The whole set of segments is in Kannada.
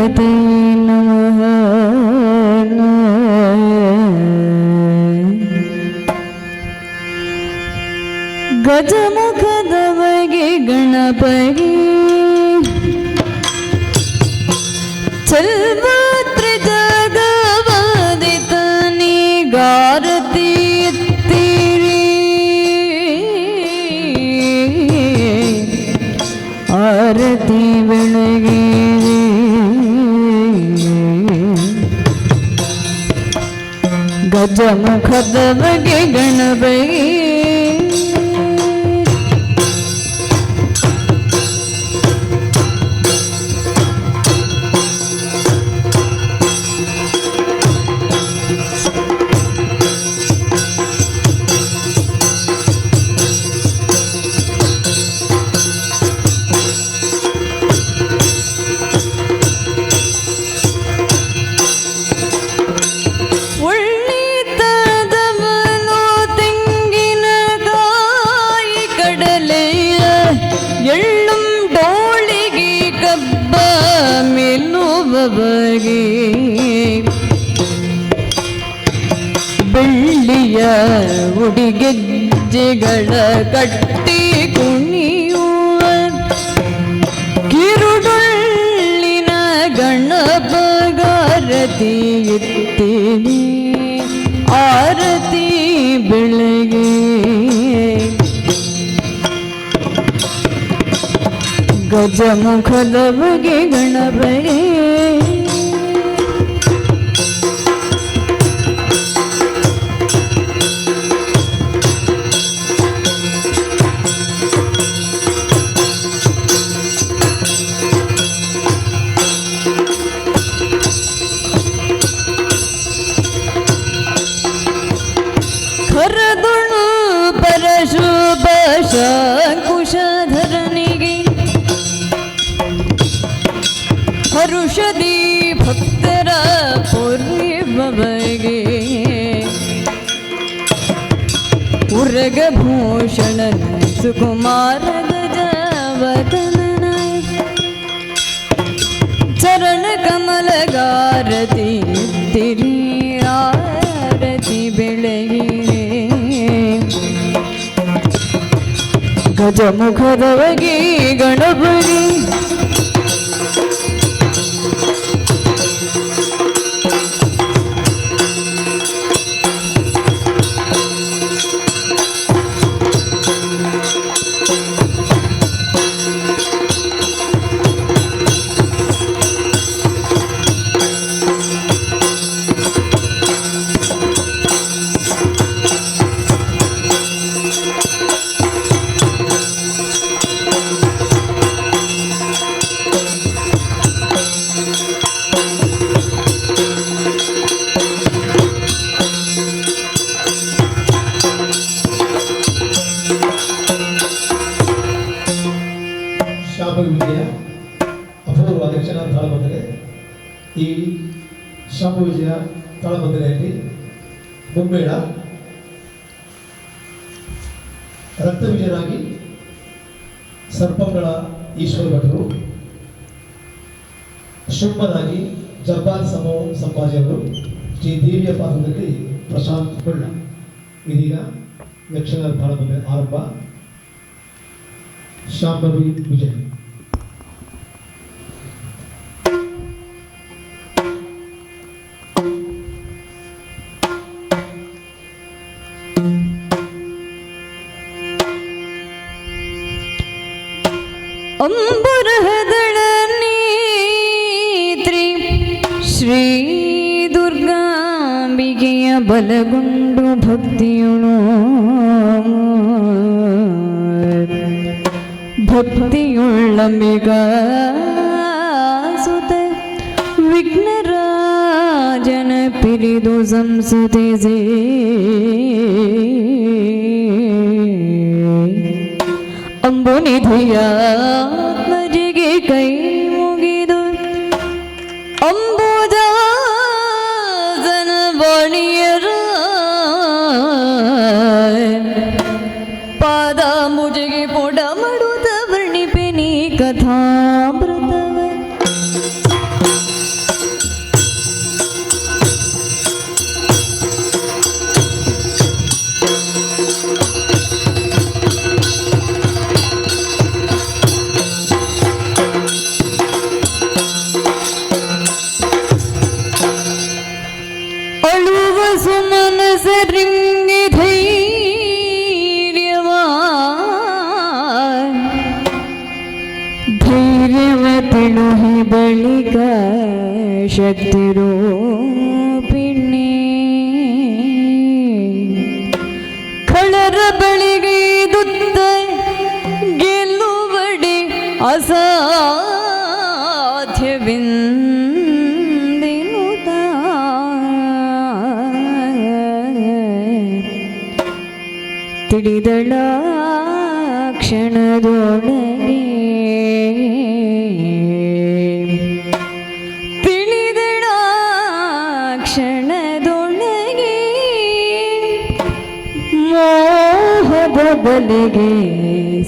ಗಣಪತಿ ನಮಃ. ಗಜಮುಖದವಗೆ ಗಣಪತಿ ಚಲ್ವಾತ್ರಿ ಜಗವದಿತನಿ ಗಾರತಿ ಎತ್ತಿರಿ ಆರತಿ ಬೆಳಗ್ಗೆ ಗಜಮುಖದವಗೆ ಗಣಪತಿ ಬೆಳ್ಳಿಯ ಉಡಿಗೆಜ್ಜೆಗಳ ಕಟ್ಟಿ ಕುಣಿಯುವ ಕಿರುಡೊಳ್ಳಿನ ಗಣಪಗಾರತಿ ಎತ್ತೀನಿ ಆರತಿ ಬೆಳಗ್ಗೆ ಗಜಮುಖದವಗೆ ಗಣಪತಿ ಹರದುಳು ಪರಶುಭ ಶಂಕುಶಧರನಿಗೆ ಹರುಷದಿ ಭಕ್ತರ ಪೂರ್ವಗೆ ಉರಗಭೂಷಣನ ಸುಕುಮಾರ ಗಜವದನನ ಚರಣ ಕಮಲಗಾರತಿ ತಿರಿ ಆರತಿ ಬೆಳಗ್ಗೆ ಗಜಮುಖದವಗೆ ಗಣಪತಿ ವಿಜಯ ಅಪೂರ್ವ ಯಕ್ಷಗಾನ ತಾಳಬಂದರೆ. ಈ ಶಾಪ ವಿಜಯ ತಾಳಬಂದರೆಯಲ್ಲಿ ಮುಂಬೇಡ ರಕ್ತ ವಿಜಯರಾಗಿ ಸರ್ಪಂಗಳ ಈಶ್ವರ ಭಟ್ರು, ಶುಂಭನಾಗಿ ಜಬ್ಬಾರ್ ಸಂಭಾಜಿಯವರು, ಶ್ರೀ ದೇವಿಯ ಪಾತ್ರದಲ್ಲಿ ಪ್ರಶಾಂತ್ ಕೊಳ್ಳ. ಇದೀಗ ಯಕ್ಷಗಾನ ತಾಳಬಂದರೆ ಆರಂಭ. ಶಾಂಭವಿ ವಿಜಯ. ಅಂಬರಹದಳ ನೇತ್ರಿ ಶ್ರೀ ದುರ್ಗಾಂಬಿಕೆಯ ಬಲಗೊಂಡು ಭಕ್ತಿಯುಳು ಭಕ್ತಿಯುಳ್ಳಂಬಿಗ ಸುತ ವಿಘ್ನರಾಜನ ಪಿರಿದು ಸಂಸುತಿಸಿ ಅಂಬುನಿಧಿಯಾತ್ಮಜಿಗೆ ಕೈ ಮುಗಿದು ಅಂಬುಜಾಸನ ವಾಣಿಯರ ಪಾದ ಮುಜಿಗೆ ಪೊಡ ಮಾಡುತ್ತ ವರ್ಣಿಪೆನಿ ಕಥಾಮೃತವ ಶಕ್ತಿ ರೂಪಿಣಿ ಖಳರ ಬಳಿಗೆ ದುತ್ತ ಗೆಲ್ಲುವಡೆ ಅಸಾಧ್ಯವೆಂದೆನುತ ತಿಳಿದಳ ಕ್ಷಣದೊಳಗೆ ತಿಳಿದಳ ಕ್ಷಣದೊಳಗೆ ಮೋಹದ ಬಲೆಗೆ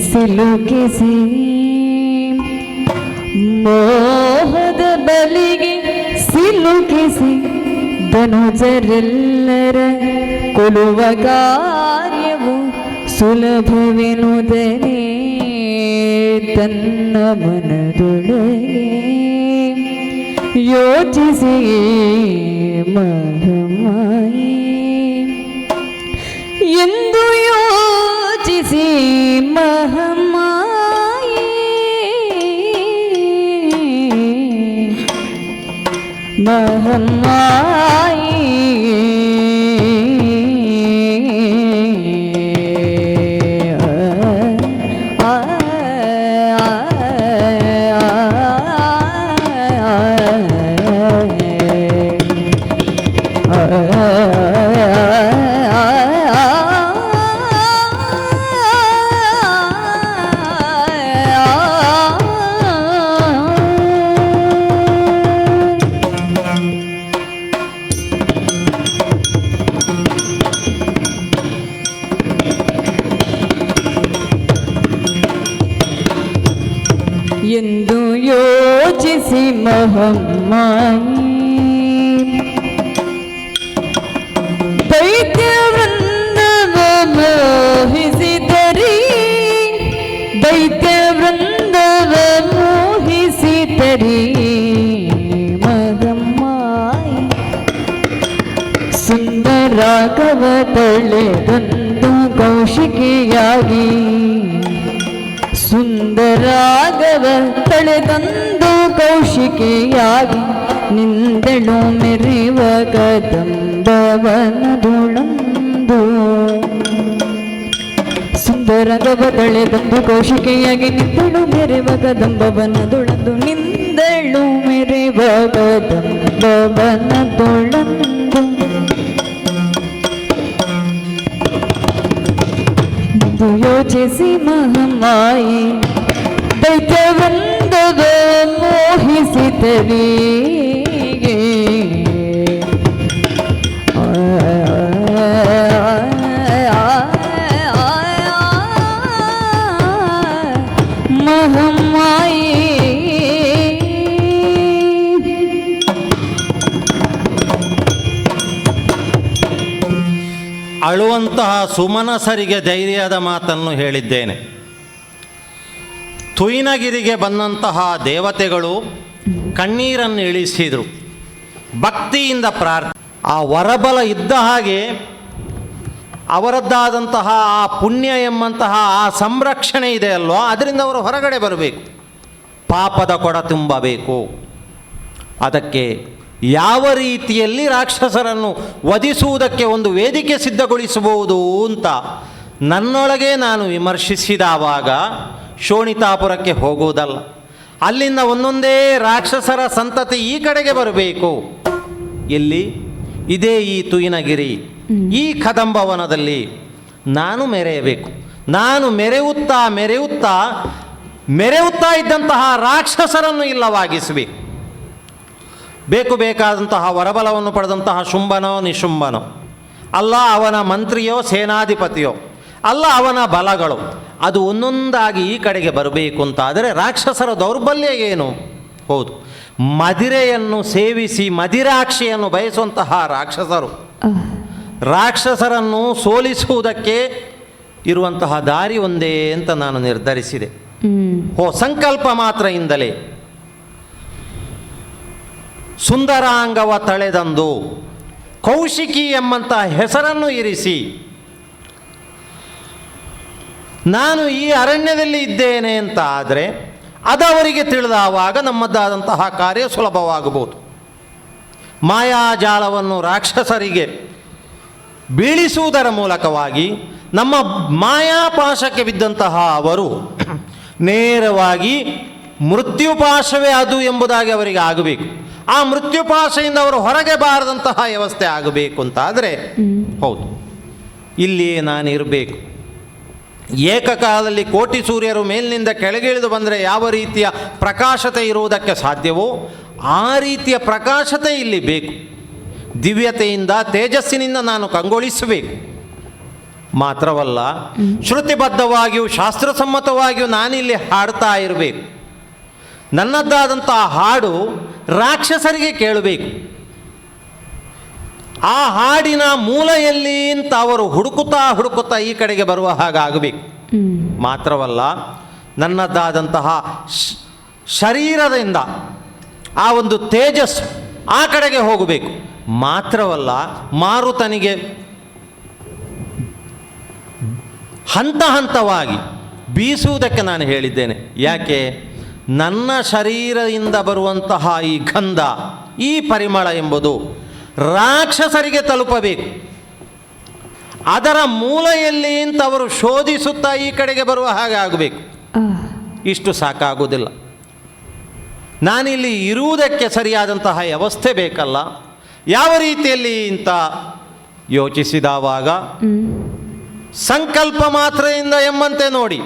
ಸಿಲುಕಿಸಿ ಮೋಹದ ಬಲಿಗೆ ಸಿಲುಕಿಸಿ ಧನುಜರೆಲ್ಲರ ಕೊಲುವ ಕಾರ್ಯವು ಸುಲಭವೆನುದರೆ ತನ್ನ ಮನದೊಳಗೆ ಯೋಚಿಸಿ ಮಹಮಾಯಿ ಎಂದು ಯೋಚಿಸಿ ಮಹಮಾಯಿ ಮಹಮಾಯಿ ಎಂದು ಯೋಚಿಸಿ ಮಹಮ್ಮಾಯಿ ದೈತ್ಯ ವೃಂದವ ಮೋಹಿಸಿದರಿ ದೈತ್ಯ ವೃಂದವ ಮೋಹಿಸಿದರಿ ಮಹಮ್ಮಾಯಿ ಸುಂದರಾಗವ ತಳೆದೊಂದು ಕೌಶಿಕಿಯಾಗಿ ಸುಂದರಾಗವ ತಳೆದಂದು ಕೌಶಿಕೆಯಾಗಿ ನಿಂದಳು ಮೆರೆವ ಕದಂಬವನದೊಳಂದು ಸುಂದರಾಗವ ತಳೆದಂದು ಕೌಶಿಕೆಯಾಗಿ ನಿಂದಳು ಮೆರೆವ ಕದಂಬವನದೊಳಂದು ನಿಂದಳು ಮೆರೆವ ಕದಂಬವನದೊಳಂದು ಯೋಚಿಸಿ ಮಹಮ್ಮಾಯಿ ದೈತ್ಯವೃಂದವ ಮೋಹಿಸಿದರಿಗೆ ಮಹಮ್ಮಾಯಿ ಅಳುವಂತಹ ಸುಮನಸರಿಗೆ ಧೈರ್ಯದ ಮಾತನ್ನು ಹೇಳಿದ್ದೇನೆ. ತುಯಿನಗಿರಿಗೆ ಬಂದಂತಹ ದೇವತೆಗಳು ಕಣ್ಣೀರನ್ನು ಇಳಿಸಿದರು. ಭಕ್ತಿಯಿಂದ ಆ ವರಬಲ ಇದ್ದ ಹಾಗೆ ಅವರದ್ದಾದಂತಹ ಆ ಪುಣ್ಯ ಎಂಬಂತಹ ಆ ಸಂರಕ್ಷಣೆ ಇದೆ ಅಲ್ವೋ, ಅದರಿಂದ ಅವರು ಹೊರಗಡೆ ಬರಬೇಕು. ಪಾಪದ ಕೊಡ ತುಂಬಬೇಕು. ಅದಕ್ಕೆ ಯಾವ ರೀತಿಯಲ್ಲಿ ರಾಕ್ಷಸರನ್ನು ವಧಿಸುವುದಕ್ಕೆ ಒಂದು ವೇದಿಕೆ ಸಿದ್ಧಗೊಳಿಸಬಹುದು ಅಂತ ನನ್ನೊಳಗೆ ನಾನು ವಿಮರ್ಶಿಸಿದವಾಗ ಶೋಣಿತಾಪುರಕ್ಕೆ ಹೋಗುವುದಲ್ಲ, ಅಲ್ಲಿಂದ ಒಂದೊಂದೇ ರಾಕ್ಷಸರ ಸಂತತಿ ಈ ಕಡೆಗೆ ಬರಬೇಕು. ಎಲ್ಲಿ? ಇದೇ ಈ ತುಯಿನಗಿರಿ, ಈ ಕದಂಬವನದಲ್ಲಿ ನಾನು ಮೆರೆಯಬೇಕು. ನಾನು ಮೆರೆಯುತ್ತಾ ಇದ್ದಂತಹ ರಾಕ್ಷಸರನ್ನು ಇಲ್ಲವಾಗಿಸಬೇಕು. ಬೇಕಾದಂತಹ ವರಬಲವನ್ನು ಪಡೆದಂತಹ ಶುಂಭನೋ ನಿಶುಂಭನೋ ಅಲ್ಲ, ಅವನ ಮಂತ್ರಿಯೋ ಸೇನಾಧಿಪತಿಯೋ ಅಲ್ಲ, ಅವನ ಬಲಗಳು ಅದು ಒಂದೊಂದಾಗಿ ಈ ಕಡೆಗೆ ಬರಬೇಕು ಅಂತಾದರೆ ರಾಕ್ಷಸರ ದೌರ್ಬಲ್ಯ ಏನು? ಹೌದು, ಮದಿರೆಯನ್ನು ಸೇವಿಸಿ ಮದಿರಾಕ್ಷಿಯನ್ನು ಬಯಸುವಂತಹ ರಾಕ್ಷಸರನ್ನು ಸೋಲಿಸುವುದಕ್ಕೆ ಇರುವಂತಹ ದಾರಿ ಒಂದೇ ಅಂತ ನಾನು ನಿರ್ಧರಿಸಿದೆ. ಸಂಕಲ್ಪ ಮಾತ್ರದಿಂದಲೇ ಸುಂದರಾಂಗವ ತಳೆದಂದು ಕೌಶಿಕಿ ಎಂಬಂತಹ ಹೆಸರನ್ನು ಇರಿಸಿ ನಾನು ಈ ಅರಣ್ಯದಲ್ಲಿ ಇದ್ದೇನೆ ಅಂತ ಆದರೆ ಅದು ಅವರಿಗೆ ತಿಳಿದಾವಾಗ ನಮ್ಮದಾದಂತಹ ಕಾರ್ಯ ಸುಲಭವಾಗಬಹುದು. ಮಾಯಾಜಾಲವನ್ನು ರಾಕ್ಷಸರಿಗೆ ಬೀಳಿಸುವುದರ ಮೂಲಕವಾಗಿ ನಮ್ಮ ಮಾಯಾಪಾಶಕ್ಕೆ ಬಿದ್ದಂತಹ ಅವರು ನೇರವಾಗಿ ಮೃತ್ಯುಪಾಶವೇ ಅದು ಎಂಬುದಾಗಿ ಅವರಿಗೆ ಆಗಬೇಕು. ಆ ಮೃತ್ಯುಪಾಶೆಯಿಂದ ಅವರು ಹೊರಗೆ ಬಾರದಂತಹ ವ್ಯವಸ್ಥೆ ಆಗಬೇಕು ಅಂತಾದರೆ ಹೌದು, ಇಲ್ಲಿಯೇ ನಾನು ಇರಬೇಕು. ಏಕಕಾಲದಲ್ಲಿ ಕೋಟಿ ಸೂರ್ಯರು ಮೇಲಿನಿಂದ ಕೆಳಗಿಳಿದು ಬಂದರೆ ಯಾವ ರೀತಿಯ ಪ್ರಕಾಶತೆ ಇರುವುದಕ್ಕೆ ಸಾಧ್ಯವೋ ಆ ರೀತಿಯ ಪ್ರಕಾಶತೆ ಇಲ್ಲಿ ಬೇಕು. ದಿವ್ಯತೆಯಿಂದ ತೇಜಸ್ಸಿನಿಂದ ನಾನು ಕಂಗೊಳಿಸಬೇಕು. ಮಾತ್ರವಲ್ಲ, ಶ್ರುತಿಬದ್ಧವಾಗಿಯೂ ಶಾಸ್ತ್ರಸಮ್ಮತವಾಗಿಯೂ ನಾನಿಲ್ಲಿ ಹಾಡ್ತಾ ಇರಬೇಕು. ನನ್ನದ್ದಾದಂತಹ ಹಾಡು ರಾಕ್ಷಸರಿಗೆ ಕೇಳಬೇಕು. ಆ ಹಾಡಿನ ಮೂಲ ಎಲ್ಲಿ ಅಂತ ಅವರು ಹುಡುಕುತ್ತಾ ಈ ಕಡೆಗೆ ಬರುವ ಹಾಗಾಗಬೇಕು. ಮಾತ್ರವಲ್ಲ, ನನ್ನದ್ದಾದಂತಹ ಶರೀರದಿಂದ ಆ ಒಂದು ತೇಜಸ್ಸು ಆ ಕಡೆಗೆ ಹೋಗಬೇಕು. ಮಾತ್ರವಲ್ಲ, ಮಾರುತನಿಗೆ ಹಂತ ಹಂತವಾಗಿ ಬೀಸುವುದಕ್ಕೆ ನಾನು ಹೇಳಿದ್ದೇನೆ. ಯಾಕೆ? ನನ್ನ ಶರೀರದಿಂದ ಬರುವಂತಹ ಈ ಗಂಧ, ಈ ಪರಿಮಳ ಎಂಬುದು ರಾಕ್ಷಸರಿಗೆ ತಲುಪಬೇಕು. ಅದರ ಮೂಲ ಎಲ್ಲಿ ಅಂತ ಅವರು ಶೋಧಿಸುತ್ತಾ ಈ ಕಡೆಗೆ ಬರುವ ಹಾಗೆ ಆಗಬೇಕು. ಇಷ್ಟು ಸಾಕಾಗುವುದಿಲ್ಲ. ನಾನಿಲ್ಲಿ ಇರುವುದಕ್ಕೆ ಸರಿಯಾದಂತಹ ವ್ಯವಸ್ಥೆ ಬೇಕಲ್ಲ. ಯಾವ ರೀತಿಯಲ್ಲಿ ಅಂತ ಯೋಚಿಸಿದವಾಗ ಸಂಕಲ್ಪ ಮಾತ್ರದಿಂದ ಎಂಬಂತೆ ನೋಡಿ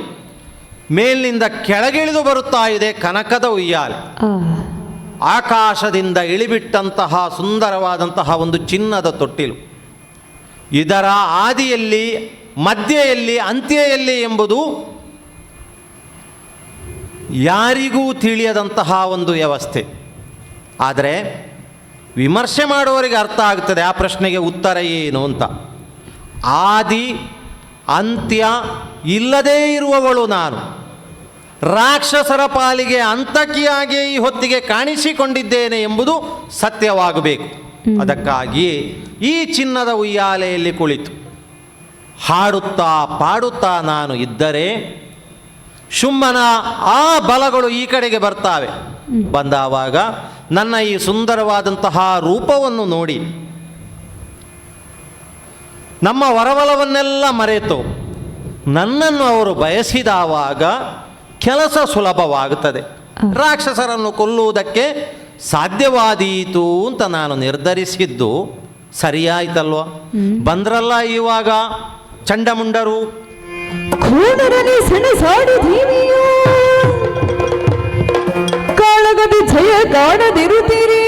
ಮೇಲಿನಿಂದ ಕೆಳಗಿಳಿದು ಬರುತ್ತಾ ಇದೆ ಕನಕದ ಉಯ್ಯಾಲೆ. ಆಕಾಶದಿಂದ ಇಳಿಬಿಟ್ಟಂತಹ ಸುಂದರವಾದಂತಹ ಒಂದು ಚಿನ್ನದ ತೊಟ್ಟಿಲು. ಇದರ ಆದಿಯಲ್ಲಿ, ಮಧ್ಯೆಯಲ್ಲಿ, ಅಂತ್ಯದಲ್ಲಿ ಎಂಬುದು ಯಾರಿಗೂ ತಿಳಿಯದಂತಹ ಒಂದು ವ್ಯವಸ್ಥೆ. ಆದರೆ ವಿಮರ್ಶೆ ಮಾಡುವವರಿಗೆ ಅರ್ಥ ಆಗ್ತದೆ ಆ ಪ್ರಶ್ನೆಗೆ ಉತ್ತರ ಏನು ಅಂತ. ಆದಿ ಅಂತ್ಯ ಇಲ್ಲದೇ ಇರುವವಳು ನಾನು. ರಾಕ್ಷಸರ ಪಾಲಿಗೆ ಅಂತಕಿಯಾಗಿ ಈ ಹೊತ್ತಿಗೆ ಕಾಣಿಸಿಕೊಂಡಿದ್ದೇನೆ ಎಂಬುದು ಸತ್ಯವಾಗಬೇಕು. ಅದಕ್ಕಾಗಿಯೇ ಈ ಚಿನ್ನದ ಉಯ್ಯಾಲೆಯಲ್ಲಿ ಕುಳಿತು ಹಾಡುತ್ತಾ ಪಾಡುತ್ತಾ ನಾನು ಇದ್ದರೆ ಶುಂಭನ ಆ ಬಲಗಳು ಈ ಕಡೆಗೆ ಬರ್ತಾವೆ. ಬಂದಾವಾಗ ನನ್ನ ಈ ಸುಂದರವಾದಂತಹ ರೂಪವನ್ನು ನೋಡಿ ನಮ್ಮ ವರವಲವನ್ನೆಲ್ಲ ಮರೆತು ನನ್ನನ್ನು ಅವರು ಬಯಸಿದವಾಗ ಕೆಲಸ ಸುಲಭವಾಗುತ್ತದೆ. ರಾಕ್ಷಸರನ್ನು ಕೊಲ್ಲುವುದಕ್ಕೆ ಸಾಧ್ಯವಾದೀತು ಅಂತ ನಾನು ನಿರ್ಧರಿಸಿದ್ದು ಸರಿಯಾಯ್ತಲ್ವ? ಬಂದ್ರಲ್ಲ ಇವಾಗ ಚಂಡಮುಂಡರು. ಕೋಣರನೆ ಸೆಣಸಾಡಿದೀವಿಯೋ ಕಾಳಗದ ಜಯ ಕಾಣದಿರುತ್ತೀರಿ.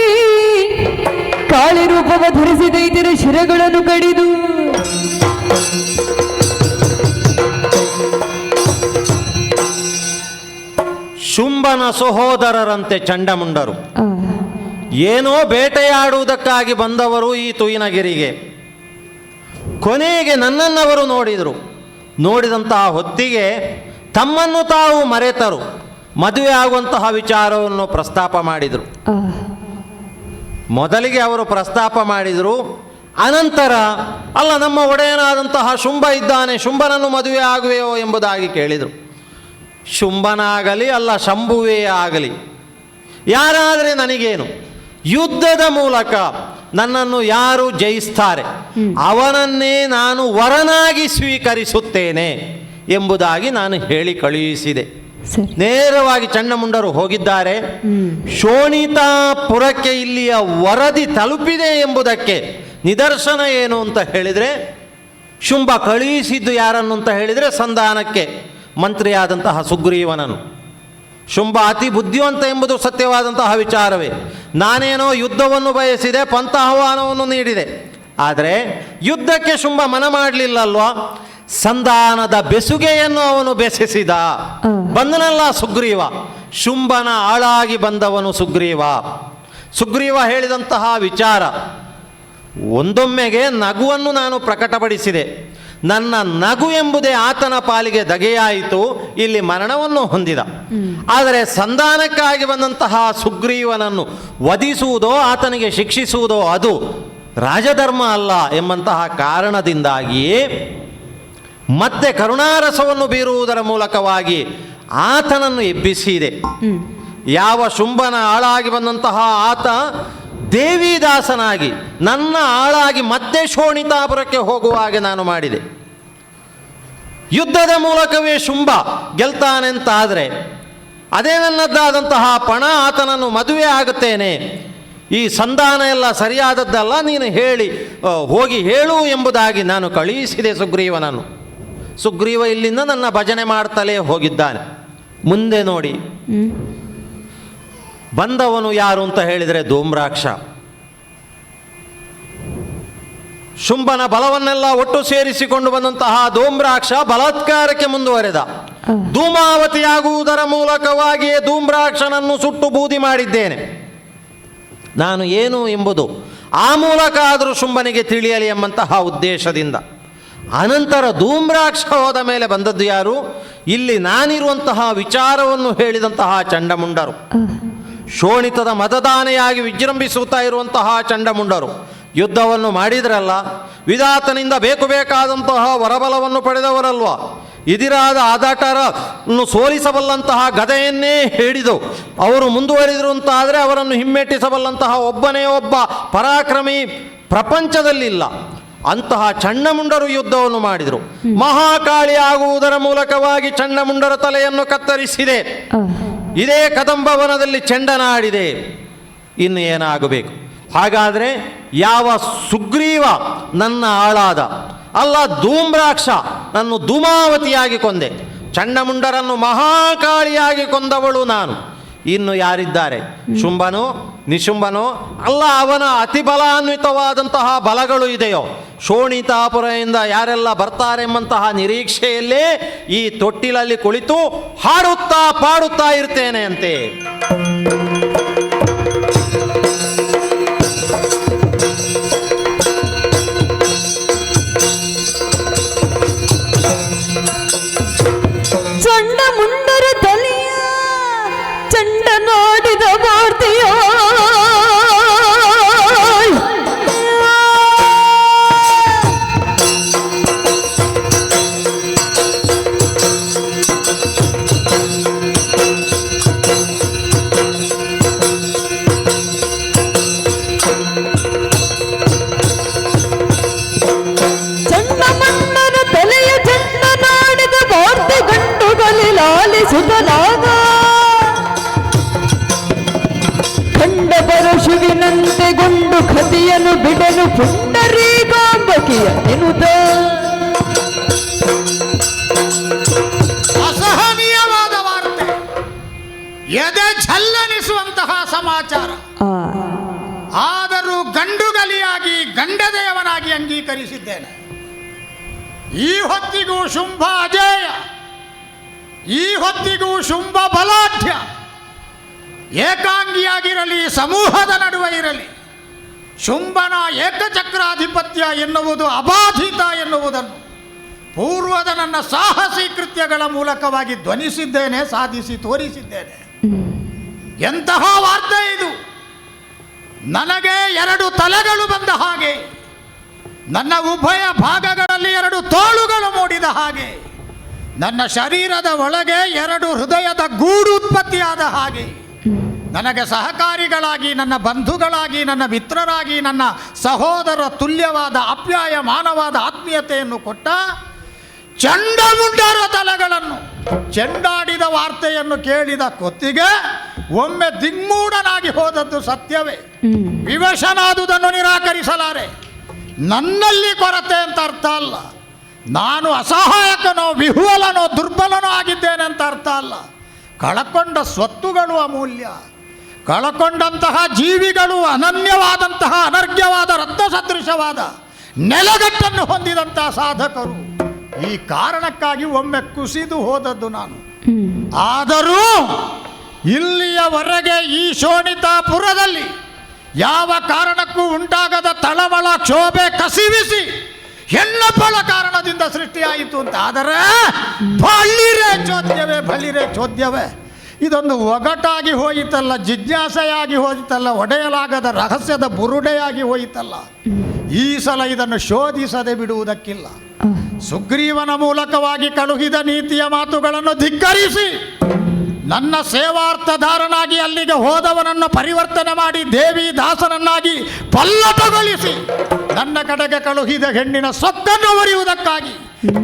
ಕಾಳಿ ರೂಪವ ಧರಿಸಿದೈತಿರ ಶಿರಗಳನ್ನು ಕಡಿದು ಶುಂಭನ ಸಹೋದರರಂತೆ ಚಂಡಮುಂಡರು. ಏನೋ ಬೇಟೆಯಾಡುವುದಕ್ಕಾಗಿ ಬಂದವರು ಈ ತುಯಿನಗಿರಿಗೆ. ಕೊನೆಗೆ ನನ್ನನ್ನವರು ನೋಡಿದರು. ನೋಡಿದಂತಹ ಹೊತ್ತಿಗೆ ತಮ್ಮನ್ನು ತಾವು ಮರೆತರು. ಮದುವೆ ಆಗುವಂತಹ ವಿಚಾರವನ್ನು ಪ್ರಸ್ತಾಪ ಮಾಡಿದರು. ಮೊದಲಿಗೆ ಅವರು ಪ್ರಸ್ತಾಪ ಮಾಡಿದರು. ಅನಂತರ ಅಲ್ಲ, ನಮ್ಮ ಒಡೆಯನಾದಂತಹ ಶುಂಭ ಇದ್ದಾನೆ, ಶುಂಭನನ್ನು ಮದುವೆ ಆಗುವೆಯೋ ಎಂಬುದಾಗಿ ಕೇಳಿದರು. ಶುಂಭನಾಗಲಿ ಅಲ್ಲ ಶಂಭುವೇ ಆಗಲಿ, ಯಾರಾದರೆ ನನಗೇನು? ಯುದ್ಧದ ಮೂಲಕ ನನ್ನನ್ನು ಯಾರು ಜಯಿಸ್ತಾರೆ ಅವನನ್ನೇ ನಾನು ವರನಾಗಿ ಸ್ವೀಕರಿಸುತ್ತೇನೆ ಎಂಬುದಾಗಿ ನಾನು ಹೇಳಿ ಕಳುಹಿಸಿದೆ. ನೇರವಾಗಿ ಚಂಡಮುಂಡರು ಹೋಗಿದ್ದಾರೆ. ಶೋಣಿತಾಪುರಕ್ಕೆ ಇಲ್ಲಿಯ ವರದಿ ತಲುಪಿದೆ ಎಂಬುದಕ್ಕೆ ನಿದರ್ಶನ ಏನು ಅಂತ ಹೇಳಿದರೆ, ಶುಂಭ ಕಳುಹಿಸಿದ್ದು ಯಾರನ್ನು ಅಂತ ಹೇಳಿದರೆ ಸಂಧಾನಕ್ಕೆ ಮಂತ್ರಿಯಾದಂತಹ ಸುಗ್ರೀವನನ್ನು. ಶುಂಭ ಅತಿ ಬುದ್ಧಿವಂತ ಎಂಬುದು ಸತ್ಯವಾದಂತಹ ವಿಚಾರವೇ. ನಾನೇನೋ ಯುದ್ಧವನ್ನು ಬಯಸಿದೆ, ಪಂಥಾಹ್ವಾನವನ್ನು ನೀಡಿದೆ. ಆದರೆ ಯುದ್ಧಕ್ಕೆ ಶುಂಭ ಮನ ಮಾಡಲಿಲ್ಲಲ್ವಾ? ಸಂಧಾನದ ಬೆಸುಗೆಯನ್ನು ಅವನು ಬೆಸೆಸಿದ. ಬಂದನಲ್ಲ ಸುಗ್ರೀವ. ಶುಂಭನ ಆಳಾಗಿ ಬಂದವನು ಸುಗ್ರೀವ. ಸುಗ್ರೀವ ಹೇಳಿದಂತಹ ವಿಚಾರ ಒಂದೊಮ್ಮೆಗೆ ನಗುವನ್ನು ನಾನು ಪ್ರಕಟಪಡಿಸಿದೆ. ನನ್ನ ನಗು ಎಂಬುದೇ ಆತನ ಪಾಲಿಗೆ ದಗೆಯಾಯಿತು, ಇಲ್ಲಿ ಮರಣವನ್ನು ಹೊಂದಿದ. ಆದರೆ ಸಂಧಾನಕ್ಕಾಗಿ ಬಂದಂತಹ ಸುಗ್ರೀವನನ್ನು ವಧಿಸುವುದೋ ಆತನಿಗೆ ಶಿಕ್ಷಿಸುವುದೋ ಅದು ರಾಜಧರ್ಮ ಅಲ್ಲ ಎಂಬಂತಹ ಕಾರಣದಿಂದಾಗಿಯೇ ಮತ್ತೆ ಕರುಣಾರಸವನ್ನು ಬೀರುವುದರ ಮೂಲಕವಾಗಿ ಆತನನ್ನು ಎಬ್ಬಿಸಿದೆ. ಯಾವ ಶುಂಭನ ಆಳಾಗಿ ಬಂದಂತಹ ಆತ ದೇವಿದಾಸನಾಗಿ ನನ್ನ ಆಳಾಗಿ ಮತ್ತೆ ಶೋಣಿತಾಪುರಕ್ಕೆ ಹೋಗುವ ಹಾಗೆ ನಾನು ಮಾಡಿದೆ. ಯುದ್ಧದ ಮೂಲಕವೇ ಶುಂಭ ಗೆಲ್ತಾನೆಂತಾದರೆ ಅದೇ ನನ್ನದ್ದಾದಂತಹ ಪಣ, ಆತನನ್ನು ಮದುವೆ ಆಗುತ್ತೇನೆ, ಈ ಸಂಧಾನ ಎಲ್ಲ ಸರಿಯಾದದ್ದಲ್ಲ, ನೀನು ಹೋಗಿ ಹೇಳು ಎಂಬುದಾಗಿ ನಾನು ಕಳುಹಿಸಿದೆ ಸುಗ್ರೀವನನ್ನು. ಸುಗ್ರೀವ ಇಲ್ಲಿಂದ ನನ್ನ ಭಜನೆ ಮಾಡ್ತಲೇ ಹೋಗಿದ್ದಾನೆ. ಮುಂದೆ ನೋಡಿ, ಬಂದವನು ಯಾರು ಅಂತ ಹೇಳಿದರೆ ಧೂಮ್ರಾಕ್ಷ. ಶುಂಭನ ಬಲವನ್ನೆಲ್ಲ ಒಟ್ಟು ಸೇರಿಸಿಕೊಂಡು ಬಂದಂತಹ ಧೂಮ್ರಾಕ್ಷ ಬಲಾತ್ಕಾರಕ್ಕೆ ಮುಂದುವರೆದ. ಧೂಮಾವತಿಯಾಗುವುದರ ಮೂಲಕವಾಗಿಯೇ ಧೂಮ್ರಾಕ್ಷನನ್ನು ಸುಟ್ಟು ಬೂದಿ ಮಾಡಿದ್ದೇನೆ ನಾನು ಏನು ಎಂಬುದು ಆ ಮೂಲಕ ಆದರೂ ಶುಂಭನಿಗೆ ತಿಳಿಯಲಿ ಎಂಬಂತಹ ಉದ್ದೇಶದಿಂದ. ಅನಂತರ ಧೂಮ್ರಾಕ್ಷ ಹೋದ ಮೇಲೆ ಬಂದದ್ದು ಯಾರು? ಇಲ್ಲಿ ನಾನಿರುವಂತಹ ವಿಚಾರವನ್ನು ಹೇಳಿದಂತಹ ಚಂಡಮುಂಡರು, ಶೋಣಿತದ ಮತದಾನೆಯಾಗಿ ವಿಜೃಂಭಿಸುತ್ತಾ ಇರುವಂತಹ ಚಂಡಮುಂಡರು. ಯುದ್ಧವನ್ನು ಮಾಡಿದ್ರಲ್ಲ, ವಿಧಾತನಿಂದ ಬೇಕಾದಂತಹ ವರಬಲವನ್ನು ಪಡೆದವರಲ್ವ, ಇದಿರಾದ ಆದಾಟರನ್ನು ಸೋಲಿಸಬಲ್ಲಂತಹ ಗದೆಯನ್ನೇ ಹಿಡಿದು ಅವರು ಮುಂದುವರಿದರು ಅಂತಾದರೆ ಅವರನ್ನು ಹಿಮ್ಮೆಟ್ಟಿಸಬಲ್ಲಂತಹ ಒಬ್ಬನೇ ಒಬ್ಬ ಪರಾಕ್ರಮಿ ಪ್ರಪಂಚದಲ್ಲಿಲ್ಲ. ಅಂತಹ ಚಂಡಮುಂಡರು ಯುದ್ಧವನ್ನು ಮಾಡಿದರು. ಮಹಾಕಾಳಿ ಆಗುವುದರ ಮೂಲಕವಾಗಿ ಚಂಡಮುಂಡರ ತಲೆಯನ್ನು ಕತ್ತರಿಸಿದೆ. ಇದೇ ಕದಂಬವನದಲ್ಲಿ ಚೆಂಡನಾಡಿದೆ. ಇನ್ನು ಏನಾಗಬೇಕು? ಹಾಗಾದರೆ ಯಾವ ಸುಗ್ರೀವ ನನ್ನ ಆಳಾದ ಅಲ್ಲ, ಧೂಮ್ರಾಕ್ಷ ನನ್ನ ಧೂಮಾವತಿಯಾಗಿ ಕೊಂದೆ, ಚಂಡಮುಂಡರನ್ನು ಮಹಾಕಾಳಿಯಾಗಿ ಕೊಂದವಳು ನಾನು. ಇನ್ನು ಯಾರಿದ್ದಾರೆ? ಶುಂಭನೋ ನಿಶುಂಭನೋ ಅಲ್ಲ, ಅವನ ಅತಿ ಬಲಾನ್ವಿತವಾದಂತಹ ಬಲಗಳು ಇದೆಯೋ? ಶೋಣಿತಾಪುರದಿಂದ ಯಾರೆಲ್ಲ ಬರ್ತಾರೆಂಬಂತಹ ನಿರೀಕ್ಷೆಯಲ್ಲೇ ಈ ತೊಟ್ಟಿಲಲ್ಲಿ ಕುಳಿತು ಹಾಡುತ್ತಾ ಪಾಡುತ್ತಾ ಇರ್ತೇನೆ ಅಂತೆ. ಚಂಡಮುಂಡರ ತಲೆಯ ಚಂಡ ನೋಡಿದ ವಾರ್ತೆಯೋ, ಚಂಡಮುಂಡರ ತಲೆಯ ಚಂಡ ನೋಡಿದ ವಾರ್ತೆ ಲಾಲಿಸುತ್ತಲಾಗ ಕಂಡ ಪರಶುವಿನಂತೆ ಗೊಂಡು ಖತಿಯನು ಬಿಡನು ಪುಂಡರೀಕಾಂಬಕಿಯ ಎನ್ನುತ್ತ. ಅಸಹನೀಯವಾದ ವಾರ್ತೆ, ಎದೆ ಝಲ್ಲನಿಸುವಂತಹ ಸಮಾಚಾರ. ಆದರೂ ಗಂಡುಗಲಿಯಾಗಿ ಗಂಡದೇವನಾಗಿ ಅಂಗೀಕರಿಸಿದ್ದೇನೆ. ಈ ಹೊತ್ತಿಗೂ ಶುಂಭ ಅಜೇಯ, ಈ ಹೊತ್ತಿಗೂ ಶುಂಭ ಬಲಾಢ್ಯ. ಏಕಾಂಗಿಯಾಗಿರಲಿ, ಸಮೂಹದ ನಡುವೆ ಇರಲಿ, ಶುಂಭನ ಏಕಚಕ್ರಾಧಿಪತ್ಯ ಎನ್ನುವುದು ಅಬಾಧಿತ ಎನ್ನುವುದನ್ನು ಪೂರ್ವದ ನನ್ನ ಸಾಹಸಿ ಕೃತ್ಯಗಳ ಮೂಲಕವಾಗಿ ಧ್ವನಿಸಿದ್ದೇನೆ, ಸಾಧಿಸಿ ತೋರಿಸಿದ್ದೇನೆ. ಎಂತಹ ವಾರ್ತೆ ಇದು! ನನಗೆ 2 ತಲೆಗಳು ಬಂದ ಹಾಗೆ, ನನ್ನ ಉಭಯ ಭಾಗಗಳಲ್ಲಿ 2 ತೋಳುಗಳು ಮೂಡಿದ ಹಾಗೆ, ನನ್ನ ಶರೀರದ ಒಳಗೆ 2 ಹೃದಯದ ಗೂಡು ಉತ್ಪತ್ತಿಯಾದ ಹಾಗೆ, ನನಗೆ ಸಹಕಾರಿಗಳಾಗಿ, ನನ್ನ ಬಂಧುಗಳಾಗಿ, ನನ್ನ ಮಿತ್ರರಾಗಿ, ನನ್ನ ಸಹೋದರ ತುಲ್ಯವಾದ ಆಪ್ಯಾಯಮಾನವಾದ ಆತ್ಮೀಯತೆಯನ್ನು ಕೊಟ್ಟ ಚಂಡಮುಂಡರ ತಲೆಗಳನ್ನು ಚೆಂಡಾಡಿದ ವಾರ್ತೆಯನ್ನು ಕೇಳಿದ ಕೊತ್ತಿಗೆ ಒಮ್ಮೆ ದಿಗ್ಮೂಢನಾಗಿ ಹೋದದ್ದು ಸತ್ಯವೇ. ವಿವಶನಾದುದನ್ನು ನಿರಾಕರಿಸಲಾರೆ. ನನ್ನಲ್ಲಿ ಕೊರತೆ ಅಂತ ಅರ್ಥ ಅಲ್ಲ, ನಾನು ಅಸಹಾಯಕನೋ ವಿಹ್ವಲನೋ ದುರ್ಬಲನೋ ಆಗಿದ್ದೇನೆ ಅಂತ ಅರ್ಥ ಅಲ್ಲ. ಕಳಕೊಂಡ ಸ್ವತ್ತುಗಳು ಅಮೂಲ್ಯ, ಕಳಕೊಂಡಂತಹ ಜೀವಿಗಳು ಅನನ್ಯವಾದಂತಹ ಅನರ್ಘ್ಯವಾದ ರತ್ನ ಸದೃಶವಾದ ನೆಲಗಟ್ಟನ್ನು ಹೊಂದಿದಂತಹ ಸಾಧಕರು. ಈ ಕಾರಣಕ್ಕಾಗಿ ಒಮ್ಮೆ ಕುಸಿದು ಹೋದದ್ದು ನಾನು. ಆದರೂ ಇಲ್ಲಿಯವರೆಗೆ ಈ ಶೋಣಿತಾಪುರದಲ್ಲಿ ಯಾವ ಕಾರಣಕ್ಕೂ ಉಂಟಾಗದ ತಳಮಳ, ಕ್ಷೋಭೆ, ಕಸಿವಿಸಿ ಹೆಣ್ಣೊಬ್ಬಳ ಕಾರಣದಿಂದ ಸೃಷ್ಟಿಯಾಯಿತು ಅಂತ ಆದರೆ ಬಳಿರೆ ಚೋದ್ಯವೇ ಇದೊಂದು ಒಗಟಾಗಿ ಹೋಯಿತಲ್ಲ, ಜಿಜ್ಞಾಸೆಯಾಗಿ ಹೋಯಿತಲ್ಲ, ಒಡೆಯಲಾಗದ ರಹಸ್ಯದ ಬುರುಡೆಯಾಗಿ ಹೋಯಿತಲ್ಲ. ಈ ಸಲ ಇದನ್ನು ಶೋಧಿಸದೆ ಬಿಡುವುದಕ್ಕಿಲ್ಲ. ಸುಗ್ರೀವನ ಮೂಲಕವಾಗಿ ಕಳುಹಿದ ನೀತಿಯ ಮಾತುಗಳನ್ನು ಧಿಕ್ಕರಿಸಿ ನನ್ನ ಸೇವಾರ್ಥಧಾರನಾಗಿ ಅಲ್ಲಿಗೆ ಹೋದವನನ್ನು ಪರಿವರ್ತನೆ ಮಾಡಿ ದೇವಿ ದಾಸನನ್ನಾಗಿ ಪಲ್ಲಟಗೊಳಿಸಿ ನನ್ನ ಕಡೆಗೆ ಕಳುಹಿದ ಹೆಣ್ಣಿನ ಸೊಕ್ಕನ್ನು ಒರೆಯುವುದಕ್ಕಾಗಿ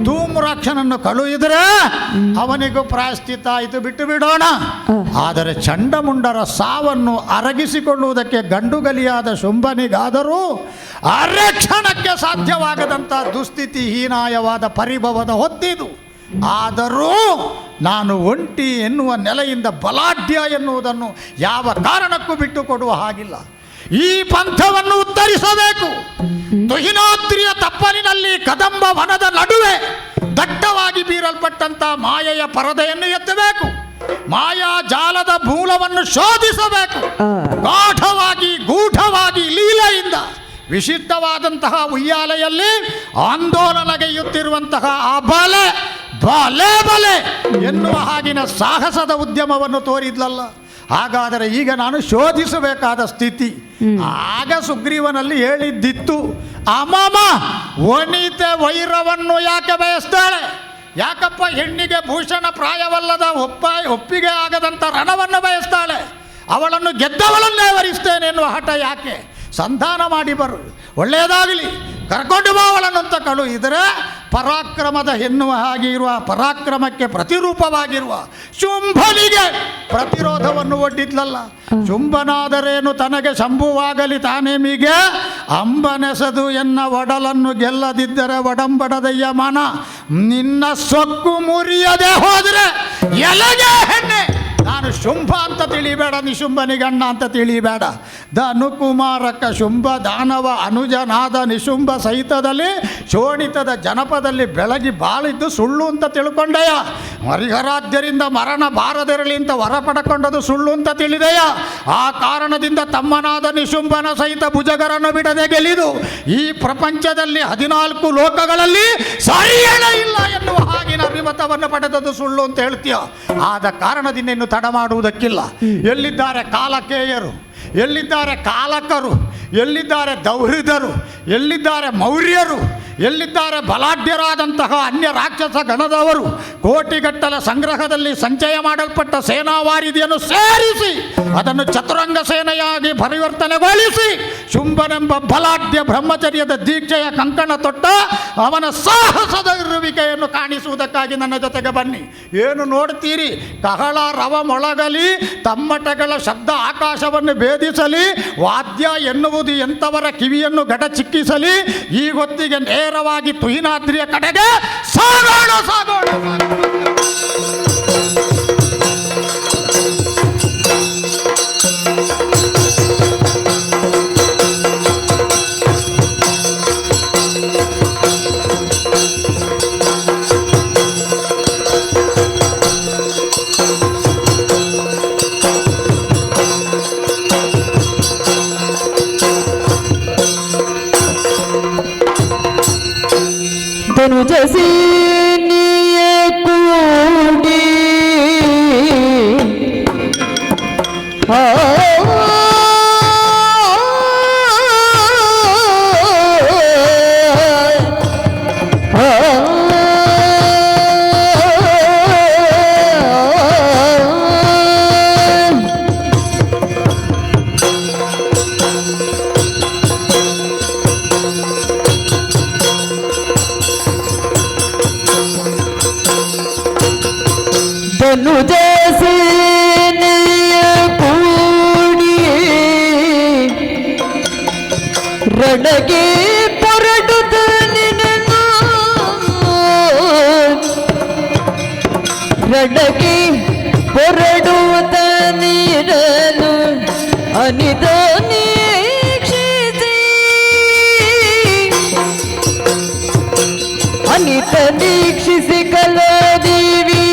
ಧೂಮ್ರಾಕ್ಷನನ್ನು ಕಳುಹಿದರೆ ಅವನಿಗೂ ಪ್ರಾಯಶ್ಚಿತ್ತ ಆಯಿತು, ಬಿಟ್ಟು ಬಿಡೋಣ. ಆದರೆ ಚಂಡಮುಂಡರ ಸಾವನ್ನು ಅರಗಿಸಿಕೊಳ್ಳುವುದಕ್ಕೆ ಗಂಡುಗಲಿಯಾದ ಶುಂಭನಿಗಾದರೂ ಅರೆಕ್ಷಣಕ್ಕೆ ಸಾಧ್ಯವಾಗದಂಥ ದುಸ್ಥಿತಿ, ಹೀನಾಯವಾದ ಪರಿಭವದ ಹೊತ್ತಿದು. ಆದರೂ ನಾನು ಒಂಟಿ ಎನ್ನುವ ನೆಲೆಯಿಂದ ಬಲಾಢ್ಯ ಎನ್ನುವುದನ್ನು ಯಾವ ಕಾರಣಕ್ಕೂ ಬಿಟ್ಟು ಕೊಡುವ ಹಾಗಿಲ್ಲ. ಈ ಪಂಥವನ್ನು ಉತ್ತರಿಸಬೇಕು. ತುಹಿನಾದ್ರಿಯ ತಪ್ಪಲಿನಲ್ಲಿ ಕದಂಬ ವನದ ನಡುವೆ ದಟ್ಟವಾಗಿ ಬೀರಲ್ಪಟ್ಟಂತ ಮಾಯೆಯ ಪರದೆಯನ್ನು ಎತ್ತಬೇಕು. ಮಾಯಾ ಜಾಲದ ಮೂಲವನ್ನು ಶೋಧಿಸಬೇಕು. ಗಾಢವಾಗಿ ಗೂಢವಾಗಿ ಲೀಲೆಯಿಂದ ವಿಶಿಷ್ಟವಾದಂತಹ ಉಯ್ಯಾಲೆಯಲ್ಲಿ ಆಂದೋಲನಗೈಯುತ್ತಿರುವಂತಹ ಆ ಬಲೆ ಬಲೆ ಎನ್ನುವ ಹಾಗಿನ ಸಾಹಸದ ಉದ್ಯಮವನ್ನು ತೋರಿದ್ಲಲ್ಲ. ಹಾಗಾದರೆ ಈಗ ನಾನು ಶೋಧಿಸಬೇಕಾದ ಸ್ಥಿತಿ. ಆಗ ಸುಗ್ರೀವನಲ್ಲಿ ಹೇಳಿದ್ದಿತ್ತು, ಅಮ್ಮಮ್ಮ ವನಿತೆ ವೈರವನ್ನು ಯಾಕೆ ಬಯಸ್ತಾಳೆ? ಯಾಕಪ್ಪ ಹೆಣ್ಣಿಗೆ ಭೂಷಣ ಪ್ರಾಯವಲ್ಲದ ಒಪ್ಪಿಗೆ ಆಗದಂಥ ರಣವನ್ನು ಬಯಸ್ತಾಳೆ? ಅವಳನ್ನು ಗೆದ್ದವಳನ್ನೇ ವರಿಸ್ತೇನೆ ಎನ್ನುವ ಹಠ ಯಾಕೆ? ಸಂಧಾನ ಮಾಡಿ ಬರು, ಒಳ್ಳೆಯದಾಗಲಿ, ಕರ್ಕೊಂಡು ಬಾ ಅವಳನ್ನು ಅಂತ ಕಳುಹಿದರೆ ಪರಾಕ್ರಮದ ಎನ್ನುವ ಹಾಗೆ ಇರುವ ಪರಾಕ್ರಮಕ್ಕೆ ಪ್ರತಿರೂಪವಾಗಿರುವ ಶುಂಭನಿಗೆ ಪ್ರತಿರೋಧವನ್ನು ಒಡ್ಡಿದ್ಲಲ್ಲ. ಶುಂಭನಾದರೇನು ತನಗೆ ಶಂಭುವಾಗಲಿ ತಾನೇಮಿಗೆ ಅಂಬನೆಸದು ಎನ್ನ ಒಡಲನ್ನು ಗೆಲ್ಲದಿದ್ದರೆ ಒಡಂಬಡದಯ್ಯ ಮನ ನಿನ್ನ ಸೊಕ್ಕು ಮುರಿಯದೆ ಹೋದರೆ ಎಲೆಗೆ ಹೆಣ್ಣೆ. ನಾನು ಶುಂಭ ಅಂತ ತಿಳಿಬೇಡ, ನಿಶುಂಭನಿಗಣ್ಣ ಅಂತ ತಿಳಿಬೇಡ. ಧನುಕುಮಾರಕ ಶುಂಭ ದಾನವ ಅನುಜನಾದ ನಿಶುಂಭ ಸಹಿತದಲ್ಲಿ ಶೋಣಿತದ ಜನಪದಲ್ಲಿ ಬೆಳಗಿ ಬಾಳಿದ್ದು ಸುಳ್ಳು ಅಂತ ತಿಳ್ಕೊಂಡೆಯ. ಹರಿಹರಾಧ್ಯರಿಂದ ಮರಣ ಬಾರದಿರಲಿ ಅಂತ ವರ ಪಡ್ಕೊಂಡದು ಸುಳ್ಳು ಅಂತ ತಿಳಿದೆಯ. ಆ ಕಾರಣದಿಂದ ತಮ್ಮನಾದ ನಿಶುಂಭನ ಸಹಿತ ಭುಜಗರನ್ನು ಬಿಡದೆ ಗೆಲಿದು ಈ ಪ್ರಪಂಚದಲ್ಲಿ 14 ಲೋಕಗಳಲ್ಲಿ ಸರಿಯೇ ಇಲ್ಲ ಎನ್ನುವ ಹಾಗಿನ ಅಭಿಮತವನ್ನು ಪಡೆದದ್ದು ಸುಳ್ಳು ಅಂತ ಹೇಳ್ತೀಯ. ಆದ ಕಾರಣದಿಂದ ಇನ್ನು ತಡ ಮಾಡುವುದಕ್ಕಿಲ್ಲ. ಎಲ್ಲಿದ್ದಾರೆ ಕಾಲಕೇಯರು, ಎಲ್ಲಿದ್ದಾರೆ ಕಾಲಕರು, ಎಲ್ಲಿದ್ದಾರೆ ದೌಹೃದರು, ಎಲ್ಲಿದ್ದಾರೆ ಮೌರ್ಯರು, ಎಲ್ಲಿದ್ದಾರೆ ಬಲಾಢ್ಯರಾದಂತಹ ಅನ್ಯ ರಾಕ್ಷಸ ಗಣದವರು? ಕೋಟಿಗಟ್ಟಲ ಸಂಗ್ರಹದಲ್ಲಿ ಸಂಚಯ ಮಾಡಲ್ಪಟ್ಟ ಸೇನಾವಾರಿದಿಯನ್ನು ಸೇರಿಸಿ ಅದನ್ನು ಚತುರಂಗ ಸೇನೆಯಾಗಿ ಪರಿವರ್ತನೆಗೊಳಿಸಿ ಶುಂಭನೆಂಬ ಬಲಾಢ್ಯ ಬ್ರಹ್ಮಚರ್ಯದ ದೀಕ್ಷೆಯ ಕಂಕಣ ತೊಟ್ಟ ಅವನ ಸಾಹಸದ ಇರುವಿಕೆಯನ್ನು ಕಾಣಿಸುವುದಕ್ಕಾಗಿ ನನ್ನ ಜೊತೆಗೆ ಬನ್ನಿ. ಏನು ನೋಡ್ತೀರಿ? ಕಹಳ ರವ ಮೊಳಗಲಿ, ತಮ್ಮಟಗಳ ಶಬ್ದ ಆಕಾಶವನ್ನು ಭೇದಿಸಲಿ, ವಾದ್ಯ ಎನ್ನುವುದು ಎಂಥವರ ಕಿವಿಯನ್ನು ಗಡ ಚಿಕ್ಕಿಸಲಿ. ಈ ಹೊತ್ತಿಗೆ ನೇರವಾಗಿ ತುಹಿನಾದ್ರಿಯ ಕಡೆಗೆ ಸಾಗೋಣ ಸಾಗೋಣ. ಧನುಜಸಿ ನೀಯೇ ಕೂಡಿ ಧನುಜಸಿ ನೀಯೇ ಕೂಡಿ ರಣಗೆ ಪೊರಡುತ್ತ ನಿನ್ನನು ರಣಗೆ ಪೊರಡುತ್ತ ನೀರನು ಅನಿತ ನೀಕ್ಷಿಸಿ ಅನಿತ ನೀಕ್ಷಿಸಿ ಕಲದೇವಿ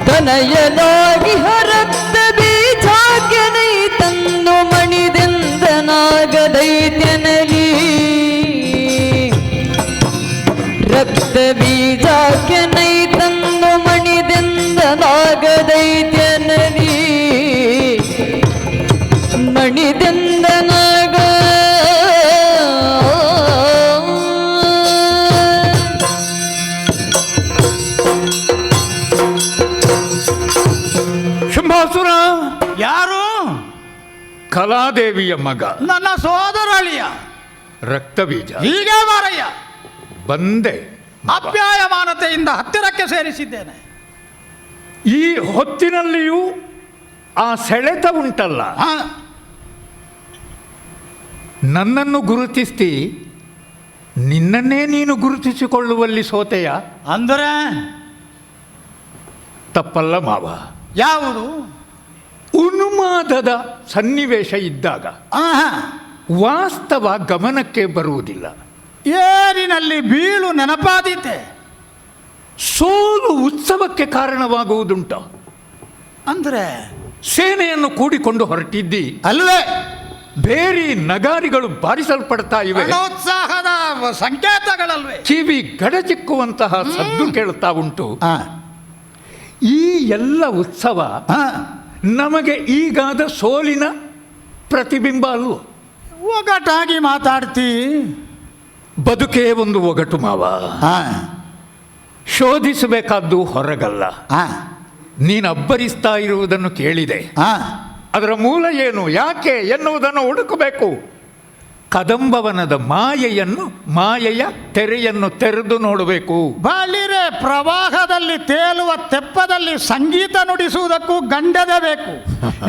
ತನಯನಾಗಿ ಹರತ್ತ ಬೀಜಾಗ್ಯನೈ ತಂದು ಮಣಿದೆಂದ ನಾಗದೈತ್ಯನಲಿ ರಕ್ತ ಬೀಜಾಗ್ಯನೈ ತಂದು ಮಣಿದೆಂದ ನಾಗದೈತ್ಯನಲಿ ಮಣಿದೆಂದ ನಾಗ ಕಲಾದೇವಿಯ ಮಗ, ನನ್ನ ಸೋದರಳಿಯ ರಕ್ತಬೀಜ. ಹೀಗೆ ಮಾರಯ್ಯ, ಬಂದೆ. ಅಪ್ಯಾಯಮಾನತೆಯಿಂದ ಹತ್ತಿರಕ್ಕೆ ಸೇರಿಸಿದ್ದೇನೆ. ಈ ಹೊತ್ತಿನಲ್ಲಿಯೂ ಆ ಸೆಳೆತ ಉಂಟಲ್ಲ, ಹಾ, ನನ್ನನ್ನು ಗುರುತಿಸ್ತಿ ನಿನ್ನನ್ನೇ ನೀನು ಗುರುತಿಸಿಕೊಳ್ಳುವಲ್ಲಿ ಸೋತೆಯ? ಅಂದರೆ ತಪ್ಪಲ್ಲ ಮಾವ. ಯಾವುದು? ಉನ್ಮಾದದ ಸನ್ನಿವೇಶ ಇದ್ದಾಗ ಆಹಾ, ವಾಸ್ತವ ಗಮನಕ್ಕೆ ಬರುವುದಿಲ್ಲ. ಏರಿನಲ್ಲಿ ಬೀಳು ನೆನಪಾದೀತೆ. ಸೋಲು ಉತ್ಸವಕ್ಕೆ ಕಾರಣವಾಗುವುದುಂಟ. ಅಂದ್ರೆ ಸೇನೆಯನ್ನು ಕೂಡಿಕೊಂಡು ಹೊರಟಿದ್ದಿ, ಅಲ್ವೇ ಬೇರೆ ನಗಾರಿಗಳು ಬಾರಿಸಲ್ಪಡ್ತಾ ಇವೆ, ಉತ್ಸಾಹದ ಸಂಕೇತಗಳಲ್ವೇ? ಕಿವಿ ಗಡಚಿಕ್ಕುವಂತಹ ಸದ್ದು ಕೇಳುತ್ತಾ ಉಂಟು. ಆ, ಈ ಎಲ್ಲ ಉತ್ಸವ ಆ, ನಮಗೆ ಈಗಾದ ಸೋಲಿನ ಪ್ರತಿಬಿಂಬ ಅಲ್ವೋ? ಒಗಟಾಗಿ ಮಾತಾಡ್ತಿ. ಬದುಕೇ ಒಂದು ಒಗಟು ಮಾವ. ಆ, ಶೋಧಿಸಬೇಕಾದ್ದು ಹೊರಗಲ್ಲ. ಆ, ನೀನು ಅಬ್ಬರಿಸ್ತಾ ಇರುವುದನ್ನು ಕೇಳಿದೆ. ಆ, ಅದರ ಮೂಲ ಏನು, ಯಾಕೆ ಎನ್ನುವುದನ್ನು ಹುಡುಕಬೇಕು. ಕದಂಬವನದ ಮಾಯೆಯ ತೆರೆಯನ್ನು ತೆರೆದು ನೋಡಬೇಕು. ಬಳಿರೆ ಪ್ರವಾಹದಲ್ಲಿ ತೇಲುವ ತೆಪ್ಪದಲ್ಲಿ ಸಂಗೀತ ನುಡಿಸುವುದಕ್ಕೂ ಗಂಡದ ಬೇಕು.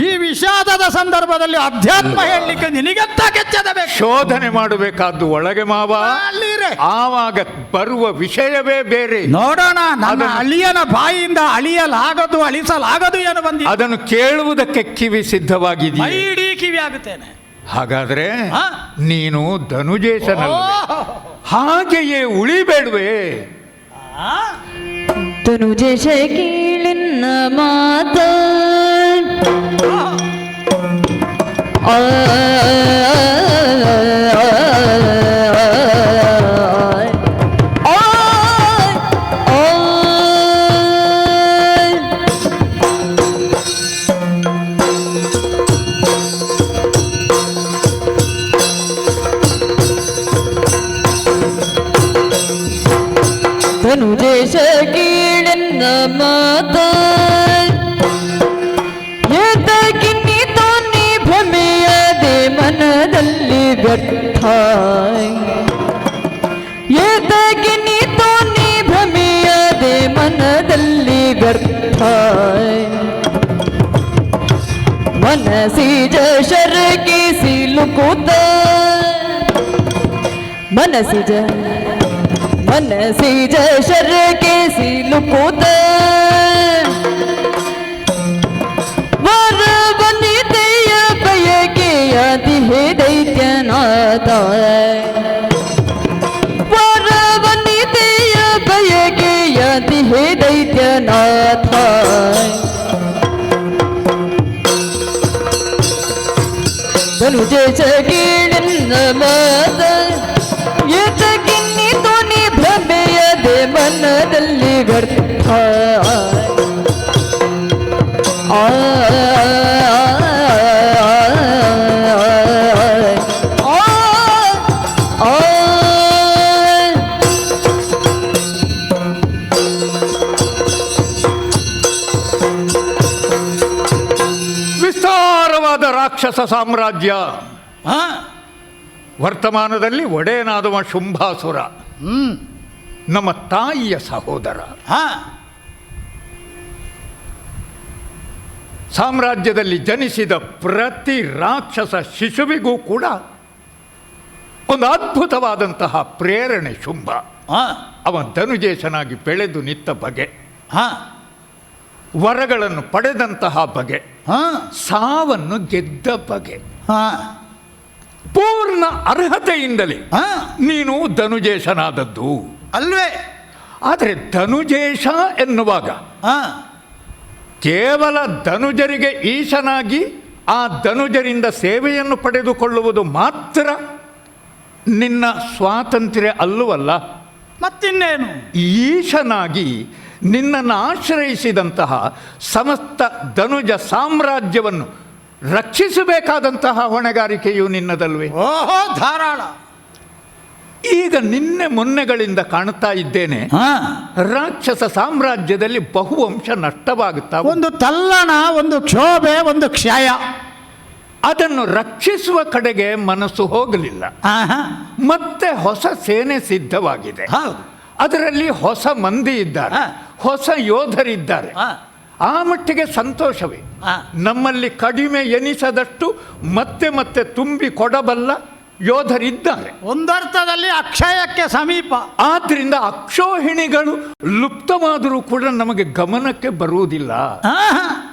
ಈ ವಿಷಾದದ ಸಂದರ್ಭದಲ್ಲಿ ಅಧ್ಯಾತ್ಮ ಹೇಳಲಿಕ್ಕೆ ನಿನಗೆಂತ ಕೆಚ್ಚದ ಬೇಕು. ಶೋಧನೆ ಮಾಡಬೇಕಾದ್ದು ಒಳಗೆ ಮಾವ. ಬಳಿರೆ ಆವಾಗ ಬರುವ ವಿಷಯವೇ ಬೇರೆ. ನೋಡೋಣ, ನನ್ನ ಅಳಿಯನ ಬಾಯಿಯಿಂದ ಅಳಿಯಲಾಗದು ಅಳಿಸಲಾಗದು ಏನು ಬಂದಿ. ಅದನ್ನು ಕೇಳುವುದಕ್ಕೆ ಕಿವಿ ಸಿದ್ಧವಾಗಿದೆಯೇ? ಮೈಡಿ ಕಿವಿ ಆಗುತ್ತೇನೆ. ಹಾಗಾದ್ರೆ ಆ? ನೀನು ಧನುಜೇಶನಲ್ಲ, ಹಾಗೆಯೇ ಉಳಿಬೇಡ್ವೆ. ಧನುಜೇಶ ಕೀಳಿನ ಮಾತ ಧನುಜೇಶ ಕೀಳಿನ ಮಾತ ಎದಗಿನಿತು ನೀ ಭ್ರಮೆಯದೆ ಮನದಲ್ಲಿ ವ್ಯರ್ಥ. ಎದಗಿನಿತು ನೀ ಭ್ರಮೆಯದೆ ಮನದಲ್ಲಿ ವ್ಯರ್ಥ. ಮನಸಿಜ ಶರಗಿ ಸಿಲುಕುತ್ತ ಮನಸಿಜ ಶರಗೆ ಸಿಲುಕುತ್ತ ವರವನಿತೆಯ ಬಯಕೆಯ ದಿಹೆ ದೈತ್ಯನಾಥ. ವರವನಿತೆಯ ಬಯಕೆಯ ದಿಹೆ ದೈತ್ಯನಾಥ. ಧನುಜೇಶ ಕೀಳಿನ ಮಾತ ಎದಗಿನ್ನಿತು ನೀ ಭ್ರಮೆಯದೆ ಮನದಲ್ಲಿ ವ್ಯರ್ಥ. ಆ ವಿಸ್ತಾರವಾದ ರಾಕ್ಷಸ ಸಾಮ್ರಾಜ್ಯ. ಆ, ವರ್ತಮಾನದಲ್ಲಿ ಒಡೆಯನಾದವ ಶುಂಭಾಸುರ, ನಮ್ಮ ತಾಯಿಯ ಸಹೋದರ. ಆ, ಸಾಮ್ರಾಜ್ಯದಲ್ಲಿ ಜನಿಸಿದ ಪ್ರತಿ ರಾಕ್ಷಸ ಶಿಶುವಿಗೂ ಕೂಡ ಒಂದು ಅದ್ಭುತವಾದಂತಹ ಪ್ರೇರಣೆ ಶುಂಭ. ಆ, ಅವ ಧನುಜೇಶನಾಗಿ ಬೆಳೆದು ನಿಂತ ಬಗೆ, ಆ, ವರಗಳನ್ನು ಪಡೆದಂತಹ ಬಗೆ, ಆ, ಸಾವನ್ನು ಗೆದ್ದ ಬಗೆ, ಆ, ಪೂರ್ಣ ಅರ್ಹತೆಯಿಂದಲೇ ಆ, ನೀನು ಧನುಜೇಶನಾದದ್ದು ಅಲ್ವೇ? ಆದರೆ ಧನುಜೇಶ ಎನ್ನುವಾಗ ಆ, ಕೇವಲ ಧನುಜರಿಗೆ ಈಶನಾಗಿ ಆ ಧನುಜರಿಂದ ಸೇವೆಯನ್ನು ಪಡೆದುಕೊಳ್ಳುವುದು ಮಾತ್ರ ನಿನ್ನ ಸ್ವಾತಂತ್ರ್ಯ ಅಲ್ಲವಲ್ಲ. ಮತ್ತಿನ್ನೇನು? ಈಶನಾಗಿ ನಿನ್ನನ್ನು ಆಶ್ರಯಿಸಿದಂತಹ ಸಮಸ್ತ ಧನುಜ ಸಾಮ್ರಾಜ್ಯವನ್ನು ರಕ್ಷಿಸಬೇಕಾದಂತಹ ಹೊಣೆಗಾರಿಕೆಯು ನಿನ್ನದಲ್ವೇ? ಓಹೋ, ಧಾರಾಳ. ಈಗ ನಿನ್ನೆ ಮೊನ್ನೆಗಳಿಂದ ಕಾಣುತ್ತಾ ಇದ್ದೇನೆ, ಆ, ರಾಕ್ಷಸ ಸಾಮ್ರಾಜ್ಯದಲ್ಲಿ ಬಹುವಂಶ ನಷ್ಟವಾಗುತ್ತಾ ಒಂದು ತಲ್ಲಣ, ಒಂದು ಕ್ಷೋಭೆ, ಒಂದು ಕ್ಷಯ. ಅದನ್ನು ರಕ್ಷಿಸುವ ಕಡೆಗೆ ಮನಸ್ಸು ಹೋಗಲಿಲ್ಲ. ಆಹಾ. ಮತ್ತೆ ಹೊಸ ಸೇನೆ ಸಿದ್ಧವಾಗಿದೆ. ಹೌದು. ಅದರಲ್ಲಿ ಹೊಸ ಮಂದಿ ಇದ್ದಾರೆ, ಹಾ. ಹೊಸ ಯೋಧರಿದ್ದಾರೆ. ಹಾ. ಆ ಮಟ್ಟಿಗೆ ಸಂತೋಷವೇ. ಹಾ. ನಮ್ಮಲ್ಲಿ ಕಡಿಮೆ ಎನಿಸದಷ್ಟು ಮತ್ತೆ ಮತ್ತೆ ತುಂಬಿ ಕೊಡಬಲ್ಲ ಯೋಧರಿದ್ದಾರೆ. ಒಂದರ್ಥದಲ್ಲಿ ಅಕ್ಷಯಕ್ಕೆ ಸಮೀಪ. ಆದ್ರಿಂದ ಅಕ್ಷೋಹಿಣಿಗಳು ಲುಪ್ತವಾದರೂ ಕೂಡ ನಮಗೆ ಗಮನಕ್ಕೆ ಬರುವುದಿಲ್ಲ. ಆಹಾ.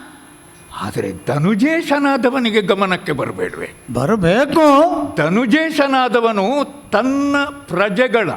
ಆದರೆ ಧನುಜೇಶನಾದವನಿಗೆ ಗಮನಕ್ಕೆ ಬರಬೇಡವೆ. ಬರಬೇಕು. ಧನುಜೇಶನಾದವನು ತನ್ನ ಪ್ರಜೆಗಳ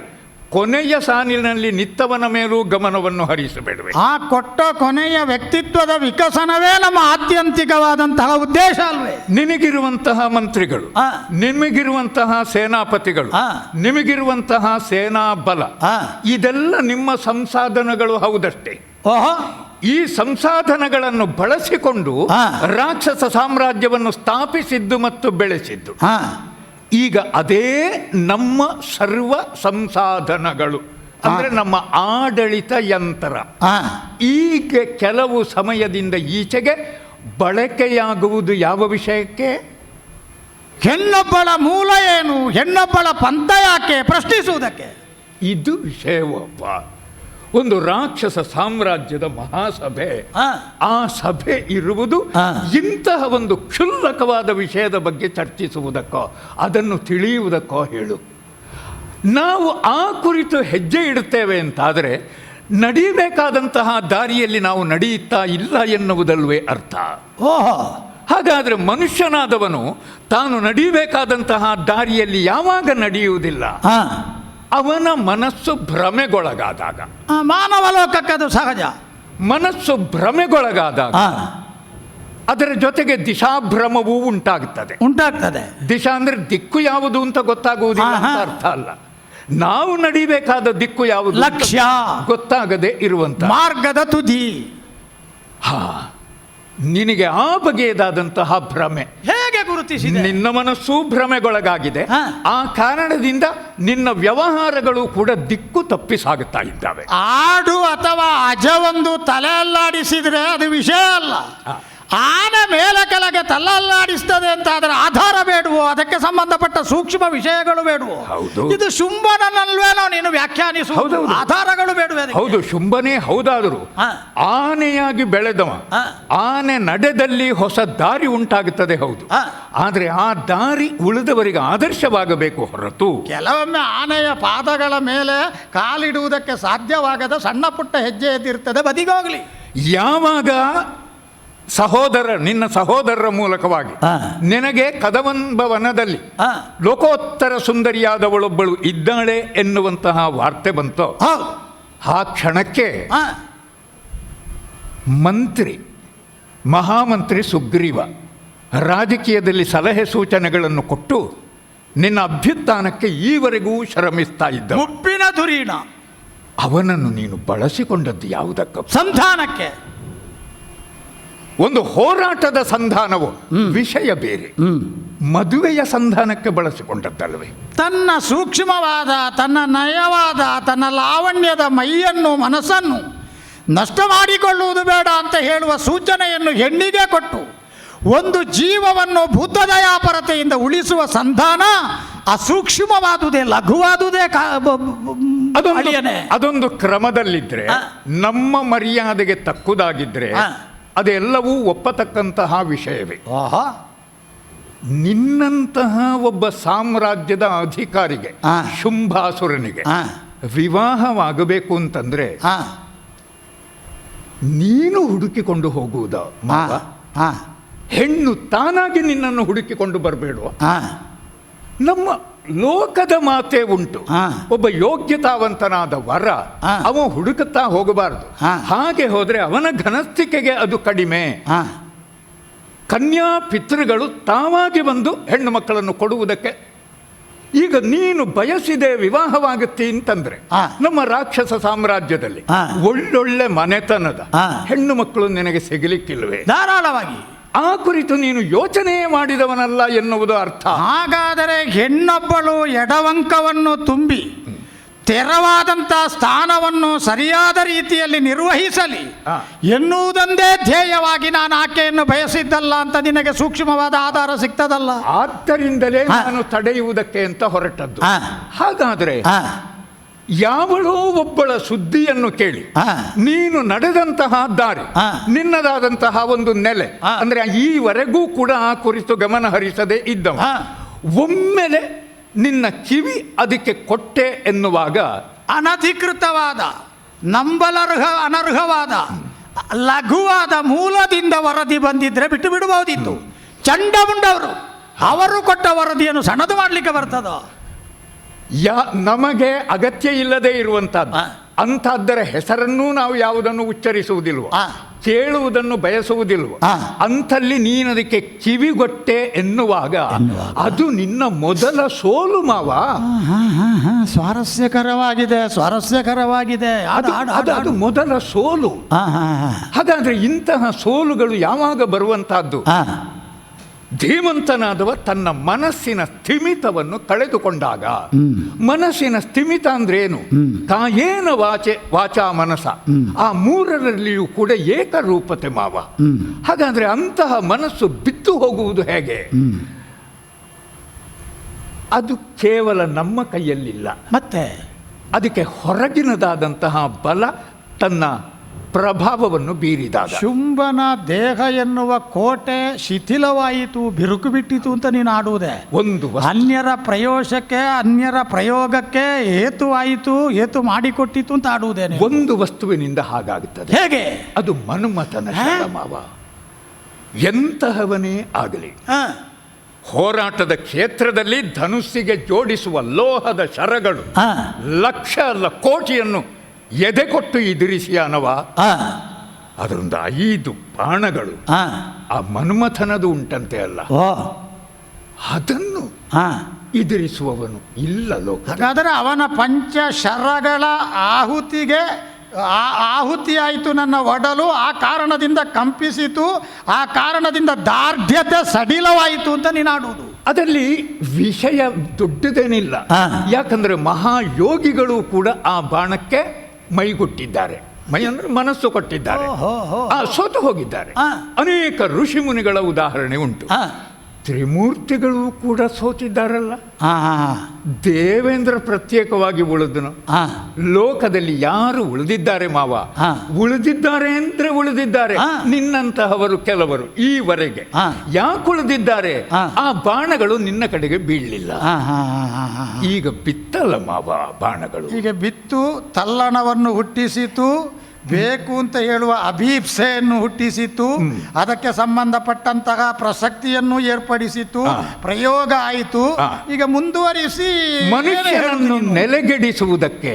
ಕೊನೆಯ ಸಾಲಿನಲ್ಲಿ ನಿತ್ತವನ ಮೇಲೂ ಗಮನವನ್ನು ಹರಿಸಬೇಡವೆ. ಆ ಕೊಟ್ಟ ಕೊನೆಯ ವ್ಯಕ್ತಿತ್ವದ ವಿಕಸನವೇ ನಮ್ಮ ಆತ್ಯಂತಿಕವಾದಂತಹ ಉದ್ದೇಶ ಅಲ್ವೇ? ನಿನಗಿರುವಂತಹ ಮಂತ್ರಿಗಳು, ಆ. ನಿಮಗಿರುವಂತಹ ಸೇನಾಪತಿಗಳು, ಆ. ನಿಮಗಿರುವಂತಹ ಸೇನಾ ಬಲ, ಆ. ಇದೆಲ್ಲ ನಿಮ್ಮ ಸಂಸಾಧನಗಳು ಹೌದಷ್ಟೇ. ಓಹೋ. ಈ ಸಂಸಾಧನಗಳನ್ನು ಬಳಸಿಕೊಂಡು ಆ. ರಾಕ್ಷಸ ಸಾಮ್ರಾಜ್ಯವನ್ನು ಸ್ಥಾಪಿಸಿದ್ದು ಮತ್ತು ಬೆಳೆಸಿದ್ದು. ಹಾ. ಈಗ ಅದೇ ನಮ್ಮ ಸರ್ವ ಸಂಸಾಧನಗಳು, ಅಂದರೆ ನಮ್ಮ ಆಡಳಿತ ಯಂತ್ರ. ಹಾ. ಈಗ ಕೆಲವು ಸಮಯದಿಂದ ಈಚೆಗೆ ಬಳಕೆಯಾಗುವುದು ಯಾವ ವಿಷಯಕ್ಕೆ? ಹೆಣ್ಣೊಬ್ಬಳ ಮೂಲ ಏನು, ಹೆಣ್ಣೊಬ್ಬಳ ಪಂಥ ಯಾಕೆ ಪ್ರಶ್ನಿಸುವುದಕ್ಕೆ. ಇದು ವಿಷಯವಪ್ಪ. ಒಂದು ರಾಕ್ಷಸ ಸಾಮ್ರಾಜ್ಯದ ಮಹಾಸಭೆ, ಹಾ. ಆ ಸಭೆ ಇರುವುದು ಹಾ. ಇಂತಹ ಒಂದು ಕ್ಷುಲ್ಲಕವಾದ ವಿಷಯದ ಬಗ್ಗೆ ಚರ್ಚಿಸುವುದಕ್ಕೋ ಅದನ್ನು ತಿಳಿಯುವುದಕ್ಕೋ ಹೇಳು. ನಾವು ಆ ಕುರಿತು ಹೆಜ್ಜೆ ಇಡುತ್ತೇವೆ ಅಂತಾದರೆ ನಡೀಬೇಕಾದಂತಹ ದಾರಿಯಲ್ಲಿ ನಾವು ನಡೆಯುತ್ತಾ ಇಲ್ಲ ಎನ್ನುವುದಲ್ವೇ ಅರ್ಥ. ಓಹೋ. ಹಾಗಾದರೆ ಮನುಷ್ಯನಾದವನು ತಾನು ನಡೀಬೇಕಾದಂತಹ ದಾರಿಯಲ್ಲಿ ಯಾವಾಗ ನಡೆಯುವುದಿಲ್ಲ? ಹಾ. ಅವನ ಮನಸ್ಸು ಭ್ರಮೆಗೊಳಗಾದಾಗ. ಮಾನವ ಲೋಕಕ್ಕೆ ಅದು ಸಹಜ. ಮನಸ್ಸು ಭ್ರಮೆಗೊಳಗಾದಾಗ ಹಾ. ಅದರ ಜೊತೆಗೆ ದಿಶಾಭ್ರಮವೂ ಉಂಟಾಗುತ್ತದೆ. ಉಂಟಾಗ್ತದೆ. ದಿಶಾ ಅಂದ್ರೆ ದಿಕ್ಕು ಯಾವುದು ಅಂತ ಗೊತ್ತಾಗುವುದಿಲ್ಲ ಅಂತ ಆಹಾ. ಅರ್ಥ ಅಲ್ಲ. ನಾವು ನಡಿಬೇಕಾದ ದಿಕ್ಕು ಯಾವುದು ಅಂತ ಲಕ್ಷ್ಯ ಗೊತ್ತಾಗದೆ ಇರುವಂತ ಮಾರ್ಗದ ತುದಿ. ಹಾ, ನಿನಗೆ ಆ ಬಗೆಯದಾದಂತಹ ಭ್ರಮೆ ಹೇಗೆ ಗುರುತಿಸಿದೆ? ನಿನ್ನ ಮನಸ್ಸು ಭ್ರಮೆಗೊಳಗಾಗಿದೆ. ಹಾ. ಆ ಕಾರಣದಿಂದ ನಿನ್ನ ವ್ಯವಹಾರಗಳು ಕೂಡ ದಿಕ್ಕು ತಪ್ಪಿ ಸಾಗುತ್ತಾ ಇದ್ದಾವೆ. ಆಡು ಅಥವಾ ಅಜವೊಂದು ತಲೆ ಅಲ್ಲಾಡಿಸಿದ್ರೆ ಅದು ವಿಷಯ ಅಲ್ಲ. ಹಾ. ಆನೆ ಮೇಲೆ ಕೆಳಗೆ ತಲೆ ಅಲ್ಲಾಡಿಸ್ತದೆ ಅಂತ ಅದರ ಆಧಾರ ಬೇಡವೋ, ಅದಕ್ಕೆ ಸಂಬಂಧಪಟ್ಟ ಸೂಕ್ಷ್ಮ ವಿಷಯಗಳು ಬೇಡವೋ? ಹೌದು. ಇದು ಶುಂಭನಲ್ವೇನೋ ನೀನು ವ್ಯಾಖ್ಯಾನಿಸು. ಹೌದೌದು. ಆಧಾರಗಳು ಬೇಡವೆ ಅದಕ್ಕೆ? ಹೌದು, ಶುಂಭನೇ ಹೌದಾದರೂ ಹಾ. ಆನೆಯಾಗಿ ಬೆಳೆದವ, ಹಾ. ಆನೆ ನಡೆದಲ್ಲಿ ಹೊಸ ದಾರಿ ಉಂಟಾಗುತ್ತದೆ. ಹೌದು, ಹಾ. ಆದರೆ ಆ ದಾರಿ ಉಳಿದವರಿಗೆ ಆದರ್ಶವಾಗಬೇಕು ಹೊರತು ಕೆಲವೊಮ್ಮೆ ಆನೆಯ ಪಾದಗಳ ಮೇಲೆ ಕಾಲಿಡುವುದಕ್ಕೆ ಸಾಧ್ಯವಾಗದ ಸಣ್ಣ ಪುಟ್ಟ ಹೆಜ್ಜೆ ಎದ್ದಿರ್ತದೆ, ಬದಿಗೋಗ್ಲಿ. ಯಾವಾಗ ನಿನ್ನ ಸಹೋದರರ ಮೂಲಕವಾಗಿ ಹಾ. ನಿನಗೆ ಕದವಂಬ ವನದಲ್ಲಿ ಹಾ. ಲೋಕೋತ್ತರ ಸುಂದರಿಯಾದವಳೊಬ್ಬಳು ಇದ್ದಾಳೆ ಎನ್ನುವಂತಹ ವಾರ್ತೆ ಬಂತು, ಹೌದು. ಆ ಕ್ಷಣಕ್ಕೆ ಹಾ. ಮಂತ್ರಿ, ಮಹಾಮಂತ್ರಿ ಸುಗ್ರೀವ ರಾಜಕೀಯದಲ್ಲಿ ಸಲಹೆ ಸೂಚನೆಗಳನ್ನು ಕೊಟ್ಟು ನಿನ್ನ ಅಭ್ಯುತ್ಥಾನಕ್ಕೆ ಈವರೆಗೂ ಶ್ರಮಿಸ್ತಾ ಇದ್ದ. ಮುಪ್ಪಿನ ಧುರೀಣ ಅವನನ್ನು ನೀನು ಬಳಸಿಕೊಂಡದ್ದು ಯಾವುದಕ್ಕ? ಸಂಧಾನಕ್ಕೆ. ಒಂದು ಹೋರಾಟದ ಸಂಧಾನವು ವಿಷಯ ಬೇರೆ, ಮದುವೆಯ ಸಂಧಾನಕ್ಕೆ ಬಳಸಿಕೊಂಡದ್ದಲ್ಲವೇ? ತನ್ನ ಸೂಕ್ಷ್ಮವಾದ, ತನ್ನ ನಯವಾದ, ತನ್ನ ಲಾವಣ್ಯದ ಮೈಯನ್ನು, ಮನಸ್ಸನ್ನು ನಷ್ಟ ಮಾಡಿಕೊಳ್ಳುವುದು ಬೇಡ ಅಂತ ಹೇಳುವ ಸೂಚನೆಯನ್ನು ಹೆಣ್ಣಿಗೆ ಕೊಟ್ಟು ಒಂದು ಜೀವವನ್ನು ಬುದ್ಧದಯಾಪರತೆಯಿಂದ ಉಳಿಸುವ ಸಂಧಾನ ಅಸೂಕ್ಷ್ಮವಾದುದೇ, ಲಘುವಾದುದೇ. ಅದೊಂದು ಕ್ರಮದಲ್ಲಿದ್ರೆ, ನಮ್ಮ ಮರ್ಯಾದೆಗೆ ತಕ್ಕುದಾಗಿದ್ರೆ ಅದೆಲ್ಲವೂ ಒಪ್ಪತಕ್ಕಂತಹ ವಿಷಯವೇ. ನಿನ್ನಂತಹ ಒಬ್ಬ ಸಾಮ್ರಾಜ್ಯದ ಅಧಿಕಾರಿಗೆ, ಶುಂಭಾಸುರನಿಗೆ ವಿವಾಹವಾಗಬೇಕು ಅಂತಂದ್ರೆ ನೀನು ಹುಡುಕಿಕೊಂಡು ಹೋಗುವುದ? ಹೆಣ್ಣು ತಾನಾಗಿ ನಿನ್ನನ್ನು ಹುಡುಕಿಕೊಂಡು ಬರಬೇಡುವ? ನಮ್ಮ ಲೋಕದ ಮಾತೇ ಉಂಟು. ಒಬ್ಬ ಯೋಗ್ಯತಾವಂತನಾದ ವರ ಅವ ಹುಡುಕುತ್ತಾ ಹೋಗಬಾರದು. ಹಾಗೆ ಹೋದ್ರೆ ಅವನ ಘನಸ್ಥಿಕೆಗೆ ಅದು ಕಡಿಮೆ. ಕನ್ಯಾ ಪಿತೃಗಳು ತಾವಾಗಿ ಬಂದು ಹೆಣ್ಣು ಮಕ್ಕಳನ್ನು ಕೊಡುವುದಕ್ಕೆ. ಈಗ ನೀನು ಬಯಸಿದೆ ವಿವಾಹವಾಗುತ್ತೆ ಅಂತಂದ್ರೆ ನಮ್ಮ ರಾಕ್ಷಸ ಸಾಮ್ರಾಜ್ಯದಲ್ಲಿ ಒಳ್ಳೊಳ್ಳೆ ಮನೆತನದ ಹೆಣ್ಣು ಮಕ್ಕಳು ನಿನಗೆ ಸಿಗಲಿಕ್ಕಿಲ್ವೇ? ಧಾರಾಳವಾಗಿ ಆ ಕುರಿತು ನೀನು ಯೋಚನೆ ಮಾಡಿದವನಲ್ಲ ಎನ್ನುವುದು ಅರ್ಥ. ಹಾಗಾದರೆ ಹೆಣ್ಣೊಬ್ಬಳು ಎಡವಂಕವನ್ನು ತುಂಬಿ ಸ್ಥಿರವಾದಂಥ ಸ್ಥಾನವನ್ನು ಸರಿಯಾದ ರೀತಿಯಲ್ಲಿ ನಿರ್ವಹಿಸಲಿ ಎನ್ನುವುದೊಂದೇ ಧ್ಯೇಯವಾಗಿ ನಾನು ಆಕೆಯನ್ನು ಬಯಸಿದ್ದಲ್ಲ ಅಂತ ನಿನಗೆ ಸೂಕ್ಷ್ಮವಾದ ಆಧಾರ ಸಿಗ್ತದಲ್ಲ. ಆದ್ದರಿಂದಲೇ ನಾನು ತಡೆಯುವುದಕ್ಕೆ ಅಂತ ಹೊರಟದ್ದು. ಹಾಗಾದ್ರೆ ಯಾವಳೋ ಒಬ್ಬಳ ಸುದ್ದಿಯನ್ನು ಕೇಳಿ ನೀನು ನಡೆದಂತಹ ದಾರಿ, ನಿನ್ನದಾದಂತಹ ಒಂದು ನೆಲೆ, ಅಂದ್ರೆ ಈವರೆಗೂ ಕೂಡ ಆ ಕುರಿತು ಗಮನ ಹರಿಸದೆ ಇದ್ದವ, ಒಮ್ಮೆಲೆ ನಿನ್ನ ಕಿವಿ ಅದಕ್ಕೆ ಕೊಟ್ಟೆ ಎನ್ನುವಾಗ ಅನಧಿಕೃತವಾದ, ಅನರ್ಹವಾದ ಲಘುವಾದ ಮೂಲದಿಂದ ವರದಿ ಬಂದಿದ್ರೆ ಬಿಟ್ಟು ಬಿಡಬಹುದಿತ್ತು. ಚಂಡಮುಂಡವರು ಅವರು ಕೊಟ್ಟ ವರದಿಯನ್ನು ಸಣ್ಣದು ಮಾಡಲಿಕ್ಕೆ ಬರ್ತದ? ನಮಗೆ ಅಗತ್ಯ ಇಲ್ಲದೆ ಇರುವಂತಹದ್ದು ಅಂಥದ್ದರ ಹೆಸರನ್ನೂ ನಾವು ಯಾವುದನ್ನು ಉಚ್ಚರಿಸುವುದಿಲ್ವ, ಕೇಳುವುದನ್ನು ಬಯಸುವುದಿಲ್ವ. ಅಂಥಲ್ಲಿ ನೀನದಕ್ಕೆ ಕಿವಿಗೊಟ್ಟೆ ಎನ್ನುವಾಗ ಅದು ನಿನ್ನ ಮೊದಲ ಸೋಲು ಮಾವ. ಸ್ವಾರಸ್ಯಕರವಾಗಿದೆ, ಸ್ವಾರಸ್ಯಕರವಾಗಿದೆ. ಅದು ಮೊದಲ ಸೋಲು. ಹಾಗಾದ್ರೆ ಇಂತಹ ಸೋಲುಗಳು ಯಾವಾಗ ಬರುವಂತಹದ್ದು? ಧೀಮಂತನಾದವ ತನ್ನ ಮನಸ್ಸಿನ ಸ್ಥಿಮಿತವನ್ನು ಕಳೆದುಕೊಂಡಾಗ. ಮನಸ್ಸಿನ ಸ್ಥಿಮಿತ ಅಂದ್ರೇನು? ಕಾಯೇನ ವಾಚಾ ಮನಸ, ಆ ಮೂರರಲ್ಲಿಯೂ ಕೂಡ ಏಕರೂಪತೆ ಮಾವ. ಹಾಗಾದ್ರೆ ಅಂತಹ ಮನಸ್ಸು ಬಿದ್ದು ಹೋಗುವುದು ಹೇಗೆ? ಅದು ಕೇವಲ ನಮ್ಮ ಕೈಯಲ್ಲಿಲ್ಲ, ಮತ್ತೆ ಅದಕ್ಕೆ ಹೊರಗಿನದಾದಂತಹ ಬಲ ತನ್ನ ಪ್ರಭಾವವನ್ನು ಬೀರಿದಾಗ. ಶುಂಭನ ದೇಹ ಎನ್ನುವ ಕೋಟೆ ಶಿಥಿಲವಾಯಿತು, ಬಿರುಕು ಬಿಟ್ಟಿತು ಅಂತ ನೀನು ಆಡುವುದೇ. ಒಂದು ಅನ್ಯರ ಪ್ರಯೋಗಕ್ಕೆ ಹೇತುವಾಯಿತು, ಹೇತು ಮಾಡಿಕೊಟ್ಟಿತು ಅಂತ ಆಡುವುದೇನೆ. ಒಂದು ವಸ್ತುವಿನಿಂದ ಹಾಗಾಗುತ್ತದೆ. ಹೇಗೆ? ಅದು ಮನ್ಮಥನ ಮಾವ. ಎಂತಹವನೇ ಆಗಲಿ, ಹೋರಾಟದ ಕ್ಷೇತ್ರದಲ್ಲಿ ಧನುಸ್ಸಿಗೆ ಜೋಡಿಸುವ ಲೋಹದ ಶರಗಳು ಲಕ್ಷ ಅಲ್ಲ ಕೋಟಿಯನ್ನು ಎದೆ ಕೊಟ್ಟು ಎದುರಿಸಿ ಅನವ. ಅದರಿಂದ 5 ಬಾಣಗಳು ಆ ಮನ್ಮಥನದು ಉಂಟಂತೆ ಅಲ್ಲ, ಅದನ್ನು ಎದುರಿಸುವವನು ಇಲ್ಲ ಲೋಕ. ಹಾಗಾದರೆ ಅವನ ಪಂಚಶರಗಳ ಆಹುತಿಯಾಯಿತು ನನ್ನ ಒಡಲು, ಆ ಕಾರಣದಿಂದ ಕಂಪಿಸಿತು, ಆ ಕಾರಣದಿಂದ ದಾರ್ಢ್ಯತೆ ಸಡಿಲವಾಯಿತು ಅಂತ ನೀನಾಡುವುದು. ಅದರಲ್ಲಿ ವಿಷಯ ದೊಡ್ಡದೇನಿಲ್ಲ. ಯಾಕಂದ್ರೆ ಮಹಾಯೋಗಿಗಳು ಕೂಡ ಆ ಬಾಣಕ್ಕೆ ಮೈಗೊಟ್ಟಿದ್ದಾರೆ. ಮೈ ಅಂದ್ರೆ ಮನಸ್ಸು ಕೊಟ್ಟಿದ್ದಾರೆ, ಸೋತು ಹೋಗಿದ್ದಾರೆ. ಅನೇಕ ಋಷಿ ಮುನಿಗಳ ಉದಾಹರಣೆ ಉಂಟು. ತ್ರಿಮೂರ್ತಿಗಳು ಕೂಡ ಸೋತಿದ್ದಾರಲ್ಲ. ದೇವೇಂದ್ರ ಪ್ರತ್ಯೇಕವಾಗಿ ಉಳಿದನು. ಲೋಕದಲ್ಲಿ ಯಾರು ಉಳಿದಿದ್ದಾರೆ ಮಾವ? ಉಳಿದಿದ್ದಾರೆ ಅಂದ್ರೆ ಉಳಿದಿದ್ದಾರೆ ನಿನ್ನಂತಹವರು ಕೆಲವರು ಈವರೆಗೆ. ಯಾಕೆ ಉಳಿದಿದ್ದಾರೆ? ಆ ಬಾಣಗಳು ನಿನ್ನ ಕಡೆಗೆ ಬೀಳಲಿಲ್ಲ. ಈಗ ಬಿತ್ತಲ್ಲ ಮಾವ ಬಾಣಗಳು. ಈಗ ಬಿತ್ತು ತಲ್ಲಣವನ್ನು ಹುಟ್ಟಿಸಿತು, ಬೇಕು ಅಂತ ಹೇಳುವ ಅಭೀಪ್ಸೆಯನ್ನು ಹುಟ್ಟಿಸಿತು, ಅದಕ್ಕೆ ಸಂಬಂಧಪಟ್ಟಂತಹ ಪ್ರಸಕ್ತಿಯನ್ನು ಏರ್ಪಡಿಸಿತು, ಪ್ರಯೋಗ ಆಯಿತು. ಈಗ ಮುಂದುವರಿಸಿ ಮನುಷ್ಯನನ್ನು ನೆಲೆಗೆಡಿಸುವುದಕ್ಕೆ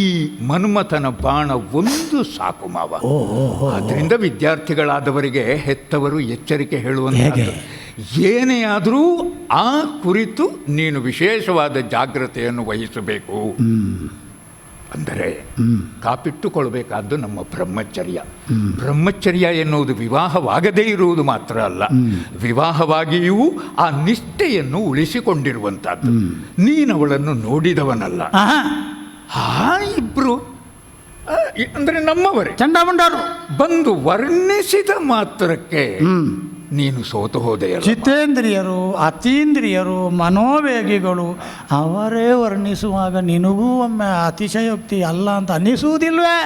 ಈ ಮನ್ಮಥನ ಬಾಣ ಒಂದು ಸಾಕು ಮಾವ. ಆದ್ರಿಂದ ವಿದ್ಯಾರ್ಥಿಗಳಾದವರಿಗೆ ಹೆತ್ತವರು ಎಚ್ಚರಿಕೆ ಹೇಳುವಂತಹ, ಏನೇ ಆದರೂ ಆ ಕುರಿತು ನೀನು ವಿಶೇಷವಾದ ಜಾಗ್ರತೆಯನ್ನು ವಹಿಸಬೇಕು. ಅಂದರೆ ಕಾಪಿಟ್ಟುಕೊಳ್ಬೇಕಾದ್ದು ನಮ್ಮ ಬ್ರಹ್ಮಚರ್ಯ. ಬ್ರಹ್ಮಚರ್ಯ ಎನ್ನುವುದು ವಿವಾಹವಾಗದೇ ಇರುವುದು ಮಾತ್ರ ಅಲ್ಲ, ವಿವಾಹವಾಗಿಯೂ ಆ ನಿಷ್ಠೆಯನ್ನು ಉಳಿಸಿಕೊಂಡಿರುವಂತಹದ್ದು. ನೀನವಳನ್ನು ನೋಡಿದವನಲ್ಲ. ಇಬ್ರು ಅಂದ್ರೆ ನಮ್ಮವರೇ ಚಂಡಮುಂಡರು ಬಂದು ವರ್ಣಿಸಿದ ಮಾತ್ರಕ್ಕೆ ನೀನು ಸೋತು ಹೋದೆಯಲ್ಲ. ಜಿತೇಂದ್ರಿಯರು, ಅತೀಂದ್ರಿಯರು, ಮನೋವೇಗಿಗಳು ಅವರೇ ವರ್ಣಿಸುವಾಗ ನಿನಗೂ ಒಮ್ಮೆ ಅತಿಶಯೋಕ್ತಿ ಅಲ್ಲ ಅಂತ ಅನ್ನಿಸುವುದಿಲ್ವೇ?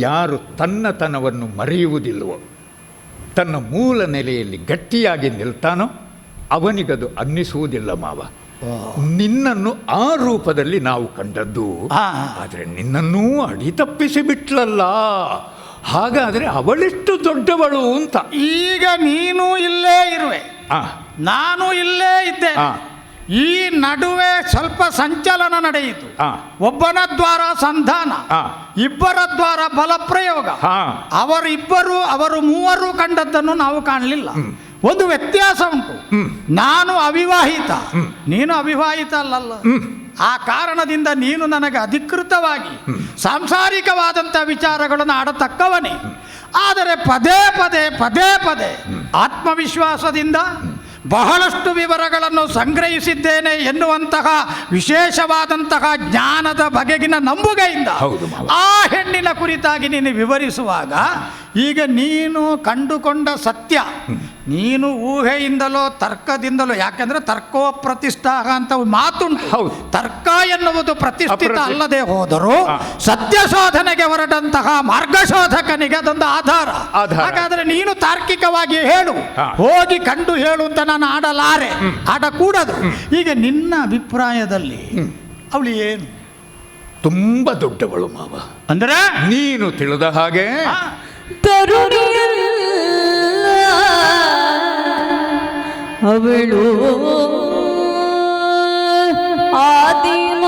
ಯಾರು ತನ್ನತನವನ್ನು ಮರೆಯುವುದಿಲ್ವೋ, ತನ್ನ ಮೂಲ ನೆಲೆಯಲ್ಲಿ ಗಟ್ಟಿಯಾಗಿ ನಿಲ್ತಾನೋ ಅವನಿಗದು ಅನ್ನಿಸುವುದಿಲ್ಲ ಮಾವ. ನಿನ್ನನ್ನು ಆ ರೂಪದಲ್ಲಿ ನಾವು ಕಂಡದ್ದು, ಆದರೆ ನಿನ್ನನ್ನೂ ಅಡಿ ತಪ್ಪಿಸಿ ಬಿಟ್ಲಲ್ಲ. ಹಾಗಾದ್ರೆ ಅವಳೆಷ್ಟು ದೊಡ್ಡವಳು ಅಂತ. ಈಗ ನೀನು ಇಲ್ಲೇ ಇರುವೆ, ನಾನು ಇಲ್ಲೇ ಇದ್ದೆ. ಈ ನಡುವೆ ಸ್ವಲ್ಪ ಸಂಚಲನ ನಡೆಯಿತು. ಒಬ್ಬನ ದ್ವಾರ ಸಂಧಾನ, ಇಬ್ಬರ ದ್ವಾರ ಬಲಪ್ರಯೋಗ. ಅವರು ಮೂವರು ಕಂಡದ್ದನ್ನು ನಾವು ಕಾಣಲಿಲ್ಲ. ಒಂದು ವ್ಯತ್ಯಾಸ ಉಂಟು. ನಾನು ಅವಿವಾಹಿತ, ನೀನು ಅವಿವಾಹಿತ ಅಲ್ಲಲ್ಲ. ಆ ಕಾರಣದಿಂದ ನೀನು ನನಗೆ ಅಧಿಕೃತವಾಗಿ ಸಾಂಸಾರಿಕವಾದಂಥ ವಿಚಾರಗಳನ್ನು ಆಡತಕ್ಕವನೇ. ಆದರೆ ಪದೇ ಪದೇ ಆತ್ಮವಿಶ್ವಾಸದಿಂದ ಬಹಳಷ್ಟು ವಿವರಗಳನ್ನು ಸಂಗ್ರಹಿಸಿದ್ದೇನೆ ಎನ್ನುವಂತಹ ವಿಶೇಷವಾದಂತಹ ಜ್ಞಾನದ ಬಗೆಗಿನ ನಂಬುಗೆಯಿಂದ ಹೌದು ಮಾವ. ಆ ಹೆಣ್ಣಿನ ಕುರಿತಾಗಿ ನೀನು ವಿವರಿಸುವಾಗ ಈಗ ನೀನು ಕಂಡುಕೊಂಡ ಸತ್ಯ ನೀನು ಊಹೆಯಿಂದಲೋ ತರ್ಕದಿಂದಲೋ, ಯಾಕೆಂದ್ರೆ ತರ್ಕೋ ಪ್ರತಿಷ್ಠಾ ಅಂತ ಒಂದು ಮಾತುಂಟು. ಹೌದು. ತರ್ಕ ಎನ್ನುವುದು ಪ್ರತಿಷ್ಠಿತ ಅಪ್ರತಿಷ್ಠಿತ. ಅಲ್ಲದೆ ಹೋದರೂ ಸತ್ಯ ಶೋಧನೆಗೆ ಹೊರಟಂತಹ ಮಾರ್ಗಶೋಧಕನಿಗೆ ಅದೊಂದು ಆಧಾರ. ಹಾಗಾದ್ರೆ ನೀನು ತಾರ್ಕಿಕವಾಗಿ ಹೇಳು, ಹೋಗಿ ಕಂಡು ಹೇಳು ಅಂತ ನಾನು ಆಡಲಾರೆ, ಆಡಕೂಡದು. ಈಗ ನಿನ್ನ ಅಭಿಪ್ರಾಯದಲ್ಲಿ ಅವಳು ಏನು? ತುಂಬ ದೊಡ್ಡವಳು ಮಾವ. ಅಂದ್ರೆ ನೀನು ತಿಳಿದ ಹಾಗೆ ತರುಣಿಯಲ್ಲ ಅವಳು ಆದಿಮಾಯಿ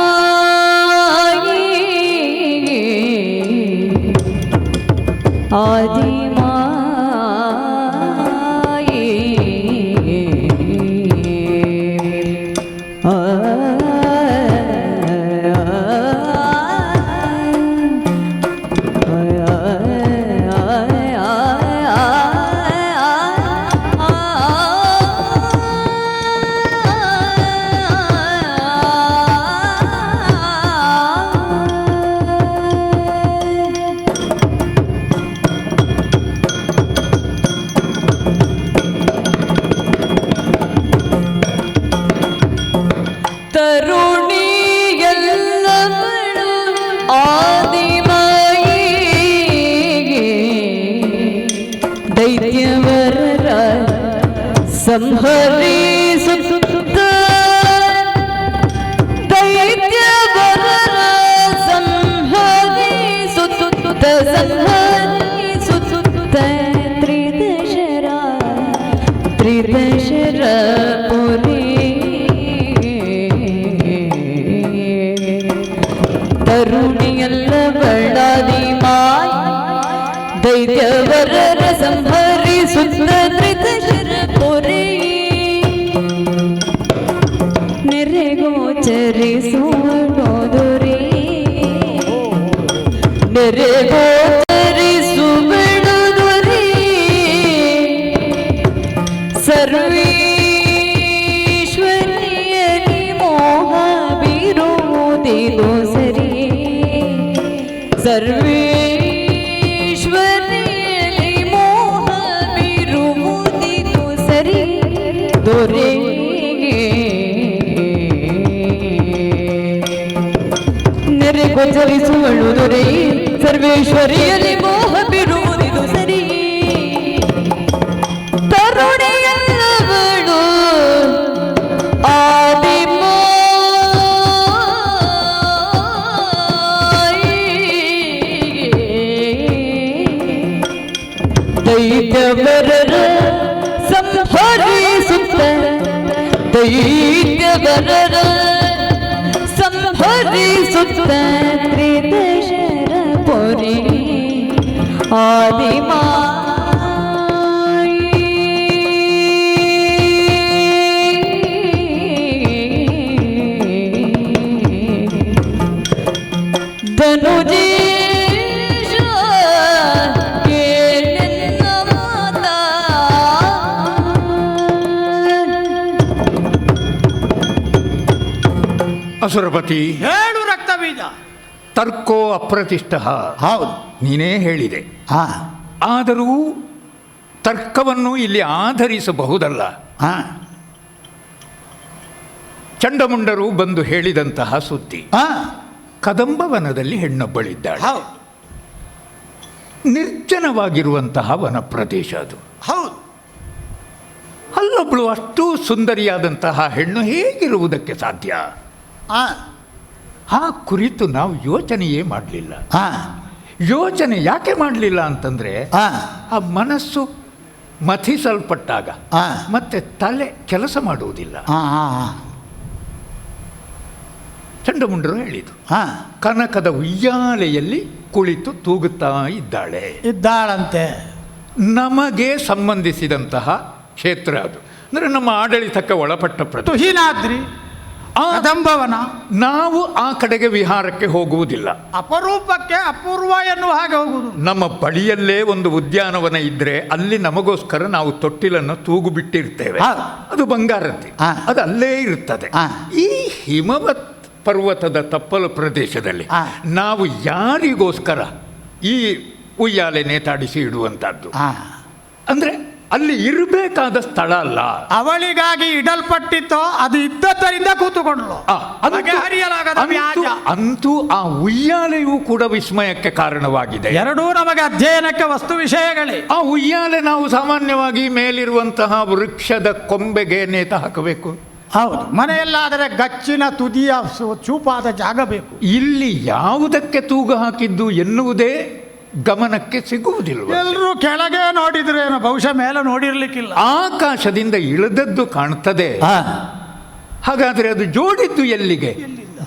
ತರುಣಿಯಲ್ಲವಳು ಆದಿಮಾಯಿ ದೈತ್ಯವರರ ಸಂಹರಿಸುತ್ತ ದೈತ್ಯವರರ ಸಂಹರಿಸುತ್ತ ತ್ರಿದಶರ ಪುರಿ ತರುಣಿಯಲ್ಲವಳಾದಿಮಾಯಿ ದೈತ್ಯವರರ ಸಂಹರಿಸುತ್ತ ತ್ರಿದಶರ ಪುರಿ ನೆರೆಗೋಚರಿಸುವಡೋದುರಿ ನೆರೆಗೋಚರಿಸುವಡೋದುರಿ ಸರ್ವೇಶ್ವರಿಯಲಿ ಮೋಹ ಬಿರುವುದಿದು ಸರಿ ಸರ್ವೇಶ್ವರಿಯಲಿ ಮೋಹ ಬಿರುವುದಿದು ಸರಿ ದೊರೆಗೆ ನೆರೆಗೋಚರಿಸುವಳು ದೊರೆ ಸರ್ವೇಶ್ವರಿಯಲಿ ಮೋಹ ಬಿರುವುದಿದು ಸರಿ ತರುಣಿಯಲ್ಲವಳು ದೈತ್ಯವರರ ಸಂಹರಿಸುತ್ತ ದೈತ್ಯವರರ ಸಂಹರಿಸುತ್ತ ತ್ರಿದಶರ ಪುರಿ ಧನುಜೇಶ ಕೇಳೆನ್ನ ಮಾತ ಅಸುರಪತಿ, ಹೇಳು ರಕ್ತಬೀಜ. ತರ್ಕೋ ಅಪ್ರತಿಷ್ಠ. ಹೌದು, ನೀನೇ ಹೇಳಿದೆ. ಆದರೂ ತರ್ಕವನ್ನು ಇಲ್ಲಿ ಆಧರಿಸಬಹುದಲ್ಲ. ಚಂಡಮುಂಡರು ಬಂದು ಹೇಳಿದಂತಹ ಸುದ್ದಿ, ಕದಂಬವನದಲ್ಲಿ ಹೆಣ್ಣೊಬ್ಬಳಿದ್ದಾಳೆ. ನಿರ್ಜನವಾಗಿರುವಂತಹ ವನ ಪ್ರದೇಶ ಅದು. ಹೌದು, ಅಲ್ಲೊಬ್ಬಳು ಅಷ್ಟು ಸುಂದರಿಯಾದಂತಹ ಹೆಣ್ಣು ಹೇಗಿರುವುದಕ್ಕೆ ಸಾಧ್ಯ? ಆ ಕುರಿತು ನಾವು ಯೋಚನೆಯೇ ಮಾಡಲಿಲ್ಲ. ಯೋಚನೆ ಯಾಕೆ ಮಾಡಲಿಲ್ಲ ಅಂತಂದರೆ, ಆ ಮನಸ್ಸು ಮಥಿಸಲ್ಪಟ್ಟಾಗ ಮತ್ತೆ ತಲೆ ಕೆಲಸ ಮಾಡುವುದಿಲ್ಲ. ಚಂಡಮುಂಡರು ಹೇಳಿತು, ಕನಕದ ಉಯ್ಯಾಲೆಯಲ್ಲಿ ಕುಳಿತು ತೂಗುತ್ತಾ ಇದ್ದಾಳಂತೆ. ನಮಗೆ ಸಂಬಂಧಿಸಿದಂತಹ ಕ್ಷೇತ್ರ ಅದು. ಅಂದರೆ ನಮ್ಮ ಆಡಳಿತಕ್ಕೆ ಒಳಪಟ್ಟ ಪ್ರದೇಶ. ತುಹಿನಾದ್ರಿ ಕದಂಬವನ ನಾವು ಆ ಕಡೆಗೆ ವಿಹಾರಕ್ಕೆ ಹೋಗುವುದಿಲ್ಲ. ಅಪರೂಪಕ್ಕೆ ಅಪೂರ್ವ ಎನ್ನುವ ಹಾಗೆ ಹೋಗುವುದು. ನಮ್ಮ ಬಳಿಯಲ್ಲೇ ಒಂದು ಉದ್ಯಾನವನ ಇದ್ರೆ ಅಲ್ಲಿ ನಮಗೋಸ್ಕರ ನಾವು ತೊಟ್ಟಿಲನ್ನು ತೂಗು ಬಿಟ್ಟಿರ್ತೇವೆ. ಹಾ. ಅದು ಬಂಗಾರತಿ, ಹಾ. ಅದು ಅಲ್ಲೇ ಇರುತ್ತದೆ. ಹಾ. ಈ ಹಿಮವತ್ ಪರ್ವತದ ತಪ್ಪಲು ಪ್ರದೇಶದಲ್ಲಿ ಹಾ. ನಾವು ಯಾರಿಗೋಸ್ಕರ ಈ ಉಯ್ಯಾಲೆ ನೇತಾಡಿಸಿ ಇಡುವಂತಹದ್ದು? ಅಂದ್ರೆ ಅಲ್ಲಿ ಇರಬೇಕಾದ ಸ್ಥಳ ಅಲ್ಲ. ಅವಳಿಗಾಗಿ ಇಡಲ್ಪಟ್ಟಿತ್ತೋ ಅದು ಇದ್ದದ್ದರಿಂದ ಕೂತುಕೊಂಡ್ಲು. ಬಗೆಹರಿಯಲಾಗದ ವ್ಯಾಜ. ಅಂತೂ ಆ ಉಯ್ಯಾಲೆಯೂ ಕೂಡ ವಿಸ್ಮಯಕ್ಕೆ ಕಾರಣವಾಗಿದೆ. ಎರಡೂ ನಮಗೆ ಅಧ್ಯಯನಕ್ಕೆ ವಸ್ತು ವಿಷಯಗಳೇ. ಆ ಉಯ್ಯಾಲೆ ನಾವು ಸಾಮಾನ್ಯವಾಗಿ ಮೇಲಿರುವಂತಹ ವೃಕ್ಷದ ಕೊಂಬೆಗೆ ನೇತು ಹಾಕಬೇಕು. ಹೌದು, ಮನೆಯಲ್ಲಾದರೆ ಗಚ್ಚಿನ ತುದಿಯ ಚೂಪಾದ ಜಾಗ ಬೇಕು. ಇಲ್ಲಿ ಯಾವುದಕ್ಕೆ ತೂಗು ಹಾಕಿದ್ದು ಎನ್ನುವುದೇ ಗಮನಕ್ಕೆ ಸಿಗುವುದಿಲ್ಲ. ಎಲ್ಲರೂ ಕೆಳಗೆ ನೋಡಿದ್ರೇನು, ಬಹುಶಃ ಮೇಲೆ ನೋಡಿರ್ಲಿಕ್ಕಿಲ್ಲ. ಆಕಾಶದಿಂದ ಇಳಿದದ್ದು ಕಾಣ್ತದೆ, ಹಾಗಾದ್ರೆ ಅದು ಜೋಡಿದ್ದು ಎಲ್ಲಿಗೆ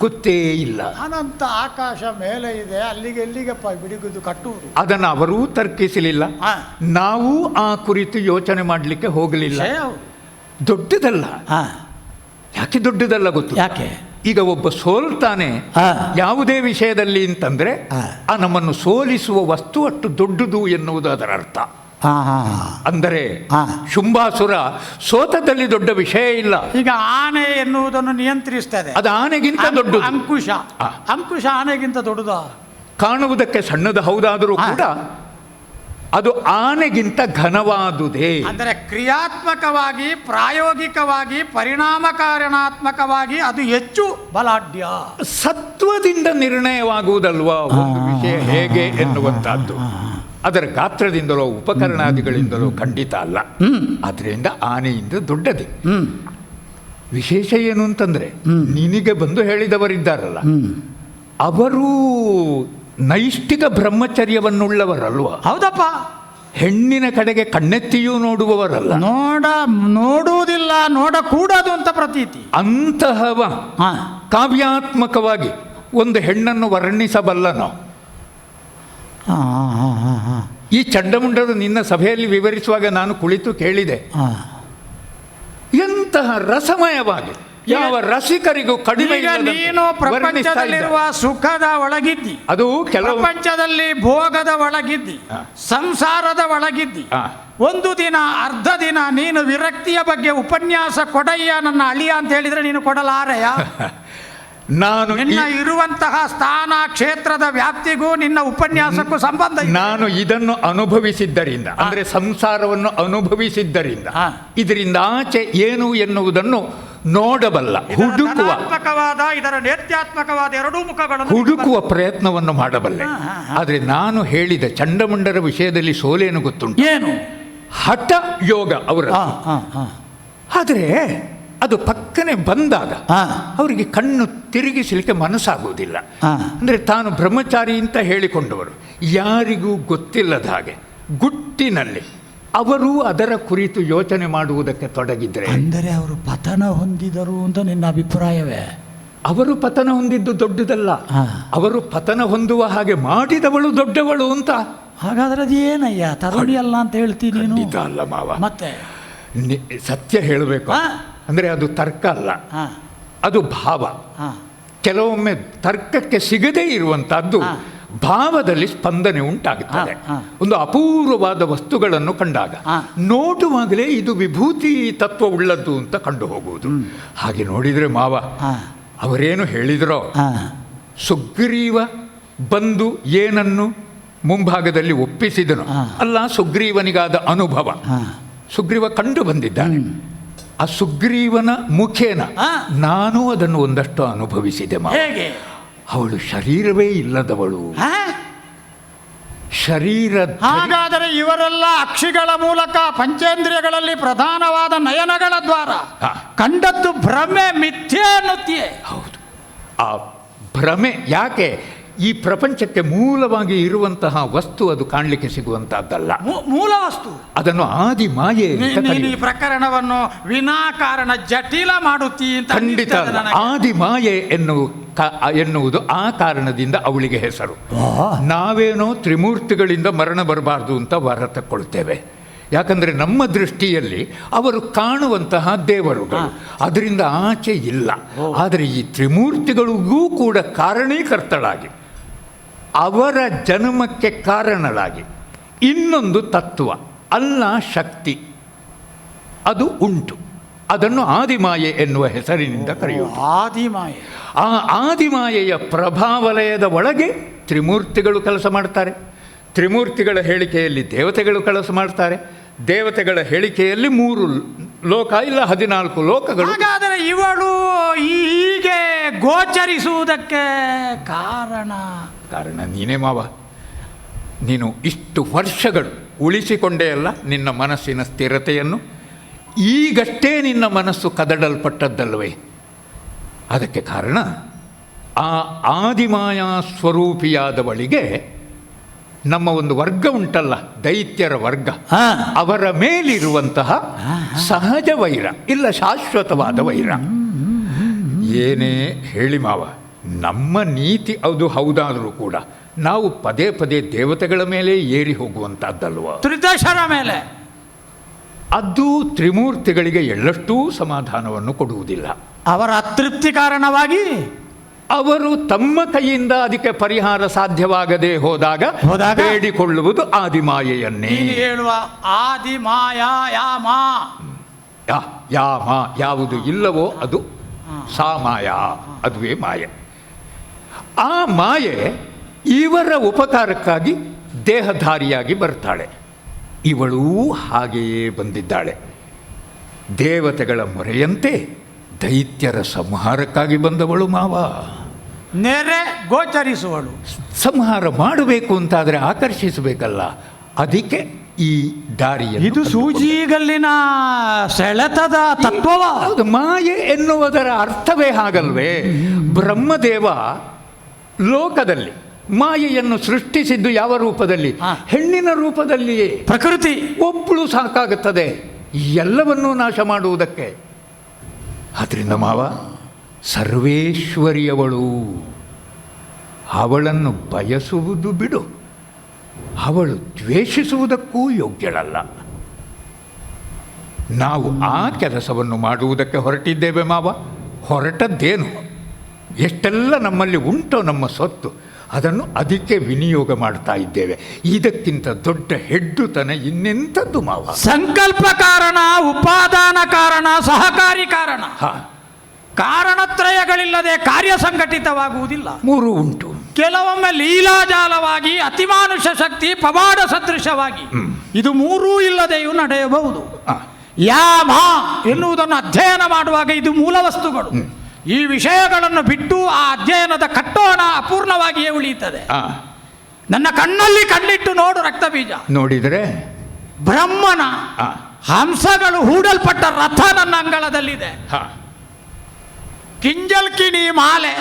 ಗೊತ್ತೇ ಇಲ್ಲ. ಅನಂತ ಆಕಾಶ ಮೇಲೆ ಇದೆ, ಅಲ್ಲಿಗೆ ಎಲ್ಲಿಗೆ ಬಿಡಿಗುದು ಕಟ್ಟುವುದು? ಅದನ್ನು ಅವರೂ ತರ್ಕಿಸಲಿಲ್ಲ, ನಾವು ಆ ಕುರಿತು ಯೋಚನೆ ಮಾಡಲಿಕ್ಕೆ ಹೋಗಲಿಲ್ಲ. ದೊಡ್ಡದಲ್ಲ. ಯಾಕೆ ದೊಡ್ಡದಲ್ಲ ಗೊತ್ತು? ಯಾಕೆ? ಈಗ ಒಬ್ಬ ಸೋಲ್ತಾನೆ ಯಾವುದೇ ವಿಷಯದಲ್ಲಿ ಅಂತಂದ್ರೆ ಆ ನಮ್ಮನ್ನು ಸೋಲಿಸುವ ವಸ್ತು ಅಷ್ಟು ದೊಡ್ಡದು ಎನ್ನುವುದು ಅದರ ಅರ್ಥ. ಅಂದರೆ ಶುಂಭಾಸುರ ಸೋತದಲ್ಲಿ ದೊಡ್ಡ ವಿಷಯ ಇಲ್ಲ. ಈಗ ಆನೆ ಎನ್ನುವುದನ್ನು ನಿಯಂತ್ರಿಸ್ತದೆ, ಅದು ಆನೆಗಿಂತ ದೊಡ್ಡದು. ಅಂಕುಶ, ಅಂಕುಶ ಆನೆಗಿಂತ ದೊಡ್ಡದ? ಕಾಣುವುದಕ್ಕೆ ಸಣ್ಣದು ಹೌದಾದರೂ ಕೂಡ ಅದು ಆನೆಗಿಂತ ಘನವಾದುದೇ. ಅಂದರೆ ಕ್ರಿಯಾತ್ಮಕವಾಗಿ, ಪ್ರಾಯೋಗಿಕವಾಗಿ, ಪರಿಣಾಮಕಾರಣಾತ್ಮಕವಾಗಿ ಅದು ಹೆಚ್ಚು ಬಲಾಢ್ಯ. ಸತ್ವದಿಂದ ನಿರ್ಣಯವಾಗುವುದಲ್ವಾ ಒಂದು ವಿಷಯ ಹೇಗೆ ಎನ್ನುವಂತಹದ್ದು. ಅದರ ಗಾತ್ರದಿಂದಲೋ ಉಪಕರಣಾದಿಗಳಿಂದಲೋ ಖಂಡಿತ ಅಲ್ಲ. ಅದರಿಂದ ಆನೆಯಿಂದ ದೊಡ್ಡದೇ. ವಿಶೇಷ ಏನು ಅಂತಂದ್ರೆ, ನಿನಗೆ ಬಂದು ಹೇಳಿದವರಿದ್ದಾರಲ್ಲ, ಅವರು ನೈಷ್ಠಿಕ ಬ್ರಹ್ಮಚರ್ಯವನ್ನುಳ್ಳವರಲ್ವ? ಹೌದಪ್ಪ. ಹೆಣ್ಣಿನ ಕಡೆಗೆ ಕಣ್ಣೆತ್ತಿಯೂ ನೋಡುವವರಲ್ಲ. ನೋಡುವುದಿಲ್ಲ, ನೋಡಕೂಡದು ಅಂತ ಪ್ರತೀತಿ. ಅಂತಹವ ಕಾವ್ಯಾತ್ಮಕವಾಗಿ ಒಂದು ಹೆಣ್ಣನ್ನು ವರ್ಣಿಸಬಲ್ಲನೋ? ಈ ಚಂಡಮುಂಡರು ನಿನ್ನ ಸಭೆಯಲ್ಲಿ ವಿವರಿಸುವಾಗ ನಾನು ಕುಳಿತು ಕೇಳಿದೆ, ಎಂತಹ ರಸಮಯವಾಗಿ, ಯಾವ ರಸಿಕರಿಗೂ ಕಡಿಮೆ. ನೀನು ಪ್ರಪಂಚದಲ್ಲಿರುವ ಸುಖದ ಒಳಗಿದ್ದಿ, ಅದು ಕೆಲವು ಪ್ರಪಂಚದಲ್ಲಿ ಭೋಗದ ಒಳಗಿದ್ದಿ, ಸಂಸಾರದ ಒಳಗಿದ್ದಿ. ಒಂದು ದಿನ ಅರ್ಧ ದಿನ ನೀನು ವಿರಕ್ತಿಯ ಬಗ್ಗೆ ಉಪನ್ಯಾಸ ಕೊಡಯ್ಯ ನನ್ನ ಅಳಿಯ ಅಂತ ಹೇಳಿದ್ರೆ ನೀನು ಕೊಡಲಾರೆಯ? ನಾನು ನಿನ್ನ ಇರುವಂತಹ ಸ್ಥಾನ ಕ್ಷೇತ್ರದ ವ್ಯಾಪ್ತಿಗೂ ನಿನ್ನ ಉಪನ್ಯಾಸಕ್ಕೂ ಸಂಬಂಧ ಇದೆ. ನಾನು ಇದನ್ನು ಅನುಭವಿಸಿದ್ದರಿಂದ, ಅಂದ್ರೆ ಸಂಸಾರವನ್ನು ಅನುಭವಿಸಿದ್ದರಿಂದ, ಇದರಿಂದ ಆಚೆ ಏನು ಎನ್ನುವುದನ್ನು ನೋಡಬಲ್ಲ, ಇದರ ನೇತ್ಯಾತ್ಮಕವಾದ ಎರಡೂ ಮುಖಗಳನ್ನು ಹುಡುಕುವ ಪ್ರಯತ್ನವನ್ನು ಮಾಡಬಲ್ಲೆ. ಆದರೆ ನಾನು ಹೇಳಿದ ಚಂಡಮುಂಡರ ವಿಷಯದಲ್ಲಿ ಸೋಲೇನು ಗೊತ್ತುಂಟು? ಏನು? ಹಠ ಯೋಗ ಅವರ. ಆದರೆ ಅದು ಪಕ್ಕನೆ ಬಂದಾಗ ಅವರಿಗೆ ಕಣ್ಣು ತಿರುಗಿಸಲಿಕ್ಕೆ ಮನಸ್ಸಾಗುವುದಿಲ್ಲ. ಅಂದರೆ ತಾನು ಬ್ರಹ್ಮಚಾರಿ ಅಂತ ಹೇಳಿಕೊಂಡವರು ಯಾರಿಗೂ ಗೊತ್ತಿಲ್ಲದ ಹಾಗೆ ಗುಟ್ಟಿನಲ್ಲಿ ಅವರು ಅದರ ಕುರಿತು ಯೋಚನೆ ಮಾಡುವುದಕ್ಕೆ ತೊಡಗಿದ್ರೆ, ಅಂದರೆ ಅವರು ಪತನ ಹೊಂದಿದರು ಅಂತ ನಿನ್ನ ಅಭಿಪ್ರಾಯವೇ? ಅವರು ಪತನ ಹೊಂದಿದ್ದು ದೊಡ್ಡದಲ್ಲ, ಅವರು ಪತನ ಹೊಂದುವ ಹಾಗೆ ಮಾಡಿದವಳು ದೊಡ್ಡವಳು ಅಂತ. ಹಾಗಾದ್ರೆ ಅದು ಏನಯ್ಯ, ತರುಣಿ ಅಲ್ಲ ಅಂತ ಹೇಳ್ತೀನಿ ನೀನು? ಇದು ಅಲ್ಲ ಮಾವ, ಮತ್ತೆ ಸತ್ಯ ಹೇಳಬೇಕು ಅಂದರೆ ಅದು ತರ್ಕ ಅಲ್ಲ, ಅದು ಭಾವ. ಕೆಲವೊಮ್ಮೆ ತರ್ಕಕ್ಕೆ ಸಿಗದೇ ಇರುವಂತಹದ್ದು ಭಾವದಲ್ಲಿ ಸ್ಪಂದನೆ ಉಂಟಾಗುತ್ತದೆ. ಒಂದು ಅಪೂರ್ವವಾದ ವಸ್ತುಗಳನ್ನು ಕಂಡಾಗ ನೋಡುವಾಗಲೇ ಇದು ವಿಭೂತಿ ತತ್ವವುಳ್ಳದ್ದು ಅಂತ ಕಂಡು ಹೋಗುವುದು. ಹಾಗೆ ನೋಡಿದರೆ ಮಾವ ಅವರೇನು ಹೇಳಿದರೋ, ಸುಗ್ರೀವ ಬಂದು ಏನನ್ನು ಮುಂಭಾಗದಲ್ಲಿ ಒಪ್ಪಿಸಿದನು ಅಲ್ಲ, ಸುಗ್ರೀವನಿಗಾದ ಅನುಭವ, ಸುಗ್ರೀವ ಕಂಡು ಬಂದಿದ್ದಾನೆ. ಆ ಸುಗ್ರೀವನ ಮುಖೇನ ನಾನು ಅದನ್ನು ಒಂದಷ್ಟು ಅನುಭವಿಸಿದೆ ಮಾವ. ಅವಳು ಶರೀರವೇ ಇಲ್ಲದವಳು, ಶರೀರ. ಹಾಗಾದರೆ ಇವರೆಲ್ಲ ಅಕ್ಷಿಗಳ ಮೂಲಕ ಪಂಚೇಂದ್ರಿಯಗಳಲ್ಲಿ ಪ್ರಧಾನವಾದ ನಯನಗಳ ದ್ವಾರ ಕಂಡದ್ದು ಭ್ರಮೆ, ಮಿಥ್ಯೆ ಅನ್ನುತ್ತೀಯೆ. ಹೌದು, ಆ ಭ್ರಮೆ. ಯಾಕೆ? ಈ ಪ್ರಪಂಚಕ್ಕೆ ಮೂಲವಾಗಿ ಇರುವಂತಹ ವಸ್ತು ಅದು ಕಾಣಲಿಕ್ಕೆ ಸಿಗುವಂತಹದ್ದಲ್ಲ, ಮೂಲ ವಸ್ತು. ಅದನ್ನು ಆದಿ ಮಾಯೆ. ಈ ಪ್ರಕರಣವನ್ನು ವಿನಾಕಾರಣ ಜಟಿಲ ಮಾಡುತ್ತೀ ಅಂತ. ಖಂಡಿತ ಆದಿ ಮಾಯೆ ಎನ್ನುವುದು ಆ ಕಾರಣದಿಂದ ಅವಳಿಗೆ ಹೆಸರು. ನಾವೇನೋ ತ್ರಿಮೂರ್ತಿಗಳಿಂದ ಮರಣ ಬರಬಾರ್ದು ಅಂತ ವರ ತಕ್ಕೊಳ್ತೇವೆ. ಯಾಕಂದರೆ ನಮ್ಮ ದೃಷ್ಟಿಯಲ್ಲಿ ಅವರು ಕಾಣುವಂತಹ ದೇವರುಗಳು, ಅದರಿಂದ ಆಚೆ ಇಲ್ಲ. ಆದರೆ ಈ ತ್ರಿಮೂರ್ತಿಗಳಿಗೂ ಕೂಡ ಕಾರಣೀಕರ್ತಳಾಗಿ, ಅವರ ಜನ್ಮಕ್ಕೆ ಕಾರಣಳಾಗಿ ಇನ್ನೊಂದು ತತ್ವ ಅಲ್ಲ ಶಕ್ತಿ ಅದು ಉಂಟು. ಅದನ್ನು ಆದಿಮಾಯೆ ಎನ್ನುವ ಹೆಸರಿನಿಂದ ಕರೆಯುವುದು. ಆದಿಮಾಯೆ. ಆ ಆದಿಮಾಯೆಯ ಪ್ರಭಾವಲಯದ ಒಳಗೆ ತ್ರಿಮೂರ್ತಿಗಳು ಕೆಲಸ ಮಾಡ್ತಾರೆ. ತ್ರಿಮೂರ್ತಿಗಳ ಹೇಳಿಕೆಯಲ್ಲಿ ದೇವತೆಗಳು ಕೆಲಸ ಮಾಡ್ತಾರೆ. ದೇವತೆಗಳ ಹೇಳಿಕೆಯಲ್ಲಿ 3 ಲೋಕ ಇಲ್ಲ 14 ಲೋಕಗಳು. ಹಾಗಾದರೆ ಇವಳು ಹೀಗೆ ಗೋಚರಿಸುವುದಕ್ಕೆ ಕಾರಣ ನೀನೇ ಮಾವ. ನೀನು ಇಷ್ಟು ವರ್ಷಗಳು ಉಳಿಸಿಕೊಂಡೇ ಅಲ್ಲ ನಿನ್ನ ಮನಸ್ಸಿನ ಸ್ಥಿರತೆಯನ್ನು. ಈಗಷ್ಟೇ ನಿನ್ನ ಮನಸ್ಸು ಕದಡಲ್ಪಟ್ಟದ್ದಲ್ಲವೇ? ಅದಕ್ಕೆ ಕಾರಣ ಆ ಆದಿಮಾಯಾ ಸ್ವರೂಪಿಯಾದವಳಿಗೆ ನಮ್ಮ ಒಂದು ವರ್ಗ ಉಂಟಲ್ಲ, ದೈತ್ಯರ ವರ್ಗ, ಅವರ ಮೇಲಿರುವಂತಹ ಸಹಜ ವೈರ, ಇಲ್ಲ ಶಾಶ್ವತವಾದ ವೈರ. ಏನೇ ಹೇಳಿ ಮಾವ, ನಮ್ಮ ನೀತಿ ಅದು ಹೌದಾದರೂ ಕೂಡ ನಾವು ಪದೇ ಪದೇ ದೇವತೆಗಳ ಮೇಲೆ ಏರಿ ಹೋಗುವಂಥದ್ದಲ್ವ? ತ್ರಿದಶರ ಮೇಲೆ ಅದು ತ್ರಿಮೂರ್ತಿಗಳಿಗೆ ಎಳ್ಳಷ್ಟೂ ಸಮಾಧಾನವನ್ನು ಕೊಡುವುದಿಲ್ಲ. ಅವರ ಅತೃಪ್ತಿ ಕಾರಣವಾಗಿ ಅವರು ತಮ್ಮ ಕೈಯಿಂದ ಅದಕ್ಕೆ ಪರಿಹಾರ ಸಾಧ್ಯವಾಗದೆ ಹೋದಾಗ ಬೇಡಿಕೊಳ್ಳುವುದು ಆದಿಮಾಯೆಯನ್ನೇ. ಹೇಳುವ ಆದಿಮಾಯಾ ಯಾಮ, ಯಾಮ ಯಾವುದು ಇಲ್ಲವೋ ಅದು ಸಾಮಾಯ, ಅದುವೇ ಮಾಯೆ. ಆ ಮಾಯೆ ಇವರ ಉಪಕಾರಕ್ಕಾಗಿ ದೇಹಧಾರಿಯಾಗಿ ಬರ್ತಾಳೆ. ಇವಳೂ ಹಾಗೆಯೇ ಬಂದಿದ್ದಾಳೆ. ದೇವತೆಗಳ ಮೊರೆಯಂತೆ ದೈತ್ಯರ ಸಂಹಾರಕ್ಕಾಗಿ ಬಂದವಳು ಮಾವ. ನೆರೆ ಗೋಚರಿಸುವಳು. ಸಂಹಾರ ಮಾಡಬೇಕು ಅಂತಾದರೆ ಆಕರ್ಷಿಸಬೇಕಲ್ಲ, ಅದಕ್ಕೆ ಈ ದಾರಿಯನ್ನು. ಇದು ಸೂಜಿಗಲ್ಲಿನ ಸೆಳೆತದ ತತ್ವವ. ಹೌದು, ಮಾಯೆ ಎನ್ನುವುದರ ಅರ್ಥವೇ ಹಾಗಲ್ವೇ? ಬ್ರಹ್ಮದೇವ ಲೋಕದಲ್ಲಿ ಮಾಯೆಯನ್ನು ಸೃಷ್ಟಿಸಿದ್ದು ಯಾವ ರೂಪದಲ್ಲಿ? ಹೆಣ್ಣಿನ ರೂಪದಲ್ಲಿಯೇ. ಪ್ರಕೃತಿ ಒಬ್ಬಳು ಸಾಕಾಗುತ್ತದೆ ಎಲ್ಲವನ್ನೂ ನಾಶ ಮಾಡುವುದಕ್ಕೆ. ಆದ್ದರಿಂದ ಮಾವ, ಸರ್ವೇಶ್ವರಿಯವಳು, ಅವಳನ್ನು ಬಯಸುವುದು ಬಿಡು, ಅವಳು ದ್ವೇಷಿಸುವುದಕ್ಕೂ ಯೋಗ್ಯಳಲ್ಲ. ನಾವು ಆ ಕೆಲಸವನ್ನು ಮಾಡುವುದಕ್ಕೆ ಹೊರಟಿದ್ದೇವೆ ಮಾವ. ಹೊರಟದ್ದೇನು? ಎಷ್ಟೆಲ್ಲ ನಮ್ಮಲ್ಲಿ ಉಂಟೋ ನಮ್ಮ ಸೊತ್ತು, ಅದನ್ನು ಅದಕ್ಕೆ ವಿನಿಯೋಗ ಮಾಡ್ತಾ ಇದ್ದೇವೆ. ಇದಕ್ಕಿಂತ ದೊಡ್ಡ ಹೆಡ್ಡುತನ ಇನ್ನೆಂಥದ್ದು ಮಾವ? ಸಂಕಲ್ಪ ಕಾರಣ, ಉಪಾದಾನ ಕಾರಣ, ಸಹಕಾರಿ ಕಾರಣ. ಕಾರಣತ್ರಯಗಳಿಲ್ಲದೆ ಕಾರ್ಯ ಸಂಘಟಿತವಾಗುವುದಿಲ್ಲ. 3 ಉಂಟು. ಕೆಲವೊಮ್ಮೆ ಲೀಲಾಜಾಲವಾಗಿ, ಅತಿಮಾನುಷ ಶಕ್ತಿ, ಪವಾಡ ಸದೃಶವಾಗಿ, ಇದು 3 ಇಲ್ಲದೆಯೂ ನಡೆಯಬಹುದು. ಯಾಮ ಎನ್ನುವುದನ್ನು ಅಧ್ಯಯನ ಮಾಡುವಾಗ ಇದು ಮೂಲ ವಸ್ತುಗಳು. ಈ ವಿಷಯಗಳನ್ನು ಬಿಟ್ಟು ಆ ಅಧ್ಯಯನದ ಕಟ್ಟೋಣ ಅಪೂರ್ಣವಾಗಿಯೇ ಉಳಿಯುತ್ತದೆ. ನನ್ನ ಕಣ್ಣಲ್ಲಿ ಕಣ್ಣಿಟ್ಟು ನೋಡು ರಕ್ತ ಬೀಜ. ನೋಡಿದರೆ ಬ್ರಹ್ಮನ ಹಂಸಗಳು ಹೂಡಲ್ಪಟ್ಟ ರಥ ನನ್ನ ಅಂಗಳದಲ್ಲಿದೆ. ಕಿಂಜಲ್ಕಿಣಿ ಮಾಲೆ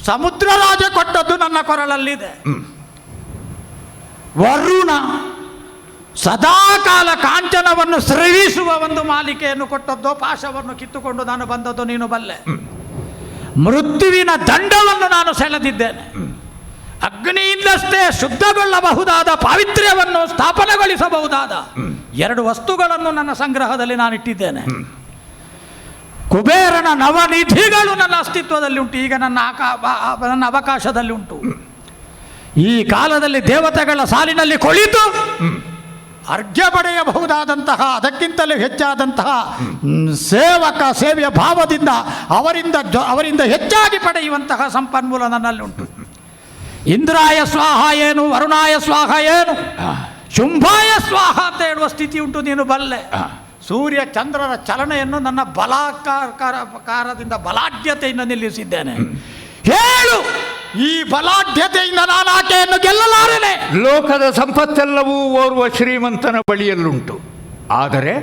ಸಮುದ್ರ ರಾಜ ಕೊಟ್ಟದ್ದು ನನ್ನ ಕೊರಳಲ್ಲಿದೆ. ವರುಣ ಸದಾಕಾಲ ಕಾಂಚನವನ್ನು ಸ್ರವಿಸುವ ಒಂದು ಮಾಲಿಕೆಯನ್ನು ಕೊಟ್ಟದ್ದು, ಪಾಶವನ್ನು ಕಿತ್ತುಕೊಂಡು ನಾನು ಬಂದದ್ದು ನೀನು ಬಲ್ಲೆ. ಮೃತ್ಯುವಿನ ದಂಡವನ್ನು ನಾನು ಸೆಳೆದಿದ್ದೇನೆ. ಅಗ್ನಿಯಿಂದಷ್ಟೇ ಶುದ್ಧಗೊಳ್ಳಬಹುದಾದ ಪಾವಿತ್ರ್ಯವನ್ನು ಸ್ಥಾಪನೆಗೊಳಿಸಬಹುದಾದ 2 ವಸ್ತುಗಳನ್ನು ನನ್ನ ಸಂಗ್ರಹದಲ್ಲಿ ನಾನಿಟ್ಟಿದ್ದೇನೆ. ಕುಬೇರನ ನವನಿಧಿಗಳು ನನ್ನ ಅಸ್ತಿತ್ವದಲ್ಲಿ ಉಂಟು. ಈಗ ನನ್ನ ಅವಕಾಶದಲ್ಲಿ ಉಂಟು. ಈ ಕಾಲದಲ್ಲಿ ದೇವತೆಗಳ ಸಾಲಿನಲ್ಲಿ ಕುಳಿತು ಅರ್ಘ್ಯ ಪಡೆಯಬಹುದಾದಂತಹ, ಅದಕ್ಕಿಂತಲೂ ಹೆಚ್ಚಾದಂತಹ ಸೇವೆಯ ಭಾವದಿಂದ ಅವರಿಂದ ಹೆಚ್ಚಾಗಿ ಪಡೆಯುವಂತಹ ಸಂಪನ್ಮೂಲ ನನ್ನಲ್ಲಿ ಉಂಟು. ಇಂದ್ರಾಯ ಸ್ವಾಹ ಏನು, ವರುಣಾಯ ಸ್ವಾಹ ಏನು, ಶುಂಭಾಯ ಸ್ವಾಹ ಅಂತ ಹೇಳುವ ಸ್ಥಿತಿ ಉಂಟು, ನೀನು ಬಲ್ಲೆ. ಸೂರ್ಯ ಚಂದ್ರರ ಚಲನೆಯನ್ನು ನನ್ನ ಬಲಾಕಾರದಿಂದ, ಬಲಾಢ್ಯತೆಯಿಂದ ನಿಲ್ಲಿಸಿದ್ದೇನೆ. ಹೇಳು, ಈ ಬಲಾಢ್ಯತೆಯಿಂದ ನಾನು ಆಕೆಯನ್ನು ಗೆಲ್ಲಲಾರೆನೆ. ಲೋಕದ ಸಂಪತ್ತೆಲ್ಲವೂ ಓರ್ವ ಶ್ರೀಮಂತನ ಬಳಿಯಲ್ಲುಂಟು. ಆದರೆ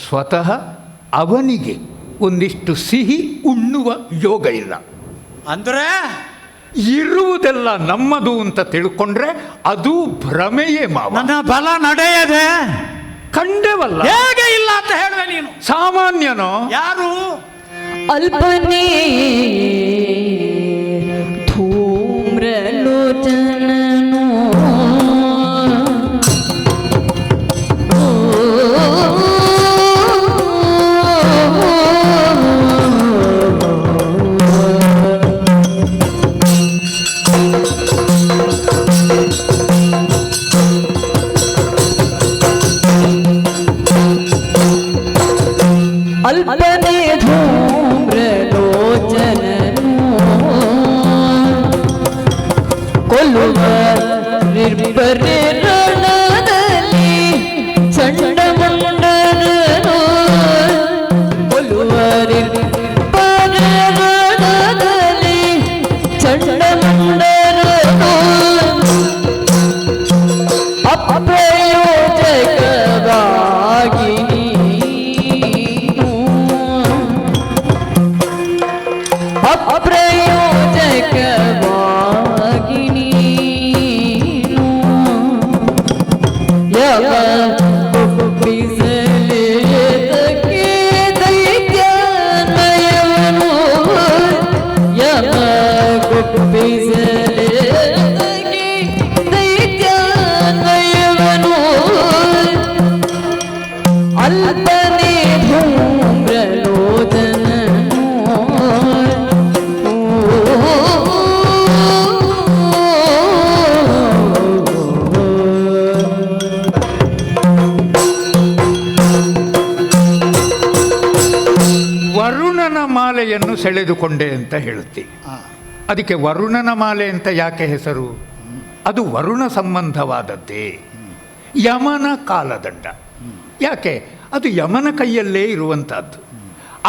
ಸ್ವತಃ ಅವನಿಗೆ ಒಂದಿಷ್ಟು ಸಿಹಿ ಉಣ್ಣುವ ಯೋಗ ಇಲ್ಲ. ಅಂದರೆ ಇರುವುದೆಲ್ಲ ನಮ್ಮದು ಅಂತ ತಿಳ್ಕೊಂಡ್ರೆ ಅದು ಭ್ರಮೆಯೇ ಮಾವ. ನನ್ನ ಬಲ ನಡೆಯದೆ ಕಂಡವಲ್ಲ. ಹೇಗೆ ಇಲ್ಲ ಅಂತ ಹೇಳುವೆ ನೀನು? ಸಾಮಾನ್ಯನೋ? ಯಾರು? ಅಲ್ಪನೇ ಧೂಮ್ರಲೋಚನನೋ ಅಪ್ರಯೋಜಕವಾಗಿ ನೀನು ಯಮ ಒಪ್ಪಿಸಲೇತಕ್ಕೆ ದೈತ್ಯಾನ್ವಯವನು ಯಮ ಒಪ್ಪಿಸಲೇತಕ್ಕೆ ದೈತ್ಯಾನ್ವಯವನು ಅಲ್ಪನೇ ಧೂಮ್ರಲೋಚನನು ವರುಣನ ಮಾಲೆಯನ್ನು ಸೆಳೆದುಕೊಂಡೆ ಅಂತ ಹೇಳುತ್ತೀವಿ. ಅದಕ್ಕೆ ವರುಣನ ಮಾಲೆ ಅಂತ ಯಾಕೆ ಹೆಸರು? ಅದು ವರುಣ ಸಂಬಂಧವಾದದ್ದೇ. ಯಮನ ಕಾಲದಂಡ ಯಾಕೆ? ಅದು ಯಮನ ಕೈಯಲ್ಲೇ ಇರುವಂಥದ್ದು.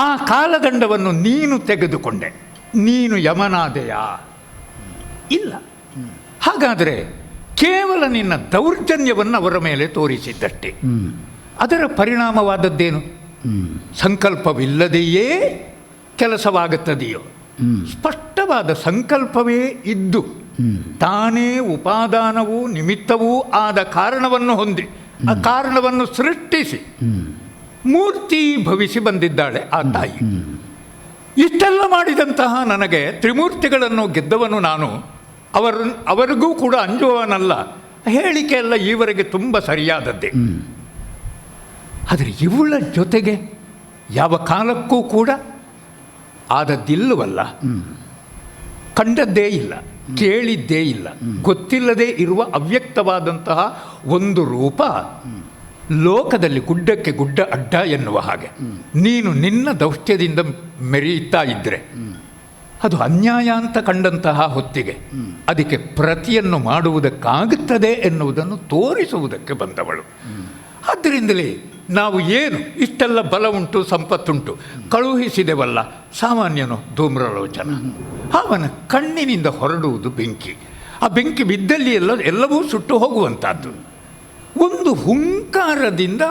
ಆ ಕಾಲದಂಡವನ್ನು ನೀನು ತೆಗೆದುಕೊಂಡೆ, ನೀನು ಯಮನಾದೆಯಾ? ಇಲ್ಲ. ಹಾಗಾದರೆ ಕೇವಲ ನಿನ್ನ ದೌರ್ಜನ್ಯವನ್ನು ಅವರ ಮೇಲೆ ತೋರಿಸಿದ್ದಷ್ಟೇ. ಅದರ ಪರಿಣಾಮವಾದದ್ದೇನು? ಸಂಕಲ್ಪವಿಲ್ಲದೆಯೇ ಕೆಲಸವಾಗುತ್ತದೆಯೋ? ಸ್ಪಷ್ಟವಾದ ಸಂಕಲ್ಪವೇ ಇದ್ದು ತಾನೇ ಉಪಾದಾನವೂ ನಿಮಿತ್ತವೂ ಆದ ಕಾರಣವನ್ನು ಹೊಂದಿ ಆ ಕಾರಣವನ್ನು ಸೃಷ್ಟಿಸಿ ಮೂರ್ತಿ ಭವಿಸಿ ಬಂದಿದ್ದಾಳೆ ಆ ತಾಯಿ. ಇಷ್ಟೆಲ್ಲ ಮಾಡಿದಂತಹ ನನಗೆ ತ್ರಿಮೂರ್ತಿಗಳನ್ನು ಗೆದ್ದವನು ನಾನು, ಅವರಿಗೂ ಕೂಡ ಅಂಜುವವನಲ್ಲ. ಹೇಳಿಕೆ ಎಲ್ಲ ಈವರೆಗೆ ತುಂಬ ಸರಿಯಾದದ್ದೇ. ಆದರೆ ಇವಳ ಜೊತೆಗೆ ಯಾವ ಕಾಲಕ್ಕೂ ಕೂಡ ಆದದ್ದಿಲ್ಲವಲ್ಲ, ಕಂಡದ್ದೇ ಇಲ್ಲ, ಕೇಳಿದ್ದೇ ಇಲ್ಲ, ಗೊತ್ತಿಲ್ಲದೇ ಇರುವ ಅವ್ಯಕ್ತವಾದಂತಹ ಒಂದು ರೂಪ ಲೋಕದಲ್ಲಿ ಗುಡ್ಡಕ್ಕೆ ಗುಡ್ಡ ಅಡ್ಡ ಎನ್ನುವ ಹಾಗೆ ನೀನು ನಿನ್ನ ದೌಷ್ಟ್ಯದಿಂದ ಮೆರೆಯುತ್ತಾ ಇದ್ದರೆ ಅದು ಅನ್ಯಾಯ ಅಂತ ಕಂಡಂತಹ ಹೊತ್ತಿಗೆ ಅದಕ್ಕೆ ಪ್ರತಿಯನ್ನು ಮಾಡುವುದಕ್ಕಾಗುತ್ತದೆ ಎನ್ನುವುದನ್ನು ತೋರಿಸುವುದಕ್ಕೆ ಬಂದವಳು. ಆದ್ದರಿಂದಲೇ ನಾವು ಏನು ಇಷ್ಟೆಲ್ಲ ಬಲ ಉಂಟು, ಸಂಪತ್ತುಂಟು, ಕಳುಹಿಸಿದೆವಲ್ಲ ಸಾಮಾನ್ಯನು ಧೂಮ್ರಲೋಚನ, ಅವನ ಕಣ್ಣಿನಿಂದ ಹೊರಡುವುದು ಬೆಂಕಿ. ಆ ಬೆಂಕಿ ಬಿದ್ದಲ್ಲಿ ಎಲ್ಲವೂ ಸುಟ್ಟು ಹೋಗುವಂಥದ್ದು. ಒಂದು ಹುಂಕಾರದಿಂದ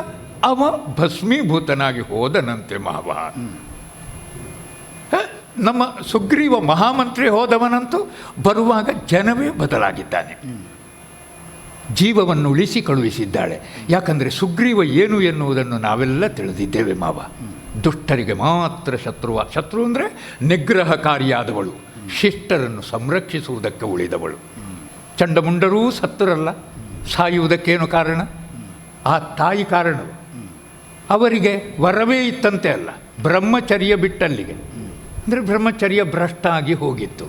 ಅವ ಭಸ್ಮೀಭೂತನಾಗಿ ಹೋದನಂತೆ ಮಾವ. ನಮ್ಮ ಸುಗ್ರೀವ ಮಹಾಮಂತ್ರಿ ಹೋದವನಂತೂ ಬರುವಾಗ ಜನವೇ ಬದಲಾಗಿದ್ದಾನೆ. ಜೀವವನ್ನು ಉಳಿಸಿ ಕಳುಹಿಸಿದ್ದಾಳೆ. ಯಾಕಂದರೆ ಸುಗ್ರೀವ ಏನು ಎನ್ನುವುದನ್ನು ನಾವೆಲ್ಲ ತಿಳಿದಿದ್ದೇವೆ ಮಾವ. ದುಷ್ಟರಿಗೆ ಮಾತ್ರ ಶತ್ರು ಅಂದರೆ ನಿಗ್ರಹಕಾರಿಯಾದವಳು, ಶಿಷ್ಟರನ್ನು ಸಂರಕ್ಷಿಸುವುದಕ್ಕೆ ಉಳಿದವಳು. ಚಂಡಮುಂಡರೂ ಸತ್ತರಲ್ಲ, ಸಾಯುವುದಕ್ಕೇನು ಕಾರಣ? ಆ ತಾಯಿ ಕಾರಣವು. ಅವರಿಗೆ ವರವೇ ಇತ್ತಂತೆ ಅಲ್ಲ, ಬ್ರಹ್ಮಚರ್ಯ ಬಿಟ್ಟಲ್ಲಿಗೆ. ಅಂದರೆ ಬ್ರಹ್ಮಚರ್ಯ ಭ್ರಷ್ಟ ಆಗಿ ಹೋಗಿತ್ತು.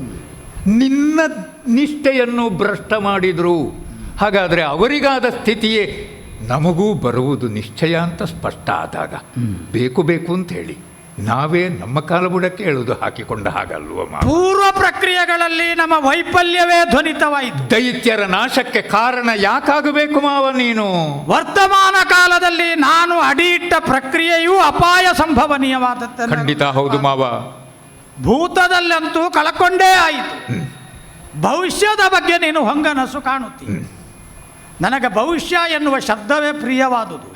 ನಿನ್ನ ನಿಷ್ಠೆಯನ್ನು ಭ್ರಷ್ಟ ಮಾಡಿದರು. ಹಾಗಾದರೆ ಅವರಿಗಾದ ಸ್ಥಿತಿಯೇ ನಮಗೂ ಬರುವುದು ನಿಶ್ಚಯ ಅಂತ ಸ್ಪಷ್ಟ ಆದಾಗ ಬೇಕು ಅಂತ ಹೇಳಿ ನಾವೇ ನಮ್ಮ ಕಾಲಬುಡಕ್ಕೆ ಎಳೆದು ಹಾಕಿಕೊಂಡ ಹಾಗಲ್ವ ಮಾವ? ಪೂರ್ವ ಪ್ರಕ್ರಿಯೆಗಳಲ್ಲಿ ನಮ್ಮ ವೈಫಲ್ಯವೇ ಧ್ವನಿತವಾಯಿತು. ದೈತ್ಯರ ನಾಶಕ್ಕೆ ಕಾರಣ ಯಾಕಾಗಬೇಕು ಮಾವ ನೀನು? ವರ್ತಮಾನ ಕಾಲದಲ್ಲಿ ನಾನು ಅಡಿಯಿಟ್ಟ ಪ್ರಕ್ರಿಯೆಯೂ ಅಪಾಯ ಸಂಭವನೀಯವಾದದ್ದು. ಖಂಡಿತ ಹೌದು ಮಾವ. ಭೂತದಲ್ಲಂತೂ ಕಳಕೊಂಡೇ ಆಯಿತು. ಭವಿಷ್ಯದ ಬಗ್ಗೆ ನೀನು ಹೊಂಗನಸು ಕಾಣುತ್ತಿ. ನನಗೆ ಭವಿಷ್ಯ ಎನ್ನುವ ಶಬ್ದವೇ ಪ್ರಿಯವಾದುದು.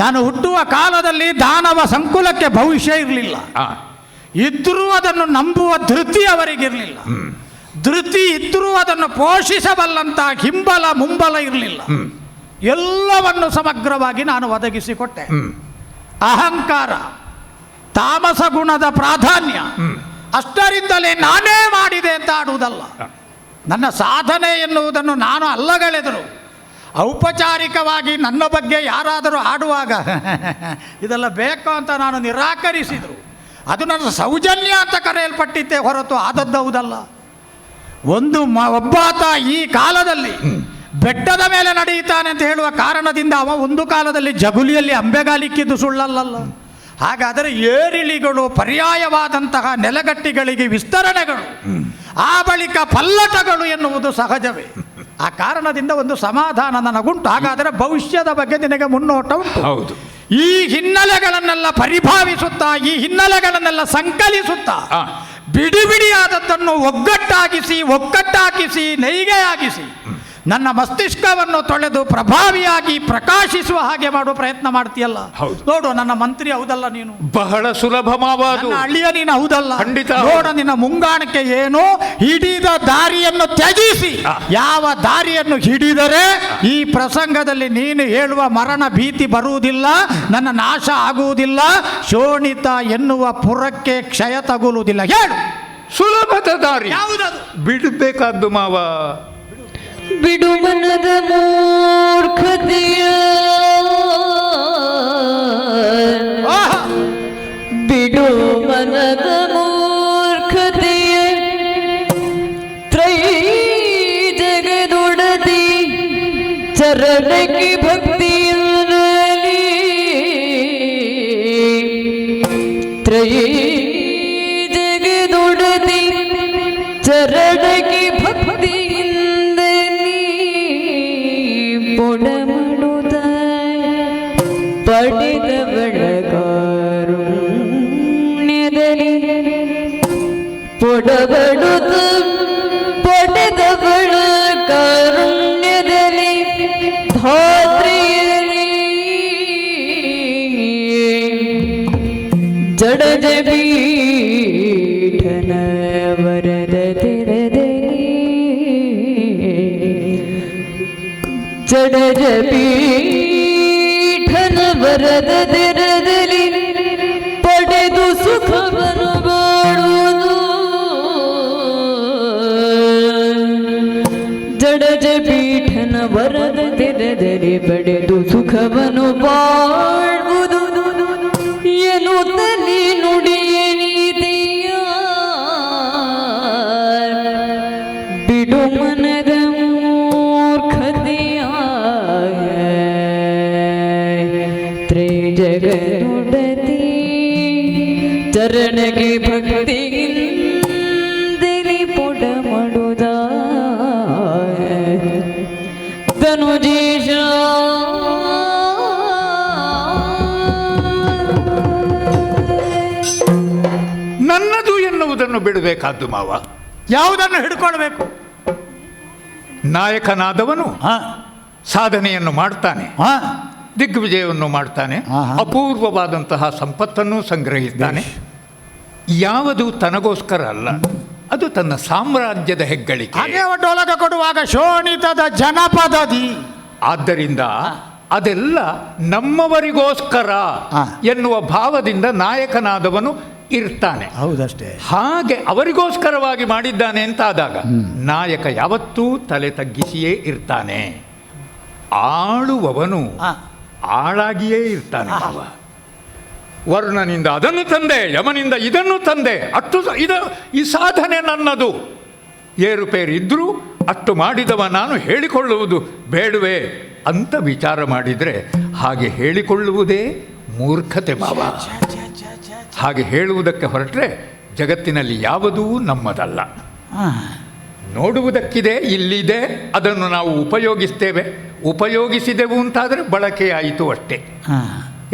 ನಾನು ಹುಟ್ಟುವ ಕಾಲದಲ್ಲಿ ದಾನವ ಸಂಕುಲಕ್ಕೆ ಭವಿಷ್ಯ ಇರಲಿಲ್ಲ. ಇದ್ದರೂ ಅದನ್ನು ನಂಬುವ ಧೃತಿ ಅವರಿಗಿರಲಿಲ್ಲ. ಧೃತಿ ಇದ್ದರೂ ಅದನ್ನು ಪೋಷಿಸಬಲ್ಲಂತ ಹಿಂಬಲ ಮುಂಬಲ ಇರಲಿಲ್ಲ. ಎಲ್ಲವನ್ನು ಸಮಗ್ರವಾಗಿ ನಾನು ಒದಗಿಸಿಕೊಟ್ಟೆ. ಅಹಂಕಾರ, ತಾಮಸ ಗುಣದ ಪ್ರಾಧಾನ್ಯ, ಅಷ್ಟರಿಂದಲೇ ನಾನೇ ಮಾಡಿದೆ ಅಂತ ಆಡುವುದಲ್ಲ. ನನ್ನ ಸಾಧನೆ ಎನ್ನುವುದನ್ನು ನಾನು ಅಲ್ಲಗಳೆದರು. ಔಪಚಾರಿಕವಾಗಿ ನನ್ನ ಬಗ್ಗೆ ಯಾರಾದರೂ ಆಡುವಾಗ ಇದೆಲ್ಲ ಬೇಕು ಅಂತ ನಾನು ನಿರಾಕರಿಸಿದರು. ಅದು ನನ್ನ ಸೌಜನ್ಯ ಅಂತ ಕರೆಯಲ್ಪಟ್ಟಿದ್ದೆ ಹೊರತು ಆದದ್ದವುದಲ್ಲ. ಒಬ್ಬಾತ ಈ ಕಾಲದಲ್ಲಿ ಬೆಟ್ಟದ ಮೇಲೆ ನಡೆಯುತ್ತಾನೆ ಅಂತ ಹೇಳುವ ಕಾರಣದಿಂದ ಅವ ಒಂದು ಕಾಲದಲ್ಲಿ ಜಗುಲಿಯಲ್ಲಿ ಅಂಬೆಗಾಲಿಕ್ಕಿದ್ದು ಸುಳ್ಳಲ್ಲ. ಹಾಗಾದರೆ ಏರಿಳಿಗಳು, ಪರ್ಯಾಯವಾದಂತಹ ನೆಲಗಟ್ಟಿಗಳಿಗೆ ವಿಸ್ತರಣೆಗಳು, ಆ ಬಳಿಕ ಪಲ್ಲಟಗಳು ಎನ್ನುವುದು ಸಹಜವೇ. ಆ ಕಾರಣದಿಂದ ಒಂದು ಸಮಾಧಾನ ನನಗುಂಟು. ಹಾಗಾದರೆ ಭವಿಷ್ಯದ ಬಗ್ಗೆ ನಿನಗೆ ಮುನ್ನೋಟ ಉಂಟು. ಹೌದು. ಈ ಹಿನ್ನೆಲೆಗಳನ್ನೆಲ್ಲ ಪರಿಭಾವಿಸುತ್ತಾ, ಈ ಹಿನ್ನೆಲೆಗಳನ್ನೆಲ್ಲ ಸಂಕಲಿಸುತ್ತಾ, ಬಿಡಿ ಬಿಡಿಯಾದದ್ದನ್ನು ಒಗ್ಗಟ್ಟಾಗಿಸಿ ನೈಗೆಯಾಗಿಸಿ ನನ್ನ ಮಸ್ತಿಷ್ಕವನ್ನು ತೊಳೆದು ಪ್ರಭಾವಿಯಾಗಿ ಪ್ರಕಾಶಿಸುವ ಹಾಗೆ ಮಾಡುವ ಪ್ರಯತ್ನ ಮಾಡ್ತೀಯಲ್ಲ. ಹೌದು. ನೋಡು, ನನ್ನ ಮಂತ್ರಿ ಹೌದಲ್ಲ ನೀನು, ಬಹಳ ಸುಲಭ ಮಾವ ಅದು. ನನ್ನ ಅಳಿಯ ನೀನು ಹೌದಲ್ಲ. ಖಂಡಿತ. ನೋಡ, ನಿನ್ನ ಮುಂಗಾಣಿಕೆ ಏನು, ಹಿಡಿದ ದಾರಿಯನ್ನು ತ್ಯಜಿಸಿ ಯಾವ ದಾರಿಯನ್ನು ಹಿಡಿದರೆ ಈ ಪ್ರಸಂಗದಲ್ಲಿ ನೀನು ಹೇಳುವ ಮರಣ ಭೀತಿ ಬರುವುದಿಲ್ಲ, ನನ್ನ ನಾಶ ಆಗುವುದಿಲ್ಲ, ಶೋಣಿತ ಎನ್ನುವ ಪುರಕ್ಕೆ ಕ್ಷಯ ತಗುಲುವುದಿಲ್ಲ. ಹೇಳು, ಸುಲಭದ ದಾರಿ ಯಾವುದದು? ಬಿಡಬೇಕಾದ್ದು ಮಾವ. ಬಿಡು ಮನದ ಮೂರ್ಖತೆಯ, ಆಹಾ! ಬಿಡು ಮನದ ಮೂರ್ಖತೆಯ, ತ್ರೈ ಜಗದೊಡತಿ ಚರಣಕ್ಕೆ ಭಕ್ತಿಯಲ್ಲಿ, ತ್ರೈ ಜಗದೊಡತಿ ಚರಣಕ್ಕೆ ಭಕ್ತಿಯಿಂದ ಪೊಡಮಡುದ ಪಡೆದವಳ ಕಾರುಣ್ಯದಲ್ಲಿ, ಪೊಡಬಡುದ ಪಡೆದವಳ ಕಾರುಣ್ಯದಲ್ಲಿ, ಧಾತ್ರಿಯಲ್ಲಿ ಜಡಜ ಬೀಠನ ವರದ ತೆರದಲ್ಲಿ, ಜಡಜ ಪೀಠನ ವರದ ತೆರದಲ್ಲಿ ಪಡೆದು ಸುಖವನ್ನು ಬಾಳುವುದು, ಜಡಜ ಪೀಠನ ವರದ ತೆರದಲ್ಲಿ ಪಡೆದು ಸುಖವನ್ನು ಬಾಳುವುದು, ಎನ್ನುತ್ತಲೇ ನುಡಿಯ ನೀತಿಯ ಬಿಡು ಮನದ ಮೂರ್ಖತೆಯ, ತ್ರೈ ಜಗದೊಡತಿ ಚರಣಗೆ ಭಕ್ತಿಯಿಂದಲೇ ಪೊಡ ಮಾಡುದ ಧನುಜೇಶ. ನನ್ನದು ಎನ್ನುವುದನ್ನು ಬಿಡಬೇಕಾದ್ದು ಮಾವ. ಯಾವುದನ್ನು ಹಿಡ್ಕೊಳ್ಬೇಕು? ನಾಯಕನಾದವನು ಸಾಧನೆಯನ್ನು ಮಾಡ್ತಾನೆ, ದಿಗ್ವಿಜಯವನ್ನು ಮಾಡ್ತಾನೆ, ಆಹಾ. ಅಪೂರ್ವವಾದಂತಹ ಸಂಪತ್ತನ್ನು ಸಂಗ್ರಹಿಸ್ತಾನೆ. ಯಾವುದು ತನಗೋಸ್ಕರ ಅಲ್ಲ, ಅದು ತನ್ನ ಸಾಮ್ರಾಜ್ಯದ ಹೆಗ್ಗಳಿಕೆ. ಹಾಗೆ ಒಡ್ಡೊಲಗ ಕೊಡುವಾಗ ಶೋಣಿತದ ಜನಪದದಿ. ಆದ್ದರಿಂದ ಅದೆಲ್ಲ ನಮ್ಮವರಿಗೋಸ್ಕರ ಎನ್ನುವ ಭಾವದಿಂದ ನಾಯಕನಾದವನು ಇರ್ತಾನೆ. ಹೌದಷ್ಟೇ. ಹಾಗೆ ಅವರಿಗೋಸ್ಕರವಾಗಿ ಮಾಡಿದ್ದಾನೆ ಅಂತಾದಾಗ ನಾಯಕ ಯಾವತ್ತೂ ತಲೆ ತಗ್ಗಿಸಿಯೇ ಇರ್ತಾನೆ. ಆಳುವವನು ಆಳಾಗಿಯೇ ಇರ್ತಾನೆ. ವರ್ಣನಿಂದ ಅದನ್ನು ತಂದೆ, ಯಮನಿಂದ ಇದನ್ನು ತಂದೆ, ಅಷ್ಟು ಈ ಸಾಧನೆ ನನ್ನದು. ಏರುಪೇರಿದ್ರೂ ಅಷ್ಟು ಮಾಡಿದವ ನಾನು ಹೇಳಿಕೊಳ್ಳುವುದು ಬೇಡವೇ ಅಂತ ವಿಚಾರ ಮಾಡಿದರೆ ಹಾಗೆ ಹೇಳಿಕೊಳ್ಳುವುದೇ ಮೂರ್ಖತೆ ಮಾವ. ಹಾಗೆ ಹೇಳುವುದಕ್ಕೆ ಹೊರಟ್ರೆ ಜಗತ್ತಿನಲ್ಲಿ ಯಾವುದೂ ನಮ್ಮದಲ್ಲ. ನೋಡುವುದಕ್ಕಿದೆ, ಇಲ್ಲಿದೆ, ಅದನ್ನು ನಾವು ಉಪಯೋಗಿಸ್ತೇವೆ. ಉಪಯೋಗಿಸಿದೆವು ಅಂತಾದರೆ ಬಳಕೆಯಾಯಿತು ಅಷ್ಟೇ.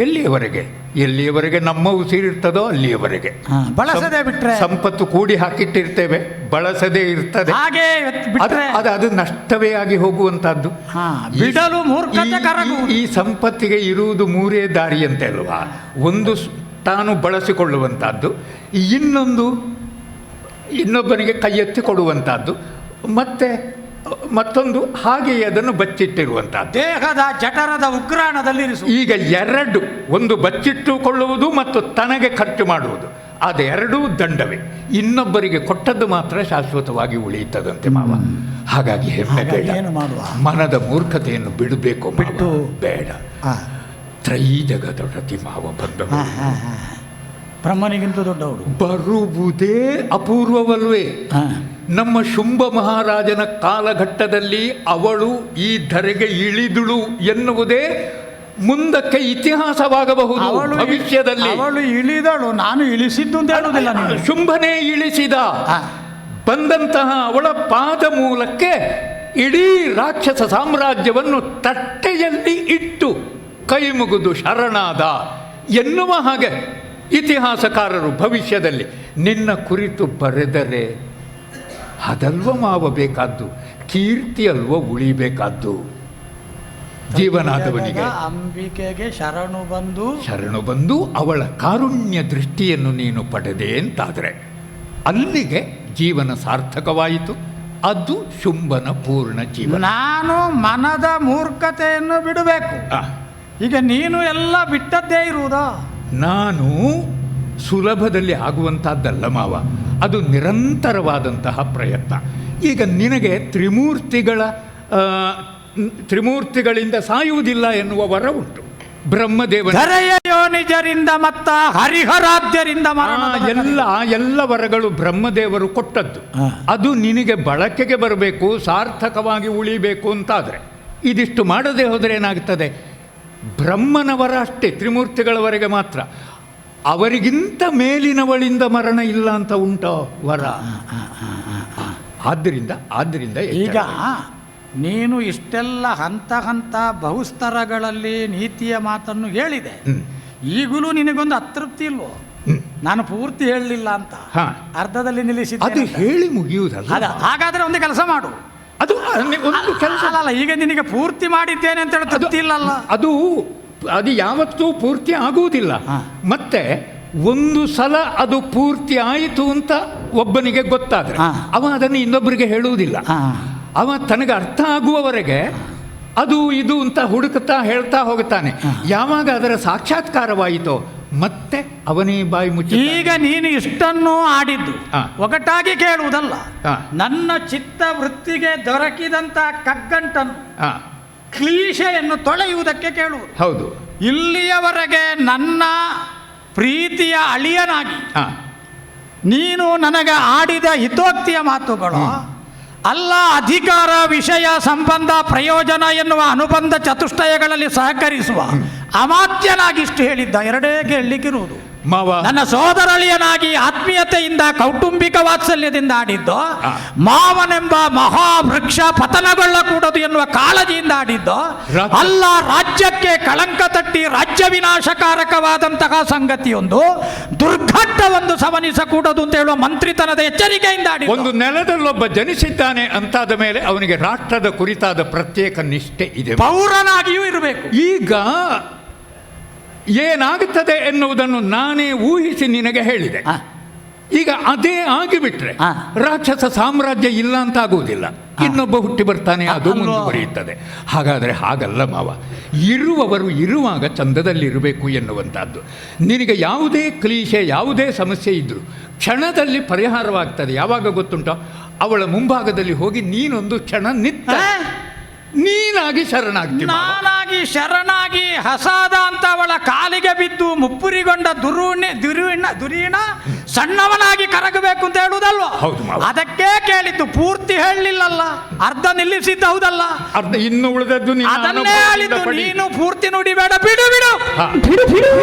ಎಲ್ಲಿಯವರೆಗೆ ನಮ್ಮ ಉಸಿರಿರ್ತದೋ ಅಲ್ಲಿಯವರೆಗೆ. ಬಳಸದೆ ಬಿಟ್ರೆ ಸಂಪತ್ತು ಕೂಡಿ ಹಾಕಿಟ್ಟಿರ್ತೇವೆ, ಬಳಸದೇ ಇರ್ತದೆ. ಅದು ನಷ್ಟವೇ ಆಗಿ ಹೋಗುವಂತಹದ್ದು. ಬಿಡಲು ಮೂರ್ಖತೆ ಕರಗುವುದು. ಈ ಸಂಪತ್ತಿಗೆ ಇರುವುದು ಮೂರೇ ದಾರಿ ಅಂತೆ ಅಲ್ವಾ? ಒಂದು ತಾನು ಬಳಸಿಕೊಳ್ಳುವಂಥದ್ದು, ಇನ್ನೊಬ್ಬನಿಗೆ ಕೈ ಎತ್ತಿ ಕೊಡುವಂಥದ್ದು, ಮತ್ತೊಂದು ಹಾಗೆಯೇ ಅದನ್ನು ಬಚ್ಚಿಟ್ಟಿರುವಂಥದ್ದು. ದೇಹದ ಜಠರದ ಉಗ್ರಾಣದಲ್ಲಿ ಈಗ ಎರಡು, ಒಂದು ಬಚ್ಚಿಟ್ಟುಕೊಳ್ಳುವುದು ಮತ್ತು ತನಗೆ ಖರ್ಚು ಮಾಡುವುದು, ಅದೆರಡೂ ದಂಡವೇ. ಇನ್ನೊಬ್ಬರಿಗೆ ಕೊಟ್ಟದ್ದು ಮಾತ್ರ ಶಾಶ್ವತವಾಗಿ ಉಳಿಯುತ್ತದಂತೆ ಮಾವ. ಹಾಗಾಗಿ ಹೆಮ್ಮೆ ಬೇಡ, ಮನದ ಮೂರ್ಖತೆಯನ್ನು ಬಿಡಬೇಕು ಬಿಟ್ಟು ಬೇಡ. ತ್ರೈ ಜಗದೊಡತಿ ಮಾವ ಬಂದವರು ಬ್ರಹ್ಮನಿಗಿಂತ ದೊಡ್ಡವರು ಬರುವುದೇ ಅಪೂರ್ವವಲ್ವೇ? ನಮ್ಮ ಶುಂಭ ಮಹಾರಾಜನ ಕಾಲಘಟ್ಟದಲ್ಲಿ ಅವಳು ಈ ಧರೆಗೆ ಇಳಿದುಳು ಎನ್ನುವುದೇ ಮುಂದಕ್ಕೆ ಇತಿಹಾಸವಾಗಬಹುದು. ಭವಿಷ್ಯದಲ್ಲಿ ಅವಳು ಇಳಿದಳು, ನಾನು ಇಳಿಸಿದ್ದು ಅಂತ ಹೇಳುವುದಿಲ್ಲ. ಶುಂಭನೇ ಇಳಿಸಿದ. ಬಂದಂತಹ ಅವಳ ಪಾದ ಮೂಲಕ್ಕೆ ಇಡೀ ರಾಕ್ಷಸ ಸಾಮ್ರಾಜ್ಯವನ್ನು ತಟ್ಟೆಯಲ್ಲಿ ಇಟ್ಟು ಕೈ ಮುಗಿದು ಶರಣಾದ ಎನ್ನುವ ಹಾಗೆ ಇತಿಹಾಸಕಾರರು ಭವಿಷ್ಯದಲ್ಲಿ ನಿನ್ನ ಕುರಿತು ಬರೆದರೆ ಅದಲ್ವ ಮಾವ ಬೇಕಾದ್ದು, ಕೀರ್ತಿ ಅಲ್ವ ಉಳಿಬೇಕಾದ್ದು. ಜೀವನಾದವನಿಗೆ ಅಂಬಿಕೆಗೆ ಶರಣು ಬಂದು ಅವಳ ಕಾರುಣ್ಯ ದೃಷ್ಟಿಯನ್ನು ನೀನು ಪಡೆದೆ ಅಂತಾದರೆ ಅಲ್ಲಿಗೆ ಜೀವನ ಸಾರ್ಥಕವಾಯಿತು. ಅದು ಶುಂಭನ ಪೂರ್ಣ ಜೀವನ. ನಾನು ಮನದ ಮೂರ್ಖತೆಯನ್ನು ಬಿಡಬೇಕು. ಈಗ ನೀನು ಎಲ್ಲ ಬಿಟ್ಟದ್ದೇ ಇರುವುದಾ? ನಾನು ಸುಲಭದಲ್ಲಿ ಆಗುವಂಥದ್ದಲ್ಲ ಮಾವ, ಅದು ನಿರಂತರವಾದಂತಹ ಪ್ರಯತ್ನ. ಈಗ ನಿನಗೆ ತ್ರಿಮೂರ್ತಿಗಳಿಂದ ಸಾಯುವುದಿಲ್ಲ ಎನ್ನುವ ವರ ಉಂಟು. ಬ್ರಹ್ಮದೇವನ ಧರೆಯ ಯೋನಿಜರಿಂದ ಮತ್ತ ಹರಿಹರಾದ್ಯರಿಂದ ಎಲ್ಲ ವರಗಳು ಬ್ರಹ್ಮದೇವರು ಕೊಟ್ಟದ್ದು. ಅದು ನಿನಗೆ ಬಳಕೆಗೆ ಬರಬೇಕು, ಸಾರ್ಥಕವಾಗಿ ಉಳಿಬೇಕು ಅಂತಾದರೆ ಇದಿಷ್ಟು ಮಾಡದೆ ಹೋದರೆ ಏನಾಗ್ತದೆ? ಬ್ರಹ್ಮನ ವರ ಅಷ್ಟೇ, ತ್ರಿಮೂರ್ತಿಗಳವರೆಗೆ ಮಾತ್ರ. ಅವರಿಗಿಂತ ಮೇಲಿನವಳಿಂದ ಮರಣ ಇಲ್ಲ ಅಂತ ಉಂಟೋ ವರ? ಆದ್ದರಿಂದ ಈಗ ನೀನು ಇಷ್ಟೆಲ್ಲ ಹಂತ ಬಹುಸ್ತರಗಳಲ್ಲಿ ನೀತಿಯ ಮಾತನ್ನು ಹೇಳಿದೆ. ಈಗಲೂ ನಿನಗೊಂದು ಅತೃಪ್ತಿ ಇಲ್ವೋ? ನಾನು ಪೂರ್ತಿ ಹೇಳಲಿಲ್ಲ ಅಂತ ಅರ್ಧದಲ್ಲಿ ನಿಲ್ಲಿಸಿದ್ದೆ. ಅದು ಹೇಳಿ ಮುಗಿಯುವುದಲ್ಲ. ಹಾಗಾದ್ರೆ ಒಂದು ಕೆಲಸ ಮಾಡು. ಅದು ಒಂದು ಕೆಲಸ ಅಲ್ಲ, ಈಗ ನಿನಗೆ ಪೂರ್ತಿ ಮಾಡಿದ್ದೇನೆ ಅಂತ ಹೇಳಿ ತೃಪ್ತಿ ಇಲ್ಲಲ್ಲ. ಅದು ಯಾವತ್ತೂ ಪೂರ್ತಿ ಆಗುವುದಿಲ್ಲ. ಮತ್ತೆ ಒಂದು ಸಲ ಅದು ಪೂರ್ತಿ ಆಯಿತು ಅಂತ ಒಬ್ಬನಿಗೆ ಗೊತ್ತಾದರೆ ಅವ ಅದನ್ನು ಇನ್ನೊಬ್ಬರಿಗೆ ಹೇಳುವುದಿಲ್ಲ. ಅವ ತನಗೆ ಅರ್ಥ ಆಗುವವರೆಗೆ ಅದು ಇದು ಅಂತ ಹುಡುಕುತ್ತಾ ಹೇಳ್ತಾ ಹೋಗುತ್ತಾನೆ. ಯಾವಾಗ ಅದರ ಸಾಕ್ಷಾತ್ಕಾರವಾಯಿತೋ ಮತ್ತೆ ಅವನೇ ಬಾಯಿ ಮುಚ್ಚಿ. ಈಗ ನೀನು ಇಷ್ಟನ್ನು ಆಡಿದ್ದು ಒಗಟಾಗಿ ಕೇಳುವುದಲ್ಲ, ನನ್ನ ಚಿತ್ತ ವೃತ್ತಿಗೆ ದೊರಕಿದಂತ ಕಗ್ಗಂಟನ್ನು ಕ್ಲೀಶೆಯನ್ನು ತೊಳೆಯುವುದಕ್ಕೆ ಕೇಳುವುದು. ಹೌದು. ಇಲ್ಲಿಯವರೆಗೆ ನನ್ನ ಪ್ರೀತಿಯ ಅಳಿಯನಾಗಿ ನೀನು ನನಗೆ ಆಡಿದ ಹಿತೋಕ್ತಿಯ ಮಾತುಗಳು ಅಲ್ಲ, ಅಧಿಕಾರ, ವಿಷಯ, ಸಂಬಂಧ, ಪ್ರಯೋಜನ ಎನ್ನುವ ಅನುಬಂಧ ಚತುಷ್ಟಯಗಳಲ್ಲಿ ಸಹಕರಿಸುವ ಅಮಾತ್ಯನಾಗಿ ಇಷ್ಟು ಹೇಳಿದ್ದ. ಎರಡೇ ಕೇಳಲಿಕ್ಕಿರುವುದು. ಮಾವ ನನ್ನ ಸೋದರಳಿಯನಾಗಿ ಆತ್ಮೀಯತೆಯಿಂದ ಕೌಟುಂಬಿಕ ವಾತ್ಸಲ್ಯದಿಂದ ಆಡಿದ್ದು, ಮಾವನೆಂಬ ಮಹಾವೃಕ್ಷ ಪತನಗೊಳ್ಳಕೂಡದು ಎನ್ನುವ ಕಾಳಜಿಯಿಂದ ಆಡಿದ್ದು ಅಲ್ಲ, ರಾಜ್ಯಕ್ಕೆ ಕಳಂಕ ತಟ್ಟಿ ರಾಜ್ಯ ವಿನಾಶಕಾರಕವಾದಂತಹ ಸಂಗತಿಯೊಂದು, ದುರ್ಘಟ್ಟವೊಂದು ಸವನಿಸಕೂಡದು ಅಂತ ಹೇಳುವ ಮಂತ್ರಿತನದ ಎಚ್ಚರಿಕೆಯಿಂದ ಆಡಿದ್ದು. ಒಂದು ನೆಲದಲ್ಲೊಬ್ಬ ಜನಿಸಿದ್ದಾನೆ ಅಂತಾದ ಮೇಲೆ ಅವನಿಗೆ ರಾಷ್ಟ್ರದ ಕುರಿತಾದ ಪ್ರತ್ಯೇಕ ನಿಷ್ಠೆ ಇದೆ, ಪೌರನಾಗಿಯೂ ಇರಬೇಕು. ಈಗ ಏನಾಗುತ್ತದೆ ಎನ್ನುವುದನ್ನು ನಾನೇ ಊಹಿಸಿ ನಿನಗೆ ಹೇಳಿದೆ. ಈಗ ಅದೇ ಆಗಿಬಿಟ್ರೆ ರಾಕ್ಷಸ ಸಾಮ್ರಾಜ್ಯ ಇಲ್ಲ ಅಂತ ಆಗುವುದಿಲ್ಲ, ಇನ್ನೊಬ್ಬ ಹುಟ್ಟಿ ಬರ್ತಾನೆ, ಅದು ಮುಂದುವರಿಯುತ್ತದೆ. ಹಾಗಾದರೆ ಹಾಗಲ್ಲ ಮಾವ, ಇರುವವರು ಇರುವಾಗ ಚಂದದಲ್ಲಿರಬೇಕು ಎನ್ನುವಂಥದ್ದು. ನಿನಗೆ ಯಾವುದೇ ಕ್ಲೀಶೆ, ಯಾವುದೇ ಸಮಸ್ಯೆ ಇದ್ದರೂ ಕ್ಷಣದಲ್ಲಿ ಪರಿಹಾರವಾಗ್ತದೆ. ಯಾವಾಗ ಗೊತ್ತುಂಟೋ? ಅವಳ ಮುಂಭಾಗದಲ್ಲಿ ಹೋಗಿ ನೀನೊಂದು ಕ್ಷಣ ನಿತ್ತ ನೀನಾಗಿ ಶರಣಾಗ್ತಿ. ನಾನಾಗಿ ಶರಣಾಗಿ ಹಸಾದ ಅಂತ ಅವಳ ಕಾಲಿಗೆ ಬಿದ್ದು ಮುಪ್ಪುರಿಗೊಂಡ ದುರೀಣ ಸಣ್ಣವನಾಗಿ ಕರಗಬೇಕು ಅಂತ ಹೇಳುವುದಲ್ವ? ಅದಕ್ಕೆ ಕೇಳಿದ್ದು. ಪೂರ್ತಿ ಹೇಳಲಿಲ್ಲಲ್ಲ, ಅರ್ಧ ನಿಲ್ಲಿಸಿದ್ದು ಹೌದಲ್ಲ? ಅರ್ಧ ಇನ್ನು ಉಳಿದದ್ದು ಅದನ್ನೇ ಹೇಳಿದ್ದು. ನೀನು ಪೂರ್ತಿ ನುಡಿಬೇಡ, ಬಿಡು ಬಿಡು ಬಿಡು ಬಿಡು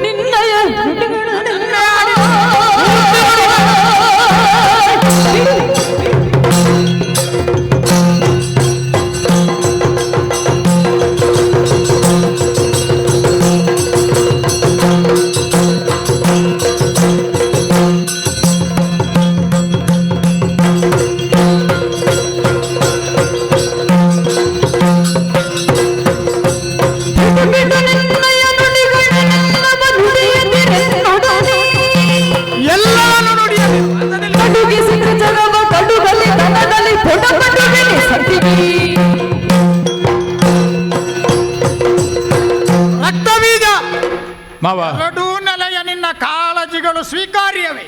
ನಿನ್ನಯ ರಕ್ತಬೀಜ ಮಾವ, ಎರಡೂ ನೆಲೆಯ ನಿನ್ನ ಕಾಳಜಿಗಳು ಸ್ವೀಕಾರ್ಯವೇ.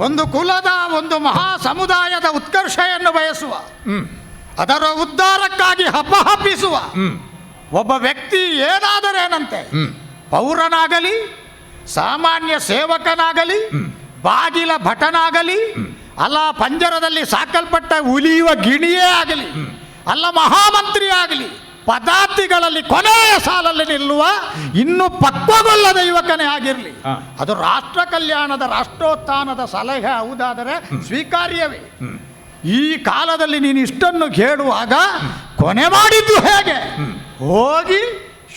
ಒಂದು ಕುಲದ, ಒಂದು ಮಹಾ ಸಮುದಾಯದ ಉತ್ಕರ್ಷೆಯನ್ನು ಬಯಸುವ, ಅದರ ಉದ್ಧಾರಕ್ಕಾಗಿ ಹಪಹಪಿಸುವ ಒಬ್ಬ ವ್ಯಕ್ತಿ ಏನಾದರೇನಂತೆ, ಪೌರನಾಗಲಿ, ಸಾಮಾನ್ಯ ಸೇವಕನಾಗಲಿ, ಬಾಗಿಲ ಭಟನಾಗಲಿ, ಅಲ್ಲ ಪಂಜರದಲ್ಲಿ ಸಾಕಲ್ಪಟ್ಟ ಉಲಿಯುವ ಗಿಣಿಯೇ ಆಗಲಿ, ಅಲ್ಲ ಮಹಾಮಂತ್ರಿ ಆಗಲಿ, ಪದಾರ್ಥಗಳಲ್ಲಿ ಕೊನೆಯ ಸಾಲಲ್ಲಿ ನಿಲ್ಲುವ ಇನ್ನು ಪಕ್ವಗೊಳ್ಳದ ಯುವಕನೇ ಆಗಿರಲಿ, ಅದು ರಾಷ್ಟ್ರ ಕಲ್ಯಾಣದ, ರಾಷ್ಟ್ರೋತ್ಥಾನದ ಸಲಹೆ ಹೌದಾದರೆ ಸ್ವೀಕಾರ್ಯವೇ. ಈ ಕಾಲದಲ್ಲಿ ನೀನು ಇಷ್ಟನ್ನು ಕೇಳುವಾಗ ಕೊನೆ ಮಾಡಿದ್ದು ಹೇಗೆ? ಹೋಗಿ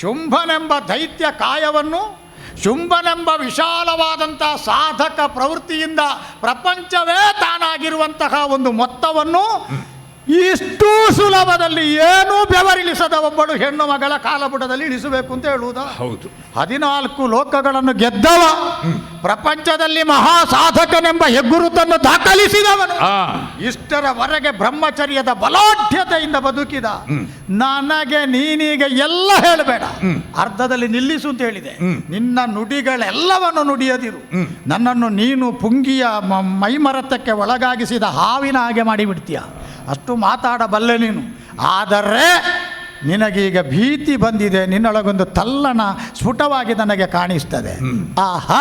ಶುಂಭನೆಂಬ ದೈತ್ಯ ಕಾಯವನ್ನು, ಶುಂಭನೆಂಬ ವಿಶಾಲವಾದಂಥ ಸಾಧಕ ಪ್ರವೃತ್ತಿಯಿಂದ ಪ್ರಪಂಚವೇ ತಾನಾಗಿರುವಂತಹ ಒಂದು ಮೊತ್ತವನ್ನು ಇಷ್ಟು ಸುಲಭದಲ್ಲಿ ಏನೂ ಬೆವರಿಳಿಸದ ಒಬ್ಬಳು ಹೆಣ್ಣು ಮಗಳ ಕಾಲಬುಡದಲ್ಲಿ ಇಳಿಸಬೇಕು ಅಂತ ಹೇಳುವುದ? ಹೌದು. 14 ಲೋಕಗಳನ್ನು ಗೆದ್ದವ, ಪ್ರಪಂಚದಲ್ಲಿ ಮಹಾ ಸಾಧಕನೆಂಬ ಹೆಗ್ಗುರುತನ್ನು ದಾಖಲಿಸಿದವನು, ಇಷ್ಟರವರೆಗೆ ಬ್ರಹ್ಮಚರ್ಯದ ಬಲಾಢ್ಯತೆಯಿಂದ ಬದುಕಿದ ನನಗೆ ನೀನೀಗ ಎಲ್ಲ ಹೇಳಬೇಡ, ಅರ್ಧದಲ್ಲಿ ನಿಲ್ಲಿಸು ಅಂತ ಹೇಳಿದೆ. ನಿನ್ನ ನುಡಿಗಳೆಲ್ಲವನ್ನು ನುಡಿಯದಿರು, ನನ್ನನ್ನು ನೀನು ಪುಂಗಿಯ ಮೈಮರತಕ್ಕೆ ಒಳಗಾಗಿಸಿದ ಹಾವಿನ ಹಾಗೆ ಮಾಡಿಬಿಡ್ತೀಯ, ಅಷ್ಟು ಮಾತಾಡಬಲ್ಲೆ ನೀನು. ಆದರೆ ನಿನಗೀಗ ಭೀತಿ ಬಂದಿದೆ, ನಿನ್ನೊಳಗೊಂದು ತಲ್ಲಣ ಸ್ಫುಟವಾಗಿ ನನಗೆ ಕಾಣಿಸ್ತದೆ. ಆಹಾ,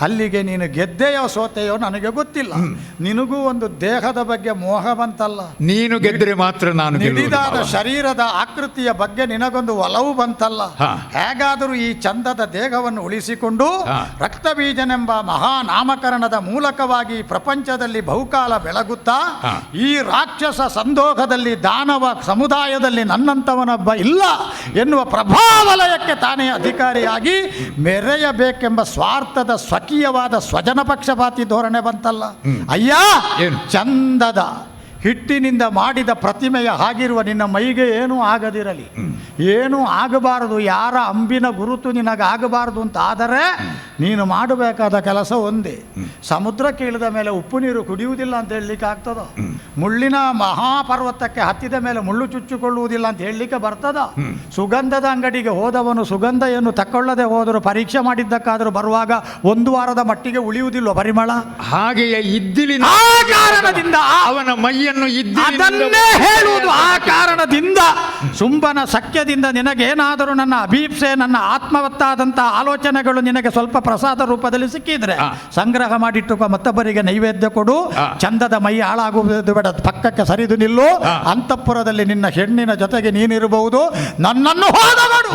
ಅಲ್ಲಿಗೆ ನೀನು ಗೆದ್ದೆಯೋ ಸೋತೆಯೋ ನನಗೆ ಗೊತ್ತಿಲ್ಲ. ನಿನಗೂ ಒಂದು ದೇಹದ ಬಗ್ಗೆ ಮೋಹ ಬಂತಲ್ಲ, ನೀನು ಗೆದ್ದರೆ ಮಾತ್ರ ನಾನು ನಿಡಿದಾದ ಶರೀರದ ಆಕೃತಿಯ ಬಗ್ಗೆ ನಿನಗೊಂದು ಒಲವು ಬಂತಲ್ಲ. ಹೇಗಾದರೂ ಈ ಚಂದದ ದೇಹವನ್ನು ಉಳಿಸಿಕೊಂಡು ರಕ್ತಬೀಜನೆಂಬ ಮಹಾನಾಮಕರಣದ ಮೂಲಕವಾಗಿ ಪ್ರಪಂಚದಲ್ಲಿ ಬಹುಕಾಲ ಬೆಳಗುತ್ತಾ ಈ ರಾಕ್ಷಸ ಸಂದೋಗದಲ್ಲಿ ದಾನವ ಸಮುದಾಯದಲ್ಲಿ ನನ್ನಂತವನ ಇಲ್ಲ ಎನ್ನುವ ಪ್ರಭಾವಲಯಕ್ಕೆ ತಾನೇ ಅಧಿಕಾರಿಯಾಗಿ ಮೆರೆಯಬೇಕೆಂಬ ಸ್ವಾರ್ಥದ ಸ್ವಕೀಯವಾದ ಸ್ವಜನ ಪಕ್ಷಪಾತಿ ಧೋರಣೆ ಬಂತಲ್ಲ. ಅಯ್ಯ, ಚಂದದ ಹಿಟ್ಟಿನಿಂದ ಮಾಡಿದ ಪ್ರತಿಮೆಯ ಹಾಗಿರುವ ನಿನ್ನ ಮೈಗೆ ಏನೂ ಆಗದಿರಲಿ, ಏನೂ ಆಗಬಾರದು, ಯಾರ ಅಂಬಿನ ಗುರುತು ನಿನಗಾಗಬಾರದು ಅಂತ ಆದರೆ ನೀನು ಮಾಡಬೇಕಾದ ಕೆಲಸ ಒಂದೇ. ಸಮುದ್ರಕ್ಕೆ ಇಳಿದ ಮೇಲೆ ಉಪ್ಪು ನೀರು ಕುಡಿಯುವುದಿಲ್ಲ ಅಂತ ಹೇಳಲಿಕ್ಕೆ ಆಗ್ತದ? ಮುಳ್ಳಿನ ಮಹಾಪರ್ವತಕ್ಕೆ ಹತ್ತಿದ ಮೇಲೆ ಮುಳ್ಳು ಚುಚ್ಚಿಕೊಳ್ಳುವುದಿಲ್ಲ ಅಂತ ಹೇಳಲಿಕ್ಕೆ ಬರ್ತದ? ಸುಗಂಧದ ಅಂಗಡಿಗೆ ಹೋದವನು ಸುಗಂಧ ಏನು ತಕ್ಕೊಳ್ಳದೆ ಹೋದರೂ ಪರೀಕ್ಷೆ ಮಾಡಿದ್ದಕ್ಕಾದರೂ ಬರುವಾಗ 1 ವಾರದ ಮಟ್ಟಿಗೆ ಉಳಿಯುವುದಿಲ್ಲ ಪರಿಮಳ. ಹಾಗೆಯೇ ಇದ್ದಿಲಿನ ಕಾರಣದಿಂದ ಅವನ ಮೈಯನ್ನು ಅದನ್ನೇ ಹೇಳುವುದು. ಆ ಕಾರಣದಿಂದ ಶುಂಭನ ಸಖ್ಯದಿಂದ ನಿನಗೇನಾದರೂ ನನ್ನ ಅಭೀಪ್ಸೆ, ನನ್ನ ಆತ್ಮವತ್ತಾದಂಥ ಆಲೋಚನೆಗಳು ನಿನಗೆ ಸ್ವಲ್ಪ ಪ್ರಸಾದ ರೂಪದಲ್ಲಿ ಸಿಕ್ಕಿದ್ರೆ ಸಂಗ್ರಹ ಮಾಡಿಟ್ಟುಕೋ, ಮತ್ತೊಬ್ಬರಿಗೆ ನೈವೇದ್ಯ ಕೊಡು. ಚಂದದ ಮೈ ಹಾಳಾಗುವುದು ಬೇಡ, ಪಕ್ಕಕ್ಕೆ ಸರಿದು ನಿಲ್ಲು. ಅಂತಃಪುರದಲ್ಲಿ ನಿನ್ನ ಹೆಣ್ಣಿನ ಜೊತೆಗೆ ನೀನಿರಬಹುದು, ನನ್ನನ್ನು ಹೋದಗಳು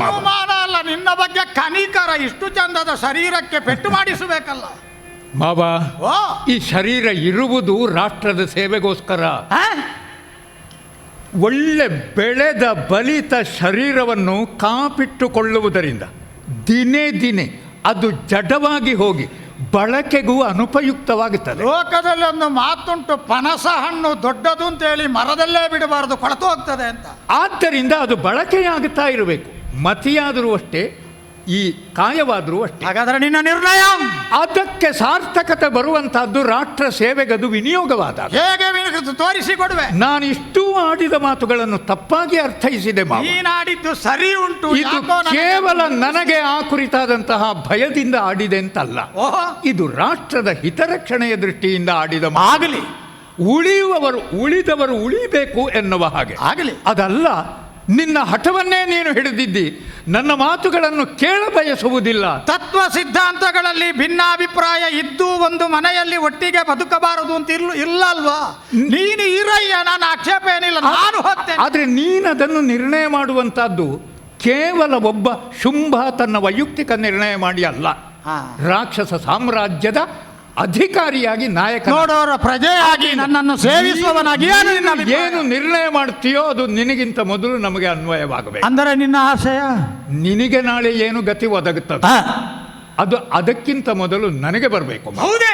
ಅನುಮಾನ ಅಲ್ಲ, ನಿನ್ನ ಬಗ್ಗೆ ಕನಿಕರ. ಇಷ್ಟು ಚಂದದ ಶರೀರಕ್ಕೆ ಪೆಟ್ಟು ಮಾಡಿಸಬೇಕಲ್ಲ ಮಾವ. ಈ ಶರೀರ ಇರುವುದು ರಾಷ್ಟ್ರದ ಸೇವೆಗೋಸ್ಕರ. ಒಳ್ಳೆ ಬೆಳೆದ ಬಲಿತ ಶರೀರವನ್ನು ಕಾಪಿಟ್ಟುಕೊಳ್ಳುವುದರಿಂದ ದಿನೇ ದಿನೇ ಅದು ಜಡವಾಗಿ ಹೋಗಿ ಬಳಕೆಗೂ ಅನುಪಯುಕ್ತವಾಗುತ್ತದೆ. ಲೋಕದಲ್ಲಿ ಒಂದು ಮಾತುಂಟು, ಪನಸ ಹಣ್ಣು ದೊಡ್ಡದು ಅಂತೇಳಿ ಮರದಲ್ಲೇ ಬಿಡಬಾರದು, ಕೊಳತು ಹೋಗ್ತದೆ ಅಂತ. ಆದ್ದರಿಂದ ಅದು ಬಳಕೆಯಾಗುತ್ತಾ ಇರಬೇಕು. ಮತಿಯಾದರೂ ಅಷ್ಟೇ, ಈ ಕಾಯವಾದರೂ ಅಷ್ಟೇ. ಹಾಗಾದರೆ ನಿನ್ನ ನಿರ್ಣಯ? ಅದಕ್ಕೆ ಸಾರ್ಥಕತೆ ಬರುವಂತಹದ್ದು ರಾಷ್ಟ್ರ ಸೇವೆಗದು ವಿನಿಯೋಗವಾದ. ಹೇಗೆ ತೋರಿಸಿಕೊಡುವೆ? ನಾನು ಇಷ್ಟೂ ಆಡಿದ ಮಾತುಗಳನ್ನು ತಪ್ಪಾಗಿ ಅರ್ಥೈಸಿದೆ. ನೀನಾಡಿದ್ದು ಸರಿ ಉಂಟು, ಇದು ಕೇವಲ ನನಗೆ ಆ ಕುರಿತಾದಂತಹ ಭಯದಿಂದ ಆಡಿದೆ ಅಂತಲ್ಲ. ಇದು ರಾಷ್ಟ್ರದ ಹಿತರಕ್ಷಣೆಯ ದೃಷ್ಟಿಯಿಂದ ಆಡಿದ ಆಗಲಿ. ಉಳಿದವರು ಉಳಿಬೇಕು ಎನ್ನುವ ಹಾಗೆ ಆಗಲಿ. ಅದಲ್ಲ, ನಿನ್ನ ಹಠವನ್ನೇ ನೀನು ಹಿಡಿದಿದ್ದಿ, ನನ್ನ ಮಾತುಗಳನ್ನು ಕೇಳ ಬಯಸುವುದಿಲ್ಲ. ತತ್ವ ಸಿದ್ಧಾಂತಗಳಲ್ಲಿ ಭಿನ್ನಾಭಿಪ್ರಾಯ ಇದ್ದು ಒಂದು ಮನೆಯಲ್ಲಿ ಒಟ್ಟಿಗೆ ಬದುಕಬಾರದು ಅಂತ ಇಲ್ಲ ಅಲ್ವಾ? ನೀನು ಇರಯ್ಯ, ನಾನು ಆಕ್ಷೇಪ ಏನಿಲ್ಲ, ನಾನು ಹೊತ್ತೆ. ಆದರೆ ನೀನದನ್ನು ನಿರ್ಣಯ ಮಾಡುವಂತಹದ್ದು ಕೇವಲ ಒಬ್ಬ ಶುಂಭ ತನ್ನ ವೈಯಕ್ತಿಕ ನಿರ್ಣಯ ಮಾಡಿ ಅಲ್ಲ, ರಾಕ್ಷಸ ಸಾಮ್ರಾಜ್ಯದ ಅಧಿಕಾರಿಯಾಗಿ, ನಾಯಕ, ನೋಡೋರ ಪ್ರಜೆಯಾಗಿ, ನನ್ನನ್ನು ಸೇವಿಸುವವನಾಗಿ ಏನು ನಿರ್ಣಯ ಮಾಡ್ತೀಯೋ ಅದು ನಿನಗಿಂತ ಮೊದಲು ನಮಗೆ ಅನ್ವಯವಾಗಬೇಕು. ಅಂದರೆ ನಿನ್ನ ಆಶಯ ನಿನಗೆ ನಾಳೆ ಏನು ಗತಿ ಒದಗುತ್ತದೆ ಅದು ಅದಕ್ಕಿಂತ ಮೊದಲು ನನಗೆ ಬರಬೇಕು. ಹೌದೇ?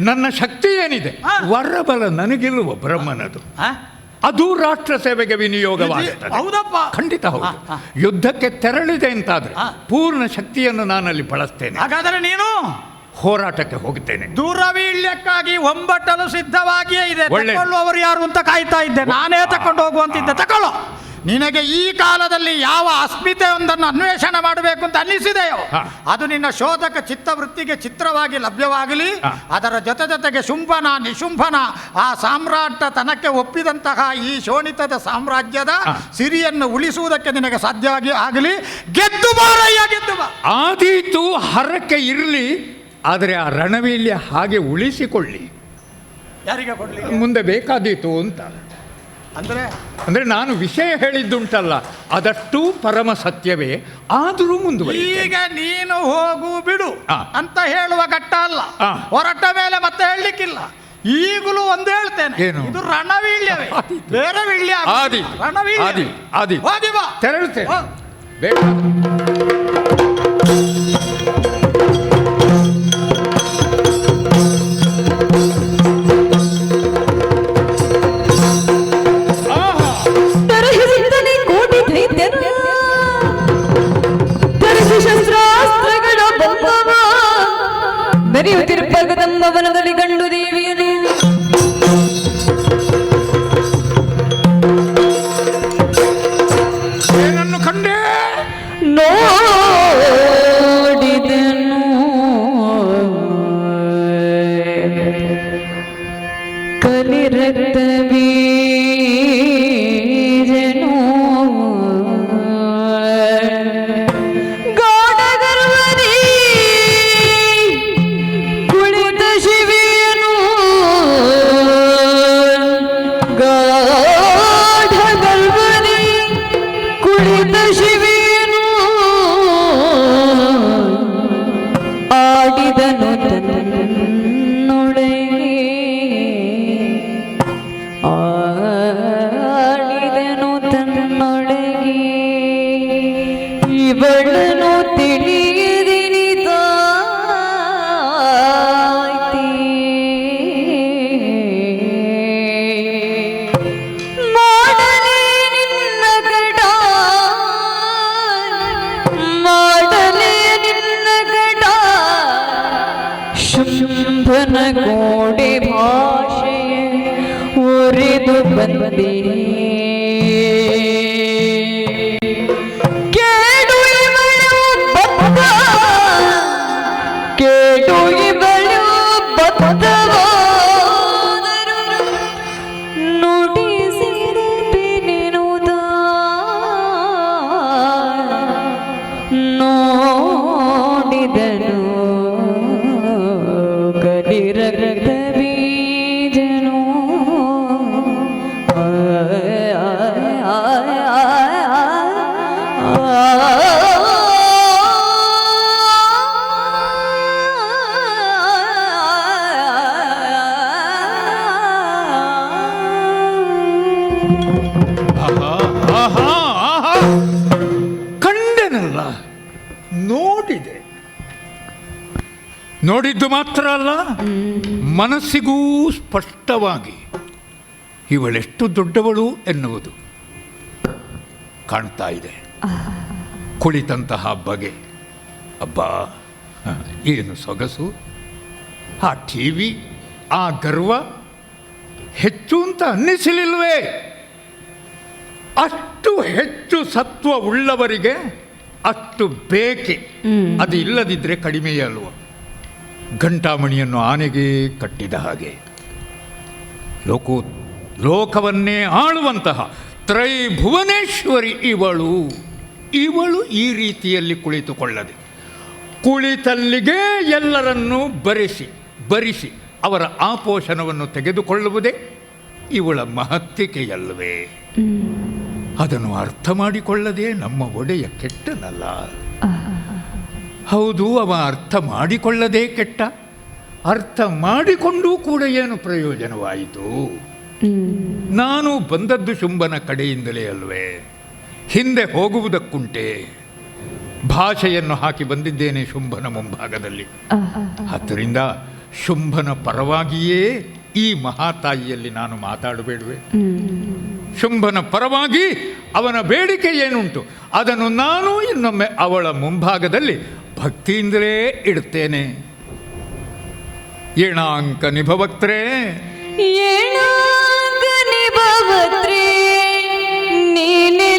ನನ್ನ ಶಕ್ತಿ ಏನಿದೆ, ವರಬಲ ನನಗಿಲ್ಲವ ಬ್ರಹ್ಮನದು, ಅದು ರಾಷ್ಟ್ರ ಸೇವೆಗೆ ವಿನಿಯೋಗವಾಗುತ್ತದೆ. ಹೌದಪ್ಪ, ಖಂಡಿತ ಹೌದು. ಯುದ್ಧಕ್ಕೆ ತೆರಳಿದೆ ಅಂತಾದ್ರೆ ಪೂರ್ಣ ಶಕ್ತಿಯನ್ನು ನಾನಲ್ಲಿ ಬಳಸ್ತೇನೆ. ಹಾಗಾದರೆ ನೀನು ಹೋರಾಟಕ್ಕೆ ಹೋಗುತ್ತೇನೆ. ದೂರವೀಳ್ಯಕ್ಕಾಗಿ ಒಂಬಟ್ಟಲು ಸಿದ್ಧವಾಗಿಯೇ ಇದೆ. ತಗೊಳ್ಳುವವರು ಯಾರು ಅಂತ ಕಾಯ್ತಾ ಇದ್ದೆ. ನಾನೇ ತಕೊಂಡು ಹೋಗುವಂತಿದ್ದೆ. ತಗೊಳ್ಳೋ, ನಿನಗೆ ಈ ಕಾಲದಲ್ಲಿ ಯಾವ ಅಸ್ಮಿತೆಯೊಂದನ್ನು ಅನ್ವೇಷಣೆ ಮಾಡಬೇಕು ಅಂತ ಅನ್ನಿಸಿದೆಯೋ ಅದು ನಿನ್ನ ಶೋಧಕ ಚಿತ್ತವೃತ್ತಿಗೆ ಚಿತ್ರವಾಗಿ ಲಭ್ಯವಾಗಲಿ. ಅದರ ಜೊತೆಗೆ ಶುಂಭನ ನಿಶುಂಭನ ಆ ಸಾಮ್ರಾಟತನಕ್ಕೆ ಒಪ್ಪಿದಂತಹ ಈ ಶೋಣಿತದ ಸಾಮ್ರಾಜ್ಯದ ಸಿರಿಯನ್ನು ಉಳಿಸುವುದಕ್ಕೆ ನಿನಗೆ ಸಾಧ್ಯ ಆಗಲಿ. ಗೆದ್ದು ಬಾರಯ್ಯ, ಗೆದ್ದು ಬಾ. ಆದೀತು, ಹರಕೆ ಇರಲಿ, ಆದರೆ ಆ ರಣವೀಲ್ಯ ಹಾಗೆ ಉಳಿಸಿಕೊಳ್ಳಿ. ಯಾರಿಗೆ ಕೊಡ್ಲಿ? ಮುಂದೆ ಬೇಕಾದೀತು ಅಂತ. ಅಂದ್ರೆ ನಾನು ವಿಷಯ ಹೇಳಿದ್ದುಂಟಲ್ಲ, ಅದಷ್ಟು ಪರಮ ಸತ್ಯವೇ, ಆದರೂ ಮುಂದುವರಿ. ಈಗ ನೀನು ಹೋಗು ಬಿಡು ಅಂತ ಹೇಳುವ ಘಟ್ಟ ಅಲ್ಲ. ಹೊರಟ ಮೇಲೆ ಮತ್ತೆ ಹೇಳಲಿಕ್ಕಿಲ್ಲ. ಈಗಲೂ ಒಂದು ಹೇಳ್ತೇನೆ, ಏನು? ಇದು ರಣವೀಳ್ಯವೇ, ಬೇರೆ ವೀಳ್ಯ. ಆದಿ ಹೋಗಿ ಬಾ, ತೆರಳುತ್ತೇನೆ. ಬೇಡ. ತರಹಿಸಿದ್ದನೆ ಕೋಟಿ ದೈತ್ಯರ ತರಿಸಿ ಶಸ್ತ್ರಾಸ್ತ್ರಗಳ ಬಂದವ ಮೆರೆಯುತ್ತಿರುಪಗದಂಬ ವನದಲ್ಲಿ ಗಂಡು ದೇವಿಯನು ಏನನ್ನು ಕಂಡೆ? ನೋಡಿದನು ಕಲಿರಕ್ತ ಬೀಜನು ಗಾಢಗರ್ವರಿ ಕುಳಿತ ಶಿವಿಯನು ಗಾಢಗರ್ವರಿ ಕುಳಿತ ಶಿವಿಯನು ಆಡಿದನು ತನ್ನೊಳಗೆ ಆಡಿದನು ತನ್ನೊಳಗೆ ಇವಳನು ತಿಳಿಯದಿನಿತಾಯ್ತಿ ಮಾಡಲೇ ನಿನ್ನ ಗಡ ಮಾಡಲೇ ನಿನ್ನ ಗಡ ಶುಂಭನ ಗೋಡೆ ಭಾಷೆಯ ಉರಿದು ಬಂದೆ ಕೇಡು ಇವಳು ಬದ್ಧ ಕೇಡು ಇವಳು ಬದ್ಧವಾದರು ನುಡಿಸಿದೆನೆನುದ ನೋಡಿದನು ಕಲಿರಕ್ತ ಬೀಜನು ಕಂಡೆನಲ್ಲ, ನೋಡಿದೆ. ನೋಡಿದ್ದು ಮಾತ್ರ ಅಲ್ಲ, ಮನಸ್ಸಿಗೂ ಸ್ಪಷ್ಟವಾಗಿ ಇವಳೆಷ್ಟು ದೊಡ್ಡವಳು ಎನ್ನುವುದು ಕಾಣ್ತಾ ಇದೆ. ಕುಳಿತಂತಹ ಬಗೆ, ಅಬ್ಬಾ ಏನು ಸೊಗಸು! ಆ ಟಿವಿ, ಆ ಗರ್ವ ಹೆಚ್ಚು ಅಂತ ಅನ್ನಿಸಲಿಲ್ವೇ? ಅಷ್ಟು ಹೆಚ್ಚು ಸತ್ವ ಉಳ್ಳವರಿಗೆ ಅಷ್ಟು ಬೇಕೆ. ಅದು ಇಲ್ಲದಿದ್ದರೆ ಕಡಿಮೆಯೇ ಅಲ್ವ? ಘಂಟಾಮಣಿಯನ್ನು ಆನೆಗೆ ಕಟ್ಟಿದ ಹಾಗೆ ಲೋಕವನ್ನೇ ಆಳುವಂತಹ ತ್ರೈಭುವನೇಶ್ವರಿ ಇವಳು ಈ ರೀತಿಯಲ್ಲಿ ಕುಳಿತುಕೊಳ್ಳದೆ, ಕುಳಿತಲ್ಲಿಗೆ ಎಲ್ಲರನ್ನೂ ಬರಿಸಿ ಅವರ ಆಪೋಷಣವನ್ನು ತೆಗೆದುಕೊಳ್ಳುವುದೇ ಇವಳ ಮಹತ್ತಿಕೆಯಲ್ಲವೇ? ಅದನ್ನು ಅರ್ಥ ಮಾಡಿಕೊಳ್ಳದೆ ನಮ್ಮ ಒಡೆಯ ಕೆಟ್ಟನಲ್ಲ. ಹೌದು, ಅವ ಅರ್ಥ ಮಾಡಿಕೊಳ್ಳದೆ ಕೆಟ್ಟ. ಅರ್ಥ ಮಾಡಿಕೊಂಡೂ ಕೂಡ ಏನು ಪ್ರಯೋಜನವಾಯಿತು? ನಾನು ಬಂದದ್ದು ಶುಂಭನ ಕಡೆಯಿಂದಲೇ ಅಲ್ವೇ? ಹಿಂದೆ ಹೋಗುವುದಕ್ಕುಂಟೆ? ಭಾಷೆಯನ್ನು ಹಾಕಿ ಬಂದಿದ್ದೇನೆ ಶುಂಭನ ಮುಂಭಾಗದಲ್ಲಿ. ಆದ್ದರಿಂದ ಶುಂಭನ ಪರವಾಗಿಯೇ ಈ ಮಹಾತಾಯಿಯಲ್ಲಿ ನಾನು ಮಾತಾಡಬೇಡುವೆ? ಶುಂಭನ ಪರವಾಗಿ ಅವನ ಬೇಡಿಕೆ ಏನುಂಟು ಅದನ್ನು ನಾನು ಇನ್ನೊಮ್ಮೆ ಅವಳ ಮುಂಭಾಗದಲ್ಲಿ ಭಕ್ತಿಯಿಂದಲೇ ಇಡುತ್ತೇನೆ. ಏಣಾಂಕ ನಿಭವಕ್ತ್ರೇ, ಏಣಾಂಕ ನಿಭವಕ್ತ್ರೇ, ನೀನೆ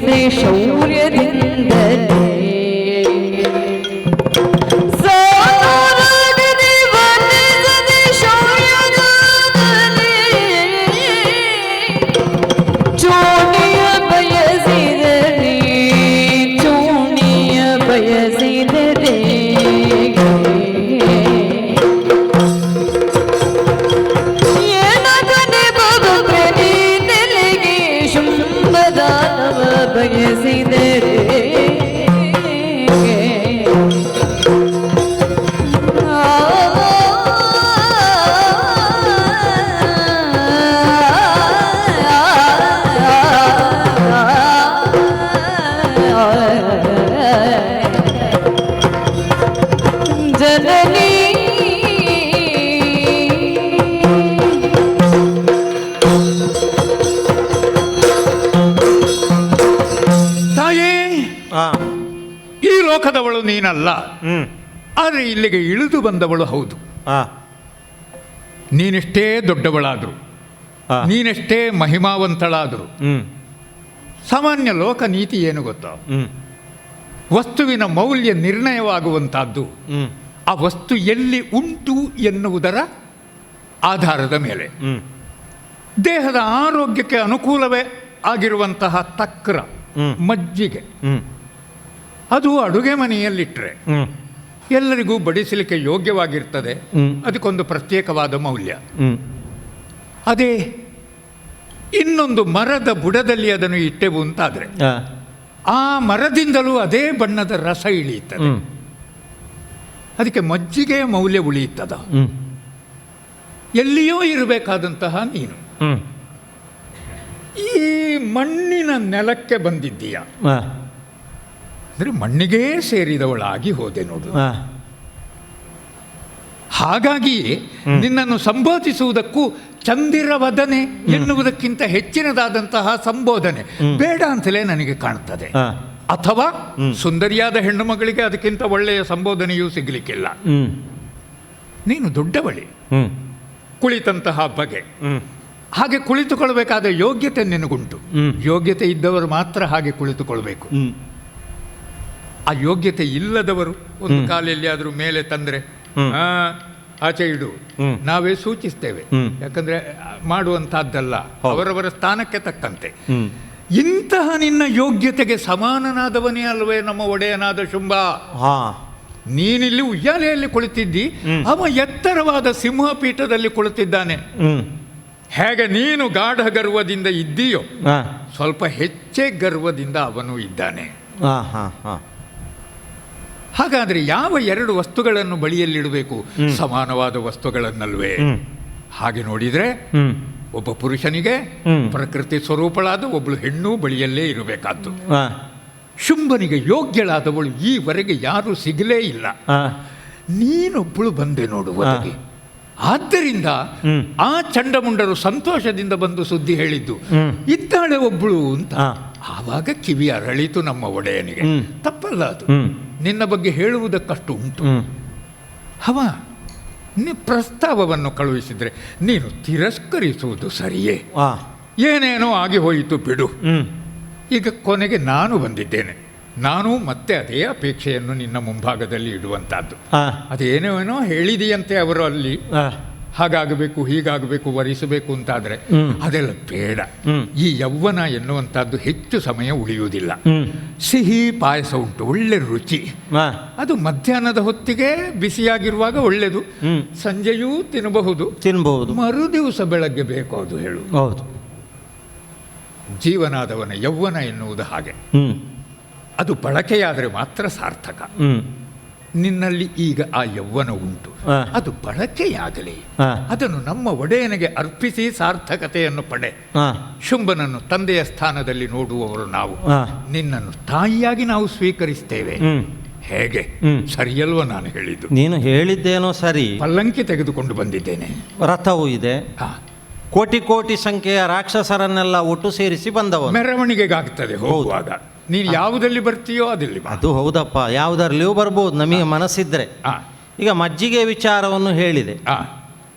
ಬಯಸಿದೆ ಶೌರ್ಯದಿಂದಲೇ ಸಾರದೆ ವರ್ಣಿಸದೆ ಶೌರ್ಯದಿಂದಲೇ ಚೋಣಿಯ ಬಯಸಿದರೆ ಚೋಣಿಯ ಬಯಸಿದರೆ ಏನಗನೆ ಬಗುಪ್ರತಿ ನೆಲೆಗೆ ಶುಂಭದಾನವ ಬಯಸಿದರೆ ಜನನಿ ತಾಯೇ, ಆ, ಈ ಲೋಕದವಳು ನೀನಲ್ಲ, ಹ್ಮ್, ಆದರೆ ಇಲ್ಲಿಗೆ ಇಳಿದು ಬಂದವಳು ಹೌದು. ಆ, ನೀನೆಷ್ಟೇ ದೊಡ್ಡವಳಾದರು, ಆ, ನೀನೆಷ್ಟೇ ಮಹಿಮಾವಂತಳಾದರು, ಹ್ಮ್, ಸಾಮಾನ್ಯ ಲೋಕ ನೀತಿ ಏನು ಗೊತ್ತಾ? ಹ್ಮ್, ವಸ್ತುವಿನ ಮೌಲ್ಯ ನಿರ್ಣಯವಾಗುವಂತಹದ್ದು ಹ್ಮ್, ಆ ವಸ್ತು ಎಲ್ಲಿ ಉಂಟು ಎನ್ನುವುದರ ಆಧಾರದ ಮೇಲೆ. ಹ್ಮ್, ದೇಹದ ಆರೋಗ್ಯಕ್ಕೆ ಅನುಕೂಲವೇ ಆಗಿರುವಂತಹ ತಕ್ರ, ಹ್ಮ್. ಮಜ್ಜಿಗೆ, ಹ್ಮ್, ಅದು ಅಡುಗೆ ಮನೆಯಲ್ಲಿಟ್ಟರೆ ಹ್ಮ್, ಎಲ್ಲರಿಗೂ ಬಡಿಸಲಿಕ್ಕೆ ಯೋಗ್ಯವಾಗಿರ್ತದೆ. ಹ್ಮ್. ಅದಕ್ಕೊಂದು ಪ್ರತ್ಯೇಕವಾದ ಮೌಲ್ಯ. ಹ್ಮ್, ಅದೇ ಇನ್ನೊಂದು ಮರದ ಬುಡದಲ್ಲಿ ಅದನ್ನು ಇಟ್ಟೆವು ಅಂತಾದರೆ ಆ, ಆ ಮರದಿಂದಲೂ ಅದೇ ಬಣ್ಣದ ರಸ ಇಳಿಯುತ್ತದೆ. ಹ್ಮ್, ಅದಕ್ಕೆ ಮಜ್ಜಿಗೆಯ ಮೌಲ್ಯ ಉಳಿಯುತ್ತದ. ಹ್ಮ್, ಎಲ್ಲಿಯೋ ಇರಬೇಕಾದಂತಹ ನೀನು ಹ್ಮ್, ಈ ಮಣ್ಣಿನ ನೆಲಕ್ಕೆ ಬಂದಿದ್ದೀಯ, ಆ, ಅಂದರೆ ಮಣ್ಣಿಗೇ ಸೇರಿದವಳಾಗಿ ಹೋದೆ ನೋಡು. ಆ, ಹಾಗಾಗಿ ನಿನ್ನನ್ನು ಸಂಬೋಧಿಸುವುದಕ್ಕೂ ಚಂದಿರವದನೆ ಎನ್ನುವುದಕ್ಕಿಂತ ಹೆಚ್ಚಿನದಾದಂತಹ ಸಂಬೋಧನೆ ಬೇಡ ಅಂತಲೇ ನನಗೆ ಕಾಣ್ತದೆ. ಆ, ಅಥವಾ ಸುಂದರಿಯಾದ ಹೆಣ್ಣು ಮಗಳಿಗೆ ಅದಕ್ಕಿಂತ ಒಳ್ಳೆಯ ಸಂಬೋಧನೆಯೂ ಸಿಗಲಿಕ್ಕಿಲ್ಲ. ಹ್ಮ್, ನೀನು ದೊಡ್ಡವಳಿ, ಹ್ಮ್, ಕುಳಿತಂತಹ ಬಗೆ, ಹ್ಮ್, ಹಾಗೆ ಕುಳಿತುಕೊಳ್ಬೇಕಾದ ಯೋಗ್ಯತೆ ನಿನಗುಂಟು. ಹ್ಮ್. ಯೋಗ್ಯತೆ ಇದ್ದವರು ಮಾತ್ರ ಹಾಗೆ ಕುಳಿತುಕೊಳ್ಬೇಕು. ಹ್ಮ್, ಆ ಯೋಗ್ಯತೆ ಇಲ್ಲದವರು ಒಂದು ಕಾಲಲ್ಲಿ ಆದರೂ ಮೇಲೆ ತಂದರೆ ಆಚೆ ಇಡು, ನಾವೇ ಸೂಚಿಸ್ತೇವೆ. ಯಾಕಂದ್ರೆ ಮಾಡುವಂತಹದ್ದಲ್ಲ, ಅವರವರ ಸ್ಥಾನಕ್ಕೆ ತಕ್ಕಂತೆ. ಇಂತಹ ನಿನ್ನ ಯೋಗ್ಯತೆಗೆ ಸಮಾನನಾದವನೇ ಅಲ್ವೇ ನಮ್ಮ ಒಡೆಯನಾದ ಶುಂಭ. ಹಾ, ನೀನಿಲ್ಲಿ ಉಯ್ಯಾಲೆಯಲ್ಲಿ ಕುಳಿತಿದ್ದಿ, ಅವ ಎತ್ತರವಾದ ಸಿಂಹಪೀಠದಲ್ಲಿ ಕುಳಿತಿದ್ದಾನೆ. ಹೇಗೆ ನೀನು ಗಾಢ ಗರ್ವದಿಂದ ಇದ್ದೀಯೋ ಸ್ವಲ್ಪ ಹೆಚ್ಚೇ ಗರ್ವದಿಂದ ಅವನು ಇದ್ದಾನೆ. ಹಾಗಾದ್ರೆ ಯಾವ ಎರಡು ವಸ್ತುಗಳನ್ನು ಬಳಿಯಲ್ಲಿಡಬೇಕು? ಸಮಾನವಾದ ವಸ್ತುಗಳನ್ನಲ್ವೇ? ಹಾಗೆ ನೋಡಿದ್ರೆ ಒಬ್ಬ ಪುರುಷನಿಗೆ ಪ್ರಕೃತಿ ಸ್ವರೂಪಳಾದ ಒಬ್ಬಳು ಹೆಣ್ಣು ಬಳಿಯಲ್ಲೇ ಇರಬೇಕಾದ್ದು. ಶುಂಭನಿಗೆ ಯೋಗ್ಯಳಾದವಳು ಈವರೆಗೆ ಯಾರೂ ಸಿಗಲೇ ಇಲ್ಲ. ನೀನೊಬ್ಬಳು ಬಂದೆ ನೋಡು ಒದಗಿ. ಆದ್ದರಿಂದ ಆ ಚಂಡಮುಂಡರು ಸಂತೋಷದಿಂದ ಬಂದು ಸುದ್ದಿ ಹೇಳಿದ್ದು, ಇದ್ದಾಳೆ ಒಬ್ಬಳು ಅಂತ. ಆವಾಗ ಕಿವಿ ಅರಳಿತು ನಮ್ಮ ಒಡೆಯನಿಗೆ. ತಪ್ಪಲ್ಲ ಅದು, ನಿನ್ನ ಬಗ್ಗೆ ಹೇಳುವುದಕ್ಕಷ್ಟು ಉಂಟು. ಅವ ಪ್ರಸ್ತಾವವನ್ನು ಕಳುಹಿಸಿದ್ರೆ ನೀನು ತಿರಸ್ಕರಿಸುವುದು ಸರಿಯೇ? ಏನೇನೋ ಆಗಿ ಹೋಯಿತು ಬಿಡು. ಈಗ ಕೊನೆಗೆ ನಾನು ಬಂದಿದ್ದೇನೆ. ನಾನು ಮತ್ತೆ ಅದೇ ಅಪೇಕ್ಷೆಯನ್ನು ನಿನ್ನ ಮುಂಭಾಗದಲ್ಲಿ ಇಡುವಂತಹದ್ದು. ಅದೇನೇನೋ ಹೇಳಿದೆಯಂತೆ ಅವರು ಅಲ್ಲಿ, ಹಾಗಾಗಬೇಕು ಹೀಗಾಗಬೇಕು ವರಿಸಬೇಕು ಅಂತಾದರೆ ಅದೆಲ್ಲ ಬೇಡ. ಈ ಯೌವನ ಎನ್ನುವಂಥದ್ದು ಹೆಚ್ಚು ಸಮಯ ಉಳಿಯುವುದಿಲ್ಲ. ಸಿಹಿ ಪಾಯಸ ಉಂಟು, ಒಳ್ಳೆ ರುಚಿ. ಅದು ಮಧ್ಯಾಹ್ನದ ಹೊತ್ತಿಗೆ ಬಿಸಿಯಾಗಿರುವಾಗ ಒಳ್ಳೆಯದು, ಸಂಜೆಯೂ ತಿನ್ನಬಹುದು. ಮರು ದಿವಸ ಬೆಳಗ್ಗೆ ಬೇಕು ಅದು ಹೇಳು. ಹೌದು, ಜೀವನಾದವನ ಯೌವನ ಎನ್ನುವುದು ಹಾಗೆ. ಅದು ಬಳಕೆಯಾದರೆ ಮಾತ್ರ ಸಾರ್ಥಕ. ನಿನ್ನಲ್ಲಿ ಈಗ ಆ ಯೌವನ ಉಂಟು, ಅದು ಬಳಕೆಯಾಗಲಿ. ಅದನ್ನು ನಮ್ಮ ಒಡೆಯನಿಗೆ ಅರ್ಪಿಸಿ ಸಾರ್ಥಕತೆಯನ್ನು ಪಡೆ. ಶುಂಭನನ್ನು ತಂದೆಯ ಸ್ಥಾನದಲ್ಲಿ ನೋಡುವವರು ನಾವು. ನಿನ್ನನ್ನು ತಾಯಿಯಾಗಿ ನಾವು ಸ್ವೀಕರಿಸ್ತೇವೆ. ಹೇಗೆ? ಸರಿಯಲ್ವ ನಾನು ಹೇಳಿದ್ದು? ನೀನು ಹೇಳಿದ್ದೇನೋ ಸರಿ. ಪಲ್ಲಂಕಿ ತೆಗೆದುಕೊಂಡು ಬಂದಿದ್ದೇನೆ, ರಥವೂ ಇದೆ, ಕೋಟಿ ಕೋಟಿ ಸಂಖ್ಯೆಯ ರಾಕ್ಷಸರನ್ನೆಲ್ಲ ಒಟ್ಟು ಸೇರಿಸಿ ಬಂದವ. ಮೆರವಣಿಗೆಗಾಗ್ತದೆ ಹೋಗುವಾಗ. ನೀನು ಯಾವುದಲ್ಲಿ ಬರ್ತೀಯೋ ಅದಲ್ಲಿ. ಅದು ಹೌದಪ್ಪ, ಯಾವುದರಲ್ಲಿಯೂ ಬರ್ಬೋದು ನಮಗೆ ಮನಸ್ಸಿದ್ರೆ. ಈಗ ಮಜ್ಜಿಗೆ ವಿಚಾರವನ್ನು ಹೇಳಿದೆ. ಆ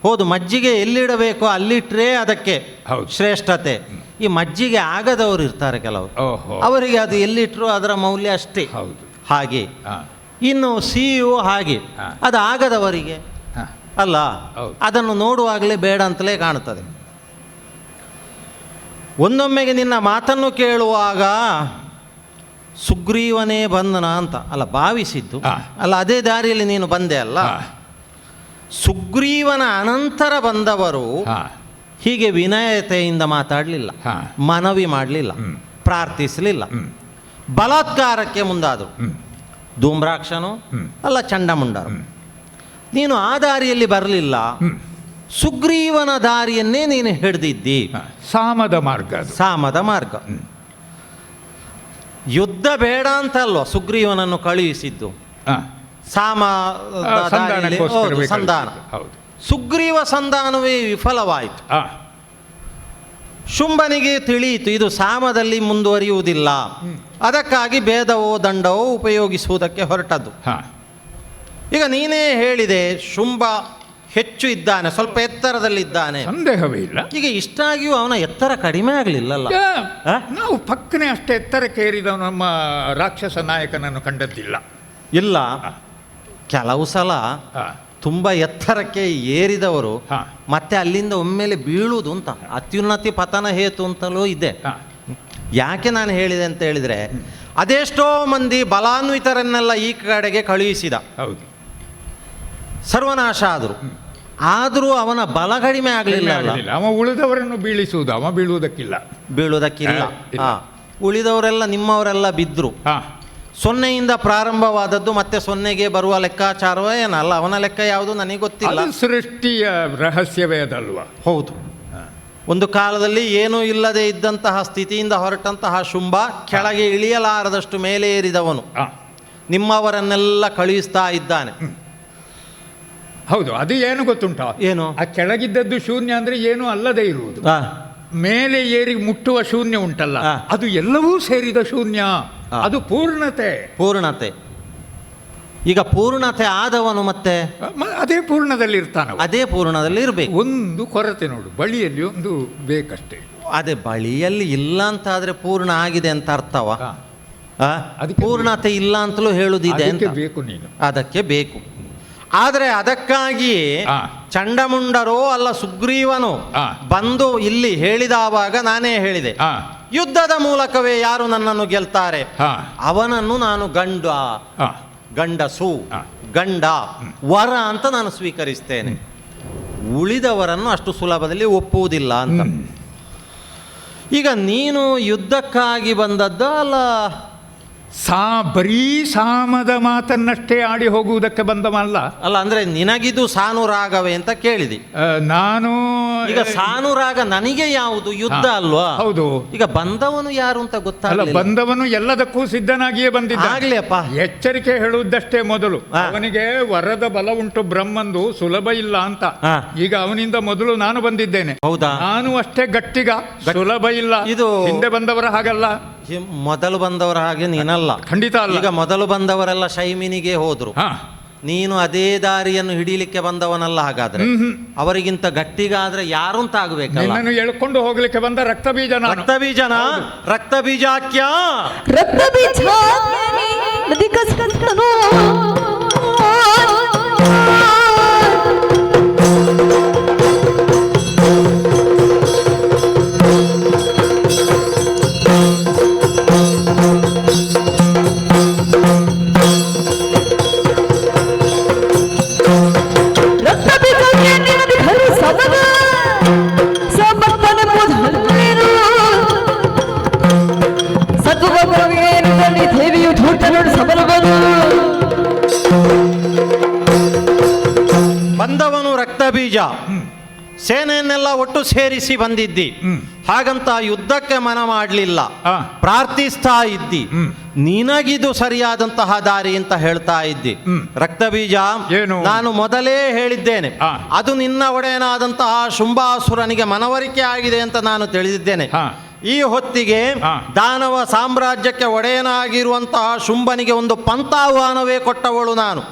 ಹೌದು, ಮಜ್ಜಿಗೆ ಎಲ್ಲಿಡಬೇಕೋ ಅಲ್ಲಿಟ್ಟರೆ ಅದಕ್ಕೆ ಹೌದು. ಶ್ರೇಷ್ಠತೆ. ಈ ಮಜ್ಜಿಗೆ ಆಗದವರು ಇರ್ತಾರೆ ಕೆಲವರು, ಓಹೋ. ಅವರಿಗೆ ಅದು ಎಲ್ಲಿಟ್ಟರು ಅದರ ಮೌಲ್ಯ ಅಷ್ಟೇ. ಹೌದು. ಹಾಗೆ ಹಾ. ಇನ್ನು ಸಿಹಿಯು ಹಾಗೆ, ಹಾ. ಅದು ಆಗದವರಿಗೆ ಹಾ. ಅಲ್ಲ, ಹೌದು. ಅದನ್ನು ನೋಡುವಾಗಲೇ ಬೇಡ ಅಂತಲೇ ಕಾಣುತ್ತದೆ. ಒಂದೊಮ್ಮೆಗೆ ನಿನ್ನ ಮಾತನ್ನು ಕೇಳುವಾಗ ಸುಗ್ರೀವನೇ ಬಂದನ ಅಂತ ಅಲ್ಲ ಭಾವಿಸಿದ್ದು, ಹಾ. ಅಲ್ಲ ಅದೇ ದಾರಿಯಲ್ಲಿ ನೀನು ಬಂದೆ ಅಲ್ಲ. ಹಾ. ಸುಗ್ರೀವನ ಅನಂತರ ಬಂದವರು ಹಾ. ಹೀಗೆ ವಿನಯತೆಯಿಂದ ಮಾತಾಡಲಿಲ್ಲ, ಹಾ. ಮನವಿ ಮಾಡಲಿಲ್ಲ, ಹ್ಮ್. ಪ್ರಾರ್ಥಿಸಲಿಲ್ಲ, ಹ್ಮ್. ಬಲಾತ್ಕಾರಕ್ಕೆ ಮುಂದಾದರು. ಹ್ಮ್. ಧೂಮ್ರಾಕ್ಷನು ಹ್ಮ್. ಅಲ್ಲ ಚಂಡಮುಂಡರು. ಹ್ಮ್. ನೀನು ಆ ದಾರಿಯಲ್ಲಿ ಬರಲಿಲ್ಲ, ಹ್ಮ್. ಸುಗ್ರೀವನ ದಾರಿಯನ್ನೇ ನೀನು ಹಿಡಿದಿದ್ದಿ. ಹಾ. ಸಾಮದ ಮಾರ್ಗ ಅದು. ಸಾಮದ ಮಾರ್ಗ. ಯುದ್ಧ ಬೇಡ ಅಂತಲ್ವ ಸುಗ್ರೀವನನ್ನು ಕಳುಹಿಸಿದ್ದು, ಹಾ. ಸಾಮ ಸಂಧಾನಕ್ಕೋಸ್ಕರವೇ ಸಂಧಾನ. ಕಳಿಸಿದ್ದು. ಹೌದು. ಸುಗ್ರೀವ ಸಂಧಾನವೇ ವಿಫಲವಾಯಿತು. ಹಾ. ಶುಂಭನಿಗೆ ತಿಳಿಯಿತು ಇದು ಸಾಮದಲ್ಲಿ ಮುಂದುವರಿಯುವುದಿಲ್ಲ, ಅದಕ್ಕಾಗಿ ಭೇದವೋ ದಂಡವೋ ಉಪಯೋಗಿಸುವುದಕ್ಕೆ ಹೊರಟದ್ದು. ಹಾ. ಈಗ ನೀನೇ ಹೇಳಿದೆ ಶುಂಭ ಹೆಚ್ಚು ಇದ್ದಾನೆ, ಸ್ವಲ್ಪ ಎತ್ತರದಲ್ಲಿದ್ದಾನೆ. ಸಂದೇಹವೇ ಇಲ್ಲ. ಈಗ ಇಷ್ಟಾಗಿಯೂ ಅವನ ಎತ್ತರ ಕಡಿಮೆ ಆಗಲಿಲ್ಲಲ್ಲ. ಆ? ನಾವು ಪಕ್ಕನೆ ಅಷ್ಟೇ ಎತ್ತರಕ್ಕೆ ಏರಿದ ನಮ್ಮ ರಾಕ್ಷಸ ನಾಯಕನನ್ನು ಕಂಡದ್ದಿಲ್ಲ. ಇಲ್ಲ, ಕೆಲವು ಸಲ ಹಾ. ತುಂಬ ಎತ್ತರಕ್ಕೆ ಏರಿದವರು ಹಾ. ಮತ್ತೆ ಅಲ್ಲಿಂದ ಒಮ್ಮೆಲೆ ಬೀಳುವುದು ಅಂತ, ಅತ್ಯುನ್ನತಿ ಪತನ ಹೇತು ಅಂತಲೂ ಇದೆ. ಹಾ. ಯಾಕೆ ನಾನು ಹೇಳಿದೆ ಅಂತ ಹೇಳಿದರೆ, ಅದೆಷ್ಟೋ ಮಂದಿ ಬಲಾನ್ವಿತರನ್ನೆಲ್ಲ ಈ ಕಡೆಗೆ ಕಳುಹಿಸಿದ, ಹೌದು. ಸರ್ವನಾಶ ಆದರು. ಆದರೂ ಅವನ ಬಲ ಕಡಿಮೆ ಆಗಲಿಲ್ಲ. ಆಗಲಿಲ್ಲ. ಅವ ಉಳಿದವರನ್ನು ಬೀಳಿಸುವುದು, ಅವ ಬೀಳುವುದಕ್ಕಿಲ್ಲ. ಬೀಳುವುದಕ್ಕಿಲ್ಲ. ಇಲ್ಲ. ಹಾ. ಉಳಿದವರೆಲ್ಲ ನಿಮ್ಮವರೆಲ್ಲ ಬಿದ್ದರು. ಹಾ. ಸೊನ್ನೆಯಿಂದ ಪ್ರಾರಂಭವಾದದ್ದು ಮತ್ತೆ ಸೊನ್ನೆಗೆ ಬರುವ ಲೆಕ್ಕಾಚಾರವೇ ಏನಲ್ಲ, ಅವನ ಲೆಕ್ಕ ಯಾವುದು ನನಗೆ ಗೊತ್ತಿಲ್ಲ. ಅದು ಸೃಷ್ಟಿಯ ರಹಸ್ಯವೇ ಅದಲ್ವಾ. ಹೌದು. ಒಂದು ಕಾಲದಲ್ಲಿ ಏನೂ ಇಲ್ಲದೆ ಇದ್ದಂತಹ ಸ್ಥಿತಿಯಿಂದ ಹೊರಟಂತಹ ಶುಂಭ ಕೆಳಗೆ ಇಳಿಯಲಾರದಷ್ಟು ಮೇಲೆ ಏರಿದವನು ಹಾ. ನಿಮ್ಮವರನ್ನೆಲ್ಲ ಕಳುಹಿಸ್ತಾ ಇದ್ದಾನೆ. ಹೌದು. ಅದು ಏನು ಗೊತ್ತುಂಟ, ಏನು? ಆ ಕೆಳಗಿದ್ದದ್ದು ಶೂನ್ಯ ಅಂದ್ರೆ ಏನು ಅಲ್ಲದೆ ಇರುವುದು. ಆ, ಮೇಲೆ ಏರಿ ಮುಟ್ಟುವ ಶೂನ್ಯ ಉಂಟಲ್ಲ, ಹಾ. ಅದು ಎಲ್ಲವೂ ಸೇರಿದ ಶೂನ್ಯ. ಹಾ. ಅದು ಪೂರ್ಣತೆ. ಪೂರ್ಣತೆ. ಈಗ ಪೂರ್ಣತೆ ಆದವನು ಮತ್ತೆ ಅದೇ ಪೂರ್ಣದಲ್ಲಿ ಇರ್ತಾನ. ಅದೇ ಪೂರ್ಣದಲ್ಲಿ ಇರಬೇಕು. ಒಂದು ಕೊರತೆ ನೋಡು, ಬಳಿಯಲ್ಲಿ ಒಂದು ಬೇಕಷ್ಟೇ. ಅದೇ ಬಳಿಯಲ್ಲಿ ಇಲ್ಲ ಅಂತಾದ್ರೆ ಪೂರ್ಣ ಆಗಿದೆ ಅಂತ ಅರ್ಥವ? ಹಾ. ಆ? ಅದಕ್ಕೆ ಪೂರ್ಣತೆ ಇಲ್ಲ ಅಂತಲೂ ಹೇಳುವುದಿದೆ ಅಂತ. ಅದಕ್ಕೆ ಬೇಕು ನೀನು. ಅದಕ್ಕೆ ಬೇಕು. ಆದರೆ ಅದಕ್ಕಾಗಿಯೇ ಹಾ. ಚಂಡಮುಂಡರೋ ಅಲ್ಲ ಸುಗ್ರೀವನು ಹಾ. ಬಂದು ಇಲ್ಲಿ ಹೇಳಿದವಾಗ ನಾನೇ ಹೇಳಿದೆ, ಹಾ. ಯುದ್ಧದ ಮೂಲಕವೇ ಯಾರು ನನ್ನನ್ನು ಗೆಲ್ತಾರೆ ಹಾ. ಅವನನ್ನು ನಾನು ಹಾ. ಗಂಡಸು, ಹಾ. ಗಂಡ, ವರ ಅಂತ ನಾನು ಸ್ವೀಕರಿಸ್ತೇನೆ. ಉಳಿದವರನ್ನು ಅಷ್ಟು ಸುಲಭದಲ್ಲಿ ಒಪ್ಪುವುದಿಲ್ಲ ಅಂತ. ಈಗ ನೀನು ಯುದ್ಧಕ್ಕಾಗಿ ಬಂದದ್ದ ಅಲ್ಲ? ಬರೀ ಸಾಮದ ಮಾತನ್ನಷ್ಟೇ ಆಡಿ ಹೋಗುವುದಕ್ಕೆ ಬಂದವಲ್ಲ. ಅಲ್ಲ, ಅಂದ್ರೆ ನಿನಗಿದು ಸಾನುರಾಗವೇ ಅಂತ ಕೇಳಿದೆ ನಾನು. ಈಗ ಸಾನುರಾಗ ನನಗೆ ಯಾವುದು? ಯುದ್ಧ ಅಲ್ವಾ? ಹೌದು. ಈಗ ಬಂದವನು ಯಾರು ಅಂತ ಅಲ್ಲ, ಗೊತ್ತಾಗಲಿಲ್ಲ. ಬಂದವನು ಎಲ್ಲದಕ್ಕೂ ಸಿದ್ಧನಾಗಿಯೇ ಬಂದಿದ್ದ. ಆಗ್ಲಿ ಅಪ್ಪ. ಎಚ್ಚರಿಕೆ ಹೇಳುವುದಷ್ಟೇ ಮೊದಲು. ಹಾ. ಅವನಿಗೆ ವರದ ಬಲ ಉಂಟು, ಬ್ರಹ್ಮಂದು ಸುಲಭ ಇಲ್ಲ ಅಂತ. ಹಾ. ಈಗ ಅವನಿಂದ ಮೊದಲು ನಾನು ಬಂದಿದ್ದೇನೆ. ಹೌದಾ? ನಾನು ಅಷ್ಟೇ ಗಟ್ಟಿಗ, ಸುಲಭ ಇಲ್ಲ. ಇದು ಹಿಂದೆ ಬಂದವರ ಹಾಗಲ್ಲ. ಮೊದಲು ಬಂದವರ ಹಾಗೆ ನೀನಲ್ಲ. ಖಂಡಿತ ಅಲ್ಲ. ಈಗ ಮೊದಲು ಬಂದವರೆಲ್ಲ ಶೈಮಿನಿಗೆ ಹೋದ್ರು, ಹಾ. ನೀನು ಅದೇ ದಾರಿಯನ್ನು ಹಿಡಿಲಿಕ್ಕೆ ಬಂದವನಲ್ಲ. ಹಾಗಾದ್ರೆ ಅವರಿಗಿಂತ ಗಟ್ಟಿಗಾದ್ರೆ ಯಾರು ಅಂತ ಆಗಬೇಕಲ್ಲ? ನಿನ್ನನ್ನು ಎಳ್ಕೊಂಡು ಹೋಗ್ಲಿಕ್ಕೆ ಬಂದ ರಕ್ತ ಬೀಜ ನಾನು. ರಕ್ತ ಬೀಜನ? ರಕ್ತ ಬೀಜಾಕ್ಯ ರಕ್ತ ಬೀಜ ನದಿ ಕಸ್ಕಂತನು ದೇವಿಯು ಧೂರ್ತನೋಡು ಸಮರವನು ಬಂದವನು ರಕ್ತ ಬೀಜ. ಸೇನೆಯನ್ನೆಲ್ಲ ಒಟ್ಟು ಸೇರಿಸಿ ಬಂದಿದ್ದಿ, ಹಾಗಂತ ಯುದ್ಧಕ್ಕೆ ಮನ ಮಾಡಲಿಲ್ಲ, ಹಾ. ಪ್ರಾರ್ಥಿಸ್ತಾ ಇದ್ದಿ. ನಿನಗಿದು ಸರಿಯಾದಂತಹ ದಾರಿ ಅಂತ ಹೇಳ್ತಾ ಇದ್ದಿ. ರಕ್ತ ಬೀಜ ಏನು? ನಾನು ಮೊದಲೇ ಹೇಳಿದ್ದೇನೆ, ಹಾ. ಅದು ನಿನ್ನ ಒಡೆಯನಾದಂತಹ ಶುಂಭಾಸುರನಿಗೆ ಮನವರಿಕೆ ಆಗಿದೆ ಅಂತ ನಾನು ತಿಳಿದಿದ್ದೇನೆ. ಹಾ. ಈ ಹೊತ್ತಿಗೆ ಹಾ. ದಾನವ ಸಾಮ್ರಾಜ್ಯಕ್ಕೆ ಒಡೆಯನಾಗಿರುವಂತಹ ಶುಂಭನಿಗೆ ಒಂದು ಪಂಥಾಹ್ವಾನವೇ ಕೊಟ್ಟವಳು ನಾನು.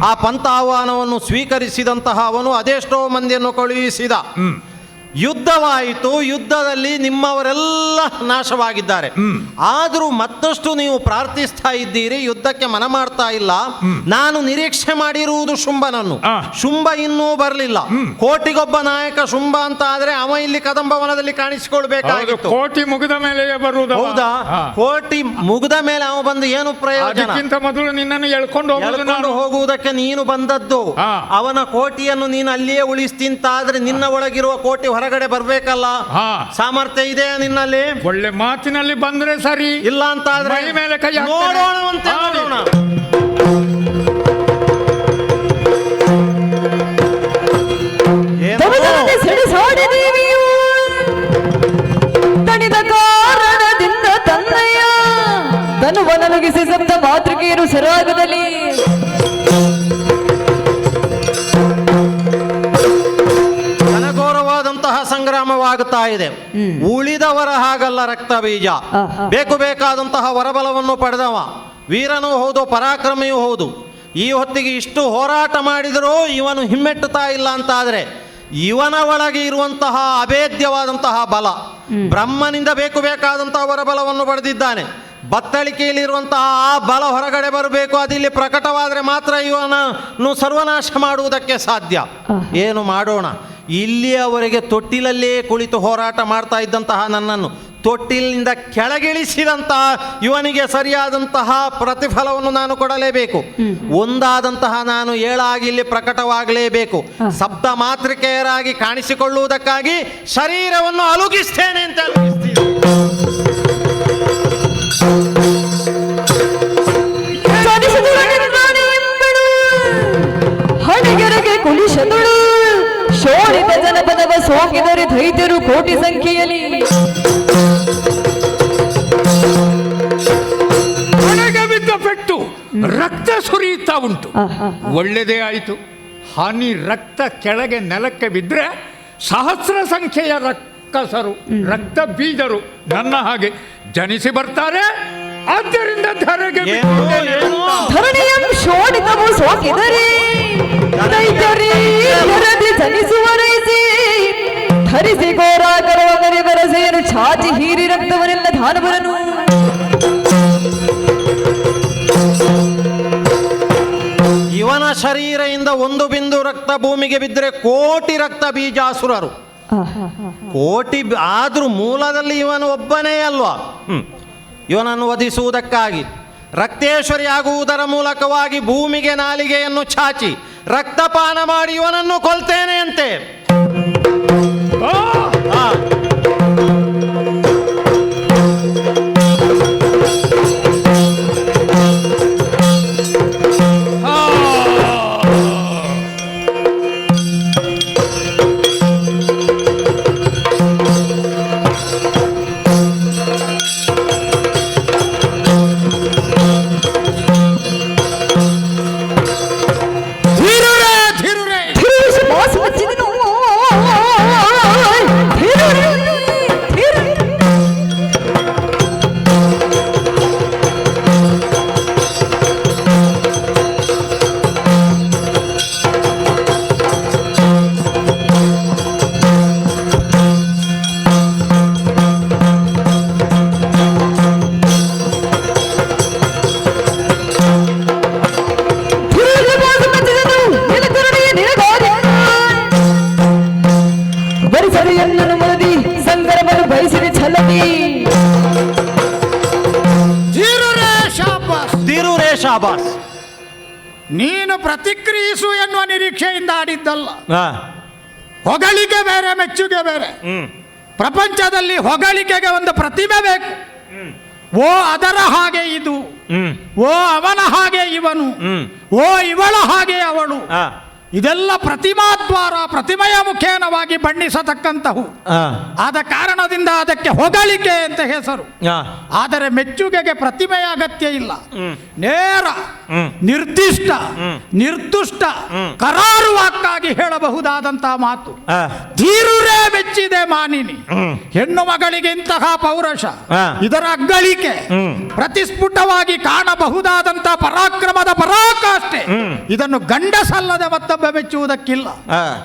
ಆ ಪಂಥಾಹ್ವಾನವನ್ನು ಸ್ವೀಕರಿಸಿದಂತಹ ಅವನು ಅದೆಷ್ಟೋ ಮಂದಿಯನ್ನು ಕಳುಹಿಸಿದ. ಯುದ್ಧವಾಯಿತು, ಯುದ್ಧದಲ್ಲಿ ನಿಮ್ಮವರೆಲ್ಲ ನಾಶವಾಗಿದ್ದಾರೆ. ಆದರೂ ಮತ್ತಷ್ಟು ನೀವು ಪ್ರಾರ್ಥಿಸ್ತಾ ಇದ್ದೀರಿ, ಯುದ್ಧಕ್ಕೆ ಮನ ಮಾಡ್ತಾ ಇಲ್ಲ. ನಾನು ನಿರೀಕ್ಷೆ ಮಾಡಿರುವುದು ಶುಂಭನನ್ನು. ಶುಂಭ ಇನ್ನೂ ಬರಲಿಲ್ಲ. ಕೋಟಿಗೊಬ್ಬ ನಾಯಕ ಶುಂಭ ಅಂತ ಆದ್ರೆ ಅವ ಇಲ್ಲಿ ಕದಂಬವನದಲ್ಲಿ ಕಾಣಿಸಿಕೊಳ್ಬೇಕಾಗಿತ್ತು. ಕೋಟಿ ಮುಗಿದ ಮೇಲೆ ಬರುವುದು. ಹೌದಾ? ಕೋಟಿ ಮುಗಿದ ಮೇಲೆ ಅವ ಬಂದು ಏನು ಪ್ರಯೋಜನ? ಮೊದಲು ನಿನ್ನನ್ನು ಎಳ್ಕೊಂಡು ಹೋಗುವುದಕ್ಕೆ ನೀನು ಬಂದದ್ದು. ಅವನ ಕೋಟಿಯನ್ನು ನೀನು ಅಲ್ಲಿಯೇ ಉಳಿಸ್ತಿಂತಾದ್ರೆ ನಿನ್ನ ಒಳಗಿರುವ ಕೋಟಿ ಹೊರಗಡೆ ಬರ್ಬೇಕಲ್ಲ. ಸಾಮರ್ಥ್ಯ ಇದೆ ನಿನ್ನಲ್ಲಿ. ಒಳ್ಳೆ ಮಾತಿನಲ್ಲಿ ಬಂದ್ರೆ ಸರಿ, ಇಲ್ಲ ಅಂತ ಆದ್ರೆ ಮೇಲೆ ಕೈ ನೋಡೋಣವಂತೆ ನೋಡೋಣ. ತಣಿದ ಕಾರಣದಿಂದ ತನ್ನಯ್ಯ ತನುವನಲಗಿಸಿ ಸಪ್ತ ಮಾತೃಕೆಯರು ಸರಾಗದಲ್ಲಿ ಘನಘೋರವಾದಂತಹ ಸಂಗ್ರಾಮವಾಗುತ್ತಾ ಇದೆ. ಉಳಿದವರ ಹಾಗಲ್ಲ ರಕ್ತ ಬೀಜ. ಬೇಕಾದಂತಹ ವರಬಲವನ್ನು ಪಡೆದವ, ವೀರನೂ ಹೌದು, ಪರಾಕ್ರಮಿಯೂ ಹೌದು. ಈ ಹೊತ್ತಿಗೆ ಇಷ್ಟು ಹೋರಾಟ ಮಾಡಿದರೂ ಇವನು ಹಿಮ್ಮೆಟ್ಟುತ್ತಾ ಇಲ್ಲ ಅಂತಾದರೆ ಇವನ ಒಳಗೆ ಇರುವಂತಹ ಅಭೇದ್ಯವಾದಂತಹ ಬಲ, ಬ್ರಹ್ಮನಿಂದ ಬೇಕಾದಂತಹ ವರಬಲವನ್ನು ಪಡೆದಿದ್ದಾನೆ. ಬತ್ತಳಿಕೆಯಲ್ಲಿರುವಂತಹ ಆ ಬಲ ಹೊರಗಡೆ ಬರಬೇಕು. ಅದಿಲ್ಲಿ ಪ್ರಕಟವಾದರೆ ಮಾತ್ರ ಇವನನ್ನು ಸರ್ವನಾಶ ಮಾಡುವುದಕ್ಕೆ ಸಾಧ್ಯ. ಏನು ಮಾಡೋಣ? ಇಲ್ಲಿಯವರೆಗೆ ತೊಟ್ಟಿಲಲ್ಲೇ ಕುಳಿತು ಹೋರಾಟ ಮಾಡ್ತಾ ಇದ್ದಂತಹ ನನ್ನನ್ನು ತೊಟ್ಟಿಲಿನಿಂದ ಕೆಳಗಿಳಿಸಿದಂತಹ ಇವನಿಗೆ ಸರಿಯಾದಂತಹ ಪ್ರತಿಫಲವನ್ನು ನಾನು ಕೊಡಲೇಬೇಕು. ಒಂದಾದಂತಹ ನಾನು ಏಳಾಗಿ ಇಲ್ಲಿ ಪ್ರಕಟವಾಗಲೇಬೇಕು. ಸಪ್ತ ಮಾತೃಕೆಯರಾಗಿ ಕಾಣಿಸಿಕೊಳ್ಳುವುದಕ್ಕಾಗಿ ಶರೀರವನ್ನು ಅಲುಗಿಸ್ತೇನೆ ಅಂತ ಅಲುಗಿಸ್ತೀನಿ. ಹಣೆಗೆರೆಗೆ ಕುಲಿಶದಳು ಶೋಣಿತ ಜನಪದವ ಸೋಕಿದರೆ ದೈತ್ಯರು ಕೋಟಿ ಸಂಖ್ಯೆಯಲ್ಲಿ. ಹಣೆಗೆ ಬಿದ್ದ ಪೆಟ್ಟು ರಕ್ತ ಸುರಿಯುತ್ತಾ ಉಂಟು. ಒಳ್ಳೆಯದೇ ಆಯಿತು. ಹಾನಿ ರಕ್ತ ಕೆಳಗೆ ನೆಲಕ್ಕೆ ಬಿದ್ದರೆ ಸಹಸ್ರ ಸಂಖ್ಯೆಯ ರಕ್ಕಸರು, ರಕ್ತ ಬೀಜರು ನನ್ನ ಹಾಗೆ ಜನಿಸಿ ಬರ್ತಾರೆ. ಆದ್ದರಿಂದ ಧರಣಿಯಂ ಶೋಣಿತವು ಸೋಕಿದರೆ ದೈತ್ಯರೀ ಜನಿಸುವರೈಸಿ ಧರಿಸಿ ಘೋರಾಕರವಗರಿ ಬರಸೇನು ಛಾಚಿ ಹೀರಿ ರಕ್ತವರೆಲ್ಲ ದಾನವರನು. ಇವನ ಶರೀರದಿಂದ ಒಂದು ಬಿಂದು ರಕ್ತ ಭೂಮಿಗೆ ಬಿದ್ದರೆ ಕೋಟಿ ರಕ್ತ ಬೀಜಾಸುರರು. ಕೋಟಿ ಆದ್ರೂ ಮೂಲದಲ್ಲಿ ಇವನು ಒಬ್ಬನೇ ಅಲ್ವಾ? ಇವನನ್ನು ವಧಿಸುವುದಕ್ಕಾಗಿ ರಕ್ತೇಶ್ವರಿ ಆಗುವುದರ ಮೂಲಕವಾಗಿ ಭೂಮಿಗೆ ನಾಲಿಗೆಯನ್ನು ಚಾಚಿ ರಕ್ತಪಾನ ಮಾಡಿ ಇವನನ್ನು ಕೊಲ್ತೇನೆ ಅಂತೆ. ಶಾಬಾಸ್. ನೀನು ಪ್ರತಿಕ್ರಿಯಿಸು ಎನ್ನುವ ನಿರೀಕ್ಷೆಯಿಂದ ಆಡಿದ್ದಲ್ಲ. ಹೊಗಳಿಕೆ ಬೇರೆ, ಮೆಚ್ಚುಗೆ ಬೇರೆ. ಪ್ರಪಂಚದಲ್ಲಿ ಹೊಗಳಿಕೆಗೆ ಒಂದು ಪ್ರತಿಭೆ ಬೇಕು. ಓ ಅದರ ಹಾಗೆ ಇದು, ಓ ಅವನ ಹಾಗೆ ಇವನು, ಓ ಇವಳ ಹಾಗೆ ಅವಳು, ಇದೆಲ್ಲ ಪ್ರತಿಮಾದ್ವಾರ, ಪ್ರತಿಮೆಯ ಮುಖೇನವಾಗಿ ಬಣ್ಣಿಸತಕ್ಕಂತಹವು. ಆದ ಕಾರಣದಿಂದ ಅದಕ್ಕೆ ಹೊಗಳಿಕೆ ಅಂತ ಹೆಸರು. ಆದರೆ ಮೆಚ್ಚುಗೆಗೆ ಪ್ರತಿಮೆಯ ಅಗತ್ಯ ಇಲ್ಲ. ನೇರ ನಿರ್ದಿಷ್ಟ ನಿರ್ದುಷ್ಟ ಕರಾರುವಾಕ್ಕಾಗಿ ಹೇಳಬಹುದಾದಂತಹ ಮಾತು. ತೀರುರೇ ಮೆಚ್ಚಿದೆ ಮಾನಿನಿ. ಹೆಣ್ಣು ಮಗಳಿಗೆ ಇಂತಹ ಪೌರುಷ, ಇದರ ಅಗ್ಗಳಿಕೆ, ಪ್ರತಿಸ್ಫುಟವಾಗಿ ಕಾಣಬಹುದಾದಂತಹ ಪರಾಕ್ರಮದ ಪರಾಕಾಷ್ಠೆ, ಇದನ್ನು ಗಂಡಸಲ್ಲದೆ ಮತ್ತೊಬ್ಬ ಮೆಚ್ಚುವುದಕ್ಕಿಲ್ಲ.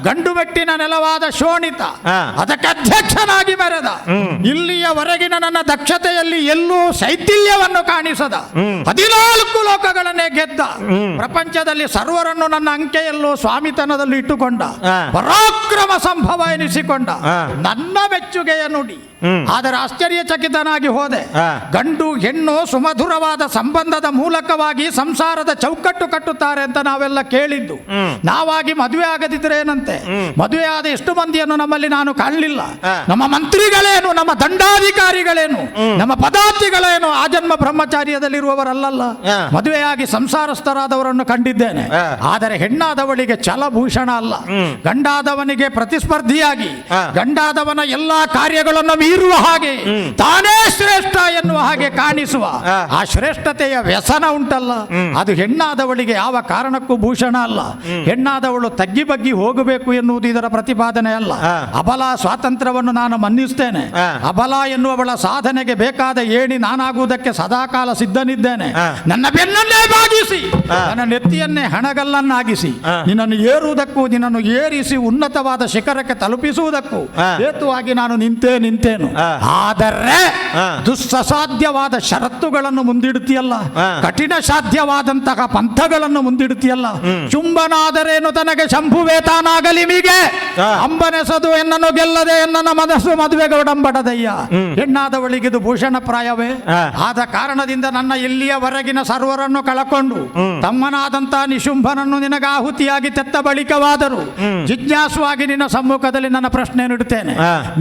ಗಂಡು ಮೆಟ್ಟಿನ ನೆಲವಾದ ಶೋಣಿತ, ಅದಕ್ಕೆ ಅಧ್ಯಕ್ಷನಾಗಿ ಮೆರೆದ, ಇಲ್ಲಿಯವರೆಗಿನ ನನ್ನ ದಕ್ಷತೆಯಲ್ಲಿ ಎಲ್ಲೂ ಶೈಥಿಲ್ಯವನ್ನು ಕಾಣಿಸದ, 14 ಲೋಕಗಳನ್ನೇ ಗೆದ್ದ, ಪ್ರಪಂಚದಲ್ಲಿ ಸರ್ವರನ್ನು ನನ್ನ ಅಂಕೆಯಲ್ಲೂ ಸ್ವಾಮಿತನದಲ್ಲಿ ಇಟ್ಟುಕೊಂಡ, ಪರಾಕ್ರಮ ಸಂಭವ ಎನಿಸಿಕೊಂಡ ನನ್ನ ಮೆಚ್ಚುಗೆಯ ನುಡಿ. ಆದರೆ ಆಶ್ಚರ್ಯಚಕಿತನಾಗಿ ಹೋದೆ. ಗಂಡು ಹೆಣ್ಣು ಸುಮಧುರವಾದ ಸಂಬಂಧದ ಮೂಲಕವಾಗಿ ಸಂಸಾರದ ಚೌಕಟ್ಟು ಕಟ್ಟುತ್ತಾರೆ ಅಂತ ನಾವೆಲ್ಲ ಕೇಳಿದ್ದು. ನಾವಾಗಿ ಮದುವೆ ಆಗದಿದ್ರೆ ಏನಂತೆ? ಮದುವೆ ಆದ ಎಷ್ಟು ಮಂದಿಯನ್ನು ನಮ್ಮಲ್ಲಿ ನಾನು ಕಾಣಲಿಲ್ಲ. ನಮ್ಮ ಮಂತ್ರಿಗಳೇನು, ನಮ್ಮ ದಂಡಾಧಿಕಾರಿಗಳೇನು, ನಮ್ಮ ಪದಾರ್ಥಿಗಳೇನು ಆಜನ್ಮ ಬ್ರಹ್ಮಚಾರ್ಯದಲ್ಲಿರುವವರಲ್ಲ. ಮದುವೆಯಾಗಿ ಸಂಸಾರಸ್ಥರಾದವರನ್ನು ಕಂಡಿದ್ದೇನೆ. ಆದರೆ ಹೆಣ್ಣಾದವಳಿಗೆ ಛಲಭೂಷಣ ಅಲ್ಲ, ಗಂಡಾದವನಿಗೆ ಪ್ರತಿಸ್ಪರ್ಧಿಯಾಗಿ ಗಂಡಾದವನ ಎಲ್ಲಾ ಕಾರ್ಯಗಳನ್ನು ಮೀರುವ ಹಾಗೆ ತಾನೇ ಶ್ರೇಷ್ಠ ಎನ್ನುವ ಹಾಗೆ ಕಾಣಿಸುವ ಆ ಶ್ರೇಷ್ಠತೆಯ ವ್ಯಸನ ಉಂಟಲ್ಲ, ಅದು ಹೆಣ್ಣಾದವಳಿಗೆ ಯಾವ ಕಾರಣಕ್ಕೂ ಭೂಷಣ ಅಲ್ಲ. ಹೆಣ್ಣಾದವಳು ತಗ್ಗಿ ಬಗ್ಗಿ ಹೋಗಬೇಕು ಎನ್ನುವುದು ಇದರ ಪ್ರತಿಪಾದನೆ ಅಲ್ಲ. ಅಬಲ ಸ್ವಾತಂತ್ರ್ಯವನ್ನು ನಾನು ಮನ್ನಿಸ್ತೇನೆ. ಅಬಲ ಎನ್ನುವವಳ ಸಾಧನೆಗೆ ಬೇಕಾದ ಏಣಿ ನಾನಾಗುವುದಕ್ಕೆ ಸದಾಕಾಲ ಸಿದ್ಧನಿದ್ದೇನೆ. ನನ್ನ ಬೆನ್ನನ್ನೇ ಬಾಗಿಸಿ, ನನ್ನ ನೆತ್ತಿಯನ್ನೇ ಹಣಗಲ್ಲನ್ನಾಗಿಸಿ, ನಿನ್ನನ್ನು ಏರುವುದಕ್ಕೂ ನಿನ್ನನ್ನು ಏರಿಸಿ ಉನ್ನತವಾದ ಶಿಖರಕ್ಕೆ ತಲುಪಿಸುವುದಕ್ಕೂ ಹೇತುವಾಗಿ ನಾನು ನಿಂತೇನು. ಆದರೆ ದುಸ್ಸಾಧ್ಯವಾದ ಷರತ್ತುಗಳನ್ನು ಮುಂದಿಡುತ್ತೀಯಲ್ಲ, ಕಠಿಣ ಸಾಧ್ಯವಾದಂತಹ ಪಂಥಗಳನ್ನು ಮುಂದಿಡುತ್ತೀಯಲ್ಲ. ಚುಂಬನಾದರೇನು ತನಗೆ ಶಂಭುವೇ ತಾನಾಗಲಿ ಮೀಗೆ, ಅಂಬನೆಸದು ಎನ್ನನ್ನು ಗೆಲ್ಲದೆ ಎನ್ನ ಮನಸ್ಸು ಮದುವೆಗೆ ಒಡಂಬಡದಯ್ಯ. ಹೆಣ್ಣಾದವಳಿಗಿದು ಭೂಷಣ ಪ್ರಾಯವೇ? ಆದ ಕಾರಣದಿಂದ ನನ್ನ ಇಲ್ಲಿಯವರೆಗಿನ ಸರ್ವರನ್ನು ಕಳಕೊಂಡು ತಮ್ಮನಾದಂತಹ ನಿಶುಂಭನನ್ನು ನಿನಗೆ ಆಹುತಿಯಾಗಿ ತೆತ್ತ ಬಳಿಕವಾದರೂ ಜಿಜ್ಞಾಸುವಾಗಿ ನಿನ್ನ ಸಮ್ಮುಖದಲ್ಲಿ ನನ್ನ ಪ್ರಶ್ನೆ ನೀಡುತ್ತೇನೆ.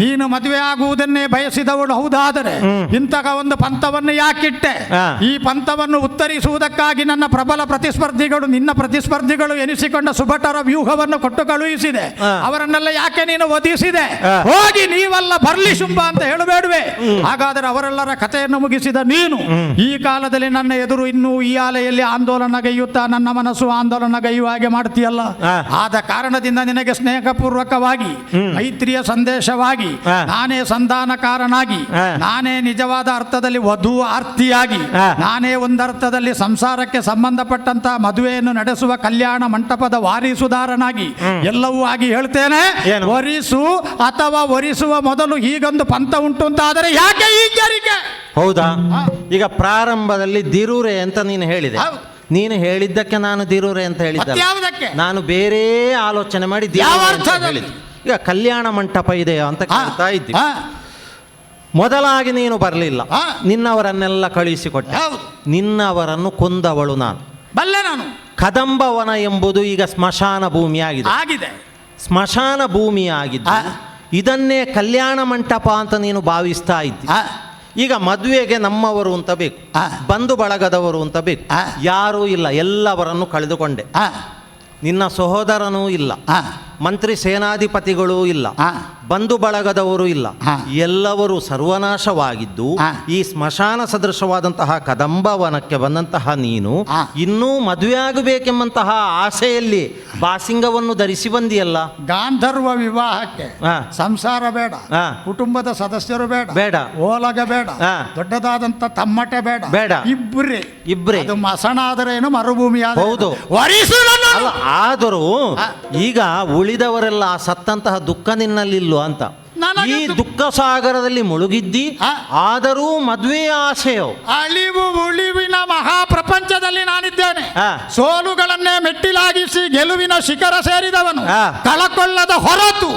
ನೀನು ಮದುವೆ ಆಗುವುದನ್ನೇ ಬಯಸಿದವಳು ಹೌದಾದರೆ ಇಂತಹ ಒಂದು ಪಂಥವನ್ನು ಯಾಕಿಟ್ಟೆ? ಈ ಪಂಥವನ್ನು ಉತ್ತರಿಸುವುದಕ್ಕಾಗಿ ನನ್ನ ಪ್ರಬಲ ಪ್ರತಿಸ್ಪರ್ಧಿಗಳು, ನಿನ್ನ ಪ್ರತಿಸ್ಪರ್ಧಿಗಳು ಎನಿಸಿಕೊಂಡ ಸುಭಟರ ವ್ಯೂಹವನ್ನು ಕೊಟ್ಟು ಕಳುಹಿಸಿದೆ. ಅವರನ್ನೆಲ್ಲ ಯಾಕೆ ನೀನು ವಧಿಸಿದೆ? ಹೋಗಿ ನೀವಲ್ಲ ಬರ್ಲಿ ಶುಂಭ ಅಂತ ಹೇಳಬೇಡುವೆ? ಹಾಗಾದರೆ ಅವರೆಲ್ಲರ ಕಥೆಯನ್ನು ಮುಗಿಸಿದ ನೀನು ಈ ಕಾಲದಲ್ಲಿ ನನ್ನ ಎದುರು ಇನ್ನೂ ಈ ಆಲೆಯಲ್ಲಿ ಆಂದೋಲನಗೈಯುತ್ತಾ ನನ್ನ ಮನಸ್ಸು ಆಂದೋಲನಗೈಯುವ ಹಾಗೆ ಮಾಡ್ತೀಯಲ್ಲ. ಆದ ಕಾರಣದಿಂದ ನಿನಗೆ ಸ್ನೇಹಪೂರ್ವಕವಾಗಿ ಮೈತ್ರಿಯ ಸಂದೇಶವಾಗಿ ನಾನೇ ಸಂಧಾನಕಾರನಾಗಿ, ನಾನೇ ನಿಜವಾದ ಅರ್ಥದಲ್ಲಿ ವಧು ಆರ್ತಿಯಾಗಿ, ನಾನೇ ಒಂದರ್ಥದಲ್ಲಿ ಸಂಸಾರಕ್ಕೆ ಸಂಬಂಧಪಟ್ಟಂತಹ ಮದುವೆಯನ್ನು ನಡೆಸುವ ಕಲ್ಯಾಣ ಮಂಟಪದ ವಾರಿಸುದಾರನಾಗಿ ಎಲ್ಲವೂ ಆಗಿ ಹೇಳ್ತೇನೆ. ವರಿಸು ಅಥವಾ ವರಿಸುವ ಮೊದಲು ಹೀಗೊಂದು ಪಂಥ ಉಂಟು ಅಂತ ಆದರೆ ಯಾಕೆ ಈ ಜರಿಕೆ? ಹೌದಾ? ಈಗ ಪ್ರಾರಂಭದಲ್ಲಿ ದಿರೂರೆ ಅಂತ ನೀನು ಹೇಳಿದೆ. ನೀನು ಹೇಳಿದ್ದಕ್ಕೆ ನಾನು ದಿರೂರೆ ಅಂತ ಹೇಳಿದ್ದೆ. ನಾನು ಬೇರೆ ಆಲೋಚನೆ ಮಾಡಿ ಹೇಳಿದ್ದು. ಈಗ ಕಲ್ಯಾಣ ಮಂಟಪ ಇದೆಯಾ ಅಂತ ಕೇಳ್ತಾ ಇದ್ದಿ. ಮೊದಲಾಗಿ ನೀನು ಬರಲಿಲ್ಲ, ನಿನ್ನವರನ್ನೆಲ್ಲ ಕಳುಹಿಸಿಕೊಟ್ಟೆ. ನಿನ್ನವರನ್ನು ಕೊಂದವಳು ನಾನು. ಕದಂಬವನ ಎಂಬುದು ಈಗ ಸ್ಮಶಾನ ಭೂಮಿಯಾಗಿದೆ. ಸ್ಮಶಾನ ಭೂಮಿಯಾಗಿದ್ದು ಇದನ್ನೇ ಕಲ್ಯಾಣ ಮಂಟಪ ಅಂತ ನೀನು ಭಾವಿಸ್ತಾ ಇದ್ದಿ. ಈಗ ಮದುವೆಗೆ ನಮ್ಮವರು ಅಂತ ಬೇಕು, ಬಂಧು ಬಳಗದವರು ಅಂತ ಬೇಕು. ಯಾರೂ ಇಲ್ಲ, ಎಲ್ಲವರನ್ನು ಕಳೆದುಕೊಂಡೆ. ನಿನ್ನ ಸಹೋದರನೂ ಇಲ್ಲ, ಮಂತ್ರಿ ಸೇನಾಧಿಪತಿಗಳೂ ಇಲ್ಲ, ಬಂಧು ಬಳಗದವರು ಇಲ್ಲ, ಎಲ್ಲವರು ಸರ್ವನಾಶವಾಗಿದ್ದು ಈ ಸ್ಮಶಾನ ಸದೃಶವಾದಂತಹ ಕದಂಬವನಕ್ಕೆ ಬಂದಂತಹ ನೀನು ಇನ್ನೂ ಮದುವೆ ಆಗಬೇಕೆಂಬಂತಹ ಆಸೆಯಲ್ಲಿ ಬಾಸಿಂಗವನ್ನು ಧರಿಸಿ ಬಂದಿಯಲ್ಲ. ಗಾಂಧರ್ವ ವಿವಾಹಕ್ಕೆ ಸಂಸಾರ ಬೇಡ, ಕುಟುಂಬದ ಸದಸ್ಯರು ಬೇಡ, ಓಲಗ ಬೇಡ, ದೊಡ್ಡದಾದಂತ ತಮ್ಮಟೆ ಬೇಡ, ಇಬ್ಬರೇ. ಅದು ಮಸಣ ಆದರೇನು ಮರುಭೂಮಿ ಹೌದು. ಆದರೂ ಈಗ ಉಳಿದವರೆಲ್ಲ ಸತ್ತಂತಹ ದುಃಖ ನಿನ್ನಲ್ಲಿಲ್ವ ಅಂತ ಈ ದುಃಖ ಸಾಗರದಲ್ಲಿ ಮುಳುಗಿದ್ದಿ. ಆದರೂ ಮದುವೆಯ ಆಸೆಯೋ ಅಳಿವು ಉಳಿವಿನ ಮಹಾಪ್ರಪಂಚದಲ್ಲಿ ನಾನಿದ್ದೇನೆ. ಸೋಲುಗಳನ್ನೇ ಮೆಟ್ಟಿಲಾಗಿಸಿ ಗೆಲುವಿನ ಶಿಖರ ಸೇರಿದವನು, ಕಳಕೊಳ್ಳದ ಹೊರತು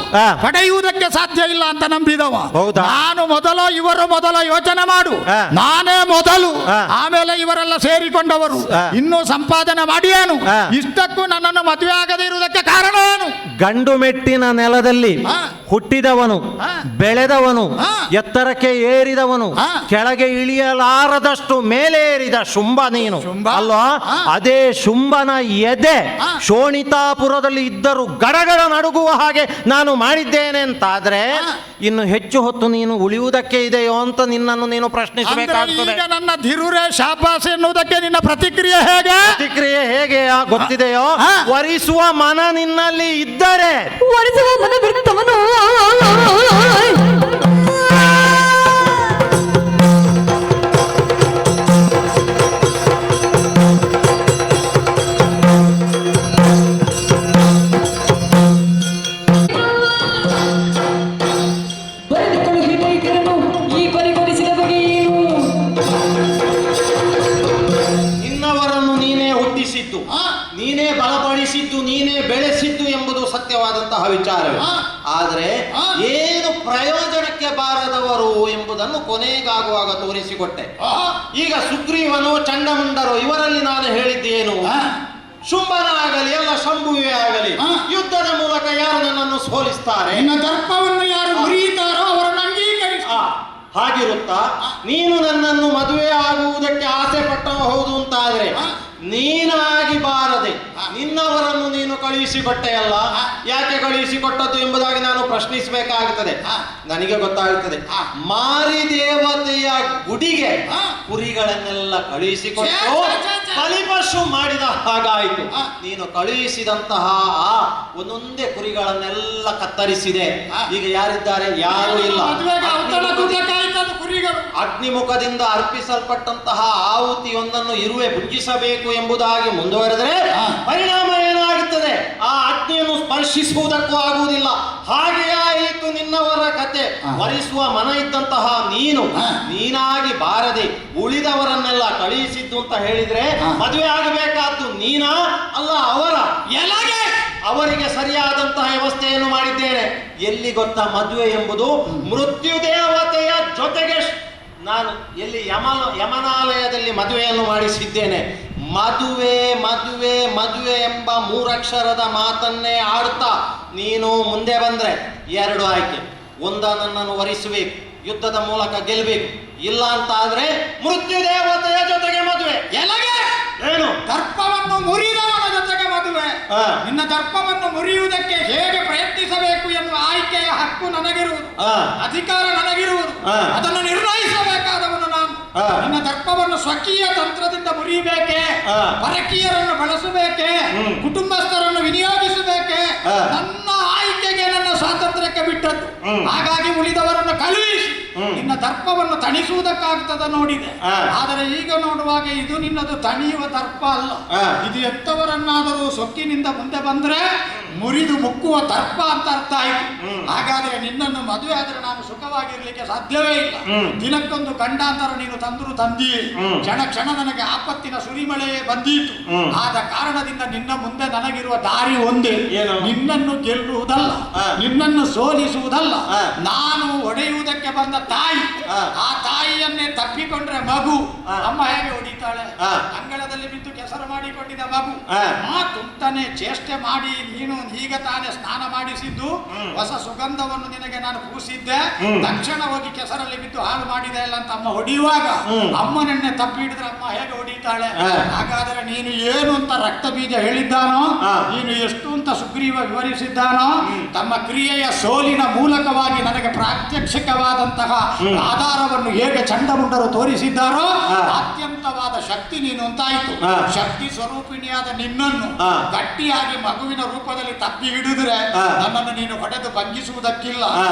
ಪಡೆಯುವುದಕ್ಕೆ ಸಾಧ್ಯ ಇಲ್ಲ ಅಂತ ನಂಬಿದವ ನಾನು. ಮೊದಲು ಇವರು ಮೊದಲ ಯೋಚನೆ ಮಾಡು, ನಾನೇ ಮೊದಲು, ಆಮೇಲೆ ಇವರೆಲ್ಲ ಸೇರಿಕೊಂಡವರು. ಇನ್ನೂ ಸಂಪಾದನೆ ಮಾಡಿಯೇನು? ಇಷ್ಟಕ್ಕೂ ನನ್ನನ್ನು ಮದುವೆ ಆಗದೇ ಇರುವುದಕ್ಕೆ ಕಾರಣ ಏನು? ಗಂಡು ಮೆಟ್ಟಿನ ನೆಲದಲ್ಲಿ ಹುಟ್ಟಿದವನು, ಬೆಳೆದವನು, ಎತ್ತರಕ್ಕೆ ಏರಿದವನು, ಕೆಳಗೆ ಇಳಿಯಲಾರದಷ್ಟು ಮೇಲೆ ಏರಿದ ಶುಂಭ ನೀನು ಶುಂಭ? ಅಲ್ವಾ? ಹಾ. ಅದೇ ಶುಂಭನ ಎದೆ ಹಾ. ಶೋಣಿತಾಪುರದಲ್ಲಿ ಇದ್ದರೂ ಗಡಗಡ ನಡುಗುವ ಹಾಗೆ ನಾನು ಮಾಡಿದ್ದೇನೆ ಅಂತಾದ್ರೆ ಹಾ. ಇನ್ನು ಹೆಚ್ಚು ಹೊತ್ತು ನೀನು ಉಳಿಯುವುದಕ್ಕೆ ಇದೆಯೋ ಅಂತ ನಿನ್ನನ್ನು ನೀನು ಅಂದ್ರೆ ಪ್ರಶ್ನಿಸಬೇಕಾಗ್ತದೆ. ಈಗ ನನ್ನ ಧಿರುರೇ ಶಾಪಾಸ್ ಎನ್ನುವುದಕ್ಕೆ ನಿನ್ನ ಪ್ರತಿಕ್ರಿಯೆ ಹೇಗೆ? ಪ್ರತಿಕ್ರಿಯೆ ಹೇಗೆ ಗೊತ್ತಿದೆಯೋ? ಹಾ. ವರಿಸುವ ಮನ ನಿನ್ನಲ್ಲಿ ಇದ್ದರೆ ಒರೆಸುವ ಮನ ಬಿಡ್ತವನು ಬರೆದುಕೊಳ್ಳು ಹಿತೈಕರನು ಈ ಕೊನೆಗೊಳಿಸಿದ ಬಗೆ ಏನು? ನಿನ್ನವರನ್ನು ನೀನೇ ಹುಟ್ಟಿಸಿದ್ದು, ನೀನೇ ಬಲಪಡಿಸಿದ್ದು, ನೀನೇ ಬೆಳೆಸಿದ್ದು ಎಂಬುದು ಸತ್ಯವಾದಂತಹ ವಿಚಾರವೇ. ಆದರೆ ಏನು ಪ್ರಯೋಜನಕ್ಕೆ ಬಾರದವರು ಎಂಬುದನ್ನು ಕೊನೆಗಾಗುವಾಗ ತೋರಿಸಿಕೊಟ್ಟೆ. ಈಗ ಸುಗ್ರೀವನು ಚಂಡಮುಂಡರು ಇವರಲ್ಲಿ ನಾನು ಹೇಳಿದ್ದೇನು? ಶುಂಭನ ಆಗಲಿ ಅಲ್ಲ ಶಂಭುವೇ ಆಗಲಿ ಯುದ್ಧದ ಮೂಲಕ ಯಾರು ನನ್ನನ್ನು ಸೋಲಿಸ್ತಾರೆ, ನಿನ್ನ ದರ್ಪವನ್ನು ಯಾರು ಮುರಿಯುತ್ತಾರೋ ಅವರನ್ನು ಅಂಗೀಕರಿಸಿ. ಹಾಗಿರುತ್ತಾ ನೀನು ನನ್ನನ್ನು ಮದುವೆ ಆಗುವುದಕ್ಕೆ ಆಸೆ ಪಟ್ಟವ ಹೌದು ಅಂತಾದ್ರೆ ನೀನಾಗಿ ಬಾರದೆ ನಿನ್ನವರನ್ನು ನೀನು ಕಳುಹಿಸಿಕೊಟ್ಟೆಯಲ್ಲ, ಯಾಕೆ ಕಳುಹಿಸಿಕೊಟ್ಟದ್ದು ಎಂಬುದಾಗಿ ನಾನು ಪ್ರಶ್ನಿಸಬೇಕಾಗುತ್ತದೆ. ನನಗೆ ಗೊತ್ತಾಗುತ್ತದೆ, ಮಾರಿ ದೇವತೆಯ ಗುಡಿಗೆ ಕುರಿಗಳನ್ನೆಲ್ಲ ಕಳುಹಿಸಿಕೊಟ್ಟು ಬಲಿಪಶು ಮಾಡಿದ ಹಾಗಾಯಿತು. ನೀನು ಕಳುಹಿಸಿದಂತಹ ಆ ಒಂದೊಂದೇ ಕುರಿಗಳನ್ನೆಲ್ಲ ಕತ್ತರಿಸಿದೆ. ಈಗ ಯಾರಿದ್ದಾರೆ? ಯಾರೂ ಇಲ್ಲ. ಅಗ್ನಿಮುಖದಿಂದ ಅರ್ಪಿಸಲ್ಪಟ್ಟಂತಹ ಆಹುತಿಯೊಂದನ್ನು ಇರುವೆ ಭುಂಜಿಸಬೇಕು ಎಂಬುದಾಗಿ ಮುಂದುವರೆದರೆ ಪರಿಣಾಮ ಏನಾಗುತ್ತದೆ? ಆ ಅಗ್ನಿಯನ್ನು ಸ್ಪರ್ಶಿಸುವುದಕ್ಕೂ ಆಗುವುದಿಲ್ಲ. ಹಾಗೆಯೇ ಆಯಿತು ನಿನ್ನವರ ಕತೆ. ವರಿಸುವ ಮನ ಇದ್ದಂತಹ ನೀನಾಗಿ ಬಾರದೆ ಉಳಿದವರನ್ನೆಲ್ಲ ಕಳುಹಿಸಿದ್ದು ಅಂತ ಹೇಳಿದ್ರೆ ಮದುವೆ ಆಗಬೇಕಾದ್ದು ನೀನಾ ಅಲ್ಲ ಅವರ ಎಲಾಗೆ? ಅವರಿಗೆ ಸರಿಯಾದಂತಹ ವ್ಯವಸ್ಥೆಯನ್ನು ಮಾಡಿದ್ದೇನೆ. ಎಲ್ಲಿ ಗೊತ್ತಾ? ಮದುವೆ ಎಂಬುದು ಮೃತ್ಯು ದೇವತೆಯ ಜೊತೆಗೆ ನಾನು ಎಲ್ಲಿ ಯಮನಾಲಯದಲ್ಲಿ ಮದುವೆಯನ್ನು ಮಾಡಿಸಿದ್ದೇನೆ. ಮದುವೆ ಮದುವೆ ಮದುವೆ ಎಂಬ ಮೂರಕ್ಷರದ ಮಾತನ್ನೇ ಆಡುತ್ತಾ ನೀನು ಮುಂದೆ ಬಂದ್ರೆ ಎರಡು ಆಯ್ಕೆ. ಒಂದ ನನ್ನನ್ನು ವರಿಸಬೇಕು, ಯುದ್ಧದ ಮೂಲಕ ಗೆಲ್ಲಬೇಕು, ಇಲ್ಲ ಅಂತ ಆದ್ರೆ ಮೃತ್ಯು ದೇವತೆಯ ಜೊತೆಗೆ ಮದುವೆ. ಎಲಗೆ ಏನು? ದರ್ಪವನ್ನು ಮುರಿದವನ ಜೊತೆಗೆ ಮದುವೆ. ನಿನ್ನ ದರ್ಪವನ್ನು ಮುರಿಯುವುದಕ್ಕೆ ಹೇಗೆ ಪ್ರಯತ್ನಿಸಬೇಕು ಎನ್ನುವ ಆಯ್ಕೆಯ ಹಕ್ಕು ನನಗಿರುವುದು, ಅಧಿಕಾರ ನನಗಿರುವುದು. ಅದನ್ನು ನಿರ್ಣಯಿಸಬೇಕಾದವನು ನಾನು. ನಿನ್ನ ದರ್ಪವನ್ನು ಸ್ವಕೀಯ ತಂತ್ರದಿಂದ ಮುರಿಯಬೇಕೆ, ಪರಕೀಯರನ್ನು ಬಳಸಬೇಕೆ, ಕುಟುಂಬಸ್ಥರನ್ನು ವಿನಿಯೋಗಿಸಬೇಕೆ? ನನ್ನ ಆಯ್ಕೆಗೆ ನನ್ನ ಸ್ವಾತಂತ್ರ್ಯಕ್ಕೆ ಬಿಟ್ಟದ್ದು. ಹಾಗಾಗಿ ಉಳಿದವರನ್ನು ಕಳುಹಿಸಿ ನಿನ್ನ ದರ್ಪವನ್ನು ತಣಿಸುವುದಕ್ಕಾಗ್ತದ ನೋಡಿದೆ. ಆದರೆ ಈಗ ನೋಡುವಾಗ ಇದು ನಿನ್ನದು ತಣಿಯುವ ದರ್ಪ ಅಲ್ಲ. ಇದು ಎತ್ತವರನ್ನಾದರೂ ಸೊಕ್ಕಿನಿಂದ ಮುಂದೆ ಬಂದ್ರೆ ಮುರಿದು ಮುಕ್ಕುವ ದರ್ಪ ಅಂತ ಅರ್ಥ ಆಯ್ತು. ಹಾಗಾದ್ರೆ ನಿನ್ನನ್ನು ಮದುವೆ ಆದ್ರೆ ನಾನು ಸುಖವಾಗಿರ್ಲಿಕ್ಕೆ ಸಾಧ್ಯವೇ ಇಲ್ಲ. ದಿನಕ್ಕೊಂದು ಗಂಡಾಂತರ ನೀನು ತಂದ್ರು ತಂದಿ, ಕ್ಷಣ ಕ್ಷಣ ನನಗೆ ಆಪತ್ತಿನ ಸುರಿಮಳೆ ಬಂದೀತು. ಆದ ಕಾರಣದಿಂದ ನಿನ್ನ ಮುಂದೆ ನನಗಿರುವ ದಾರಿ ಒಂದೇ, ನಿನ್ನನ್ನು ಗೆಲ್ಲುವುದಲ್ಲ, ನಿನ್ನನ್ನು ಸೋಲಿಸುವುದಲ್ಲ. ನಾನು ಒಡೆಯುವುದಕ್ಕೆ ಬಂದ ತಾಯಿ, ಆ ತಾಯಿಯನ್ನೇ ತಪ್ಪಿಕೊಂಡ್ರೆ ಮಗು ಅಮ್ಮ ಹೇಗೆ ಹೊಡಿತಾಳೆ? ಅಂಗಳದಲ್ಲಿ ಬಿದ್ದು ಕೆಸರು ಮಾಡಿಕೊಂಡಿದ್ದ ಮಗು ತುಂಟನೆ ಚೇಷ್ಟೆ ಮಾಡಿ ನೀನು ಈಗ ತಾನೇ ಸ್ನಾನ ಮಾಡಿಸಿದ್ದು, ಹೊಸ ಸುಗಂಧವನ್ನು ನಿನಗೆ ನಾನು ಪೂಸಿದ್ದೆ, ತಕ್ಷಣ ಹೋಗಿ ಕೆಸರಲ್ಲಿ ಬಿದ್ದು ಹಾಳು ಮಾಡಿದೆ ಇಲ್ಲ ಅಂತ ಅಮ್ಮ ಹೊಡೆಯುವಾಗ ಅಮ್ಮನನ್ನೇ ತಪ್ಪಿ ಹಿಡಿದ್ರೆ ಅಮ್ಮ ಹೇಗೆ ಹೊಡಿತಾಳೆ? ಹಾಗಾದ್ರೆ ನೀನು ಏನು ಅಂತ ರಕ್ತ ಬೀಜ ಹೇಳಿದ್ದಾನೋ, ನೀನು ಎಷ್ಟು ಅಂತ ಸುಗ್ರೀವ ವಿವರಿಸಿದ್ದಾನೋ, ತಮ್ಮ ಕ್ರಿಯೆಯ ಸೋಲಿನ ಮೂಲಕವಾಗಿ ನನಗೆ ಪ್ರಾತ್ಯಕ್ಷಿಕವಾದಂತಹ ಆಧಾರವನ್ನು ಹೇಗೆ ಚಂಡಮುಂಡರು ತೋರಿಸಿದ್ದಾರೋ ಅತ್ಯಂತವಾದ ಶಕ್ತಿ ನೀನು ಅಂತಾಯ್ತು. ಶಕ್ತಿ ಸ್ವರೂಪಿಣಿಯಾದ ನಿನ್ನನ್ನು ಗಟ್ಟಿಯಾಗಿ ಮಗುವಿನ ರೂಪದಲ್ಲಿ ತಪ್ಪಿ ಹಿಡಿದ್ರೆ ನನ್ನನ್ನು ನೀನು ಹೊಡೆದು ಭಂಗಿಸುವುದಕ್ಕಿಲ್ಲ.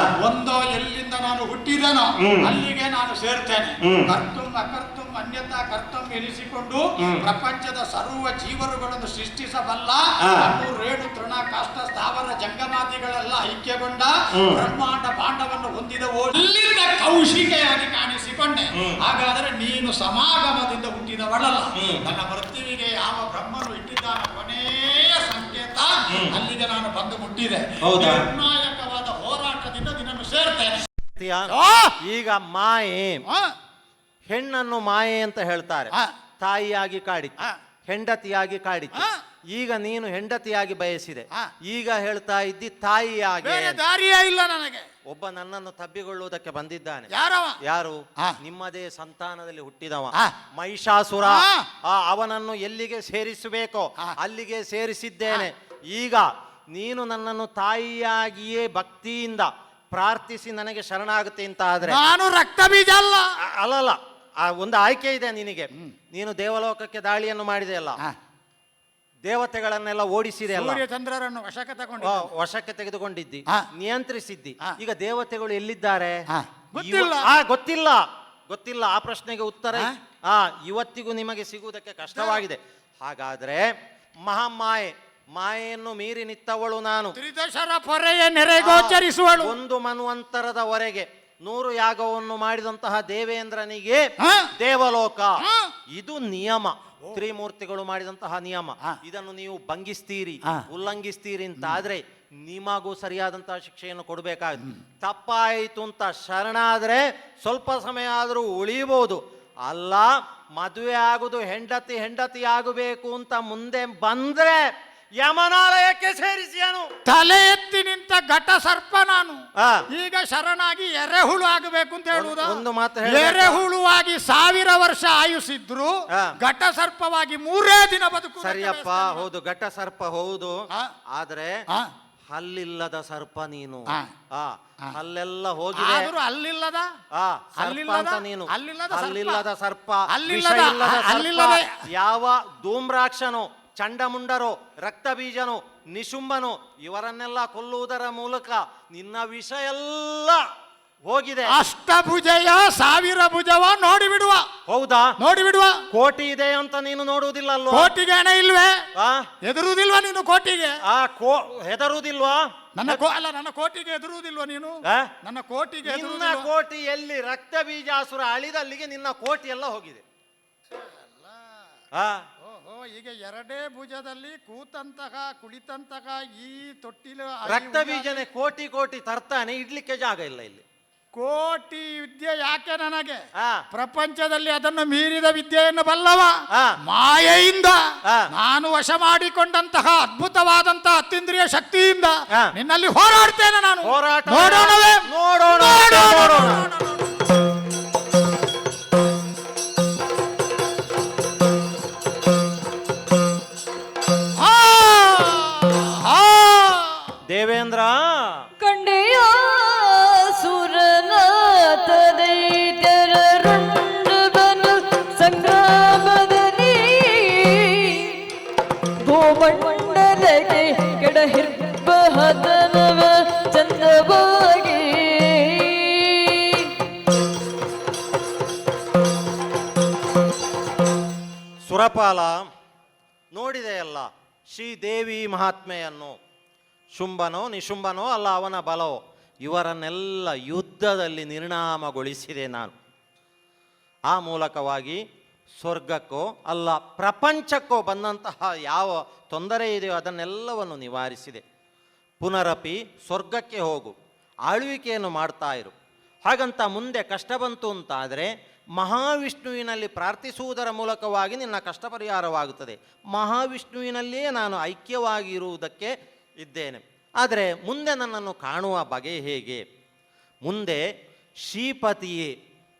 ಒಂದೋ ಎಲ್ಲಿಂದ ನಾನು ಹುಟ್ಟಿದನೋ ಅಲ್ಲಿಗೆ ನಾನು ಸೇರ್ತೇನೆ. ಕರ್ತುಂ ಅಕರ್ತುಂ ಅನ್ಯತಾ ಕರ್ತಂ ಎನಿಸಿಕೊಂಡು ಪ್ರಪಂಚದ ಸರ್ವ ಜೀವರುಗಳನ್ನು ಸೃಷ್ಟಿಸಬಲ್ಲ ರೇಣು ತೃಣ ಕಾಷ್ಟ ಸ್ಥಾವರ ಜಂಗಮಾದಿಗಳೆಲ್ಲ ಐಕ್ಯಗೊಂಡ ಬ್ರಹ್ಮಾಂಡ ಪಾಂಡವನ್ನು ಹೊಂದಿದ ಅಲ್ಲಿಂದ ಕೌಶಿಕೆಯಾಗಿ ಕಾಣಿಸಿಕೊಂಡೆ. ಹಾಗಾದರೆ ನೀನು ಸಮಾಗಮದಿಂದ ಹುಟ್ಟಿದವಳಲ್ಲ. ನನ್ನ ಮೃತ್ಯುವಿಗೆ ಯಾವ ಬ್ರಹ್ಮನು ಇಟ್ಟಿದ್ದಾನ ಕೊನೆಯ ಸಂಕೇತ ಅಲ್ಲಿಗೆ ನಾನು ಬಂದು ಮುಟ್ಟಿದೆ. ನಿರ್ಣಾಯಕವಾದ ಹೋರಾಟದಿಂದ ನಿನ್ನನ್ನು ಸೇರ್ತೇನೆ. ಈಗ ಮಾಯೆ, ಹೆಣ್ಣನ್ನು ಮಾಯೆ ಅಂತ ಹೇಳ್ತಾರೆ. ತಾಯಿಯಾಗಿ ಕಾಡಿತು, ಹೆಂಡತಿಯಾಗಿ ಕಾಡಿತು, ಈಗ ನೀನು ಹೆಂಡತಿಯಾಗಿ ಬಯಸಿದೆ, ಹಾ. ಈಗ ಹೇಳ್ತಾ ಇದ್ದಿ ತಾಯಿಯಾಗಿ. ಬೇರೆ ದಾರಿಯೇ ಇಲ್ಲ ನನಗೆ. ಒಬ್ಬ ನನ್ನನ್ನು ತಬ್ಬಿಕೊಳ್ಳುವುದಕ್ಕೆ ಬಂದಿದ್ದಾನೆ. ಯಾರವ? ಯಾರು? ಹಾ. ನಿಮ್ಮದೇ ಸಂತಾನದಲ್ಲಿ ಹುಟ್ಟಿದವ ಹಾ. ಮಹಿಷಾಸುರ. ಹಾ. ಅವನನ್ನು ಎಲ್ಲಿಗೆ ಸೇರಿಸಬೇಕೋ ಹಾ. ಅಲ್ಲಿಗೆ ಸೇರಿಸಿದ್ದೇನೆ. ಈಗ ನೀನು ನನ್ನನ್ನು ತಾಯಿಯಾಗಿಯೇ ಭಕ್ತಿಯಿಂದ ಪ್ರಾರ್ಥಿಸಿ ನನಗೆ ಶರಣಾಗುತ್ತೆ ಅಂತ ಆದ್ರೆ, ನಾನು ರಕ್ತ ಬೀಜ ಅಲ್ಲ. ಅಲ್ಲಲ್ಲ, ಒಂದು ಆಯ್ಕೆ ಇದೆ ನಿನಗೆ. ನೀನು ದೇವಲೋಕಕ್ಕೆ ದಾಳಿಯನ್ನು ಮಾಡಿದೆ ಅಲ್ಲ, ದೇವತೆಗಳನ್ನೆಲ್ಲ ಓಡಿಸಿದೆ ಅಲ್ಲ, ಸೂರ್ಯಚಂದ್ರರನ್ನು ವಶಕ್ಕೆ ತಗೊಂಡು ವಶಕ್ಕೆ ತೆಗೆದುಕೊಂಡಿದ್ದಿ, ಹಾ. ನಿಯಂತ್ರಿಸಿದ್ದಿ. ಹಾ. ಈಗ ದೇವತೆಗಳು ಎಲ್ಲಿದ್ದಾರೆ? ಗೊತ್ತಿಲ್ಲ. ಗೊತ್ತಿಲ್ಲ. ಆ ಪ್ರಶ್ನೆಗೆ ಉತ್ತರ ಇವತ್ತಿಗೂ ನಿಮಗೆ ಸಿಗುವುದಕ್ಕೆ ಕಷ್ಟವಾಗಿದೆ. ಹಾಗಾದ್ರೆ ಮಾಯೆಯನ್ನು ಮೀರಿ ನಿತ್ತವಳು ನಾನು, ತ್ರಿದಶರ ಪೊರೆಯ ನೆರೆಗೋಚರಿಸುವಳು. ಒಂದು ಮನ್ವಂತರದವರೆಗೆ 100 ಯಾಗವನ್ನು ಮಾಡಿದಂತಹ ದೇವೇಂದ್ರನಿಗೆ ಹಾ. ದೇವಲೋಕ. ಹಾ. ಇದು ನಿಯಮ, ತ್ರಿಮೂರ್ತಿಗಳು ಮಾಡಿದಂತಹ ನಿಯಮ. ಇದನ್ನು ನೀವು ಭಂಗಿಸ್ತೀರಿ, ಉಲ್ಲಂಘಿಸ್ತೀರಿ ಅಂತ ಆದ್ರೆ ನಿಮಗೂ ಸರಿಯಾದಂತಹ ಶಿಕ್ಷೆಯನ್ನು ಕೊಡಬೇಕಾಗುತ್ತೆ. ತಪ್ಪಾಯಿತು ಅಂತ ಶರಣಾದ್ರೆ ಸ್ವಲ್ಪ ಸಮಯ ಆದರೂ ಉಳಿಬಹುದು. ಅಲ್ಲ, ಮದುವೆ ಆಗುದು ಹೆಂಡತಿ ಆಗಬೇಕು ಅಂತ ಮುಂದೆ ಬಂದ್ರೆ ಯಮನಾಲಯಕ್ಕೆ ಸೇರಿಸಿಯನು. ತಲೆ ಎತ್ತಿ ನಿಂತ ಘಟ ಸರ್ಪ ನಾನು. ಆ. ಈಗ ಶರಣಾಗಿ ಎರೆಹುಳು ಆಗಬೇಕು ಅಂತ ಹೇಳುವುದಾ? ಒಂದು ಮಾತು ಹೇಳ್ಬೇಕಾ? ಎರೆಹುಳುವಾಗಿ 1000 ವರ್ಷ ಆಯುಸಿದ್ರು ಆ. ಘಟ ಸರ್ಪವಾಗಿ 3 ದಿನ ಬದುಕು. ಸರಿಯಪ್ಪ, ಹೌದು, ಘಟ ಸರ್ಪ ಹೌದು. ಆ. ಆದ್ರೆ ಹಲ್ಲಿಲ್ಲದ ಸರ್ಪ ನೀನು. ಆ. ಹಲ್ಲೆಲ್ಲ ಹೋಗಿದೆ. ಆದರೂ ಅಲ್ಲಿಲ್ಲದ ಸರ್ಪ ಅಂತ ನೀನು. ಹಲ್ಲಿಲ್ಲದ ಸರ್ಪ, ಅಲ್ಲಿಲ್ಲದ ವಿಷ ಇಲ್ಲದ ಸರ್ಪ. ಅಲ್ಲಿಲ್ಲದ ಯಾವ ಧೂಮ್ರಾಕ್ಷನೋ, ಚಂಡಮುಂಡರೋ, ರಕ್ತಬೀಜನೋ, ನಿಶುಂಬನೋ ಇವರನ್ನೆಲ್ಲ ಕೊಲ್ಲುವುದರ ಮೂಲಕ ನಿನ್ನ ವಿಷ ಎಲ್ಲ ಹೋಗಿದೆ. ಅಷ್ಟಭುಜಯ 1000 ಭುಜವ ನೋಡಿಬಿಡುವ. ಹೌದಾ? ನೋಡಿಬಿಡುವ. ಕೋಟಿ ಇದೆ ಅಂತ ನೀನು ನೋಡುವುದಿಲ್ಲ ಅಲ್ವಾ? ಕೋಟಿಗೆ ಹಣ ಇಲ್ವೇ? ಆ? ಎದುರುವುದಿಲ್ವಾ ನೀನು ಕೋಟಿಗೆ? ಹೆದರುವುದಿಲ್ವಾ? ನನ್ನ ಕೋಟಿಗೆ ಎದುರುವುದಿಲ್ವಾ ನೀನು? ನನ್ನ ಕೋಟಿಗೆ ನಿನ್ನ ಎದುರುವುದಿಲ್ವಾ? ಕೋಟಿ ಎಲ್ಲಿ? ರಕ್ತ ಬೀಜಾಸುರ ಅಳಿದಲ್ಲಿಗೆ ನಿನ್ನ ಕೋಟಿ ಎಲ್ಲ ಹೋಗಿದೆ. ಓಹೋ, ಈಗ 2 ಭುಜದಲ್ಲಿ ಕೂತಂತಹ ಕುಳಿತಂತಹ ಈ ತೊಟ್ಟಿಲು ರಕ್ತ ಬೀಜನೆ ಕೋಟಿ ತರ್ತಾನೆ, ಇಡ್ಲಿಕ್ಕೆ ಜಾಗ ಇಲ್ಲ ಇಲ್ಲಿ. ಕೋಟಿ ವಿದ್ಯೆ ಯಾಕೆ ನನಗೆ? ಆ. ಪ್ರಪಂಚದಲ್ಲಿ ಅದನ್ನು ಮೀರಿದ ವಿದ್ಯೆಯನ್ನು ಬಲ್ಲವ. ಆ. ಮಾಯೆಯಿಂದ ಆ. ನಾನು ವಶ ಮಾಡಿಕೊಂಡಂತಹ ಅದ್ಭುತವಾದಂತಹ ಅತೀಂದ್ರಿಯ ಶಕ್ತಿಯಿಂದ ಆ. ನಿನ್ನಲ್ಲಿ ಹೋರಾಡ್ತೇನೆ ನಾನು. ಹೋರಾಟ ನೋಡೋಣವೇ? ನೋಡೋಣ. ದೇವೇಂದ್ರ ಕಂಡೆಯ ಸುರನಾಥ ದೈತ್ಯರ ರುಂಡಬನು ಸಂಗ್ರಾಮದಲ್ಲಿ ಭೂಮಂಡಲಕ್ಕೆ ಕೆಡಹಿರ್ಬಹದನವ ಚಂದವಾಗಿ ಸುರಪಾಲ ನೋಡಿದೆಯಲ್ಲ ಶ್ರೀದೇವಿ ಮಹಾತ್ಮೆಯನ್ನು. ಶುಂಭನೋ ನಿಶುಂಭನೋ ಅಲ್ಲ ಅವನ ಬಲವೋ, ಇವರನ್ನೆಲ್ಲ ಯುದ್ಧದಲ್ಲಿ ನಿರ್ನಾಮಗೊಳಿಸಿದೆ ನಾನು. ಆ ಮೂಲಕವಾಗಿ ಸ್ವರ್ಗಕ್ಕೋ ಅಲ್ಲ ಪ್ರಪಂಚಕ್ಕೋ ಬಂದಂತಹ ಯಾವ ತೊಂದರೆ ಇದೆಯೋ ಅದನ್ನೆಲ್ಲವನ್ನು ನಿವಾರಿಸಿದೆ. ಪುನರಪಿ ಸ್ವರ್ಗಕ್ಕೆ ಹೋಗು, ಆಳ್ವಿಕೆಯನ್ನು ಮಾಡ್ತಾ ಇರು. ಹಾಗಂತ ಮುಂದೆ ಕಷ್ಟ ಬಂತು ಅಂತಾದರೆ ಮಹಾವಿಷ್ಣುವಿನಲ್ಲಿ ಪ್ರಾರ್ಥಿಸುವುದರ ಮೂಲಕವಾಗಿ ನಿನ್ನ ಕಷ್ಟ ಪರಿಹಾರವಾಗುತ್ತದೆ. ಮಹಾವಿಷ್ಣುವಿನಲ್ಲಿಯೇ ನಾನು ಐಕ್ಯವಾಗಿರುವುದಕ್ಕೆ ಇದ್ದೇನೆ. ಆದರೆ ಮುಂದೆ ನನ್ನನ್ನು ಕಾಣುವ ಬಗೆ ಹೇಗೆ? ಮುಂದೆ ಶ್ರೀಪತಿಯೇ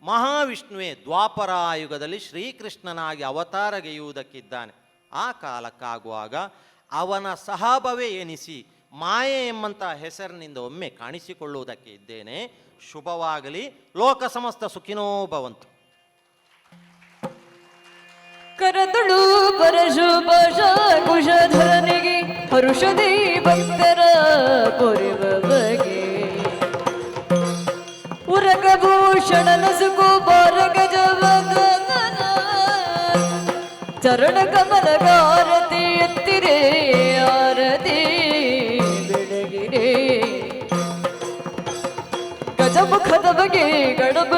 ಮಹಾವಿಷ್ಣುವೇ ದ್ವಾಪರಾಯುಗದಲ್ಲಿ ಶ್ರೀಕೃಷ್ಣನಾಗಿ ಅವತಾರಗೆಯುವುದಕ್ಕಿದ್ದಾನೆ. ಆ ಕಾಲಕ್ಕಾಗುವಾಗ ಅವನ ಸಹಭವೇ ಎನಿಸಿ ಮಾಯೆ ಎಂಬಂಥ ಹೆಸರಿನಿಂದ ಒಮ್ಮೆ ಕಾಣಿಸಿಕೊಳ್ಳುವುದಕ್ಕೆ ಇದ್ದೇನೆ. ಶುಭವಾಗಲಿ. ಲೋಕ ಸಮಸ್ತ ಸುಖಿನೋ ಭವಂತು. ಕರದಳು ಪರಶುಭ ಕುಶಧರನಿಗೆ ಹರುಷದಿ ಭಕ್ತರ ಕೊರೆವ ಬಗೆ ಉರಗಭೂಷಣ ನಸುಕು ಬಾರ ಗಜವದನ ಚರಣ ಕಮಲಗಾರತಿ ಎತ್ತಿರೇ ಆರತಿ ಬೆಳಗಿರೆ ಗಜಮುಖದ ಬಗೆ ಗಡಬ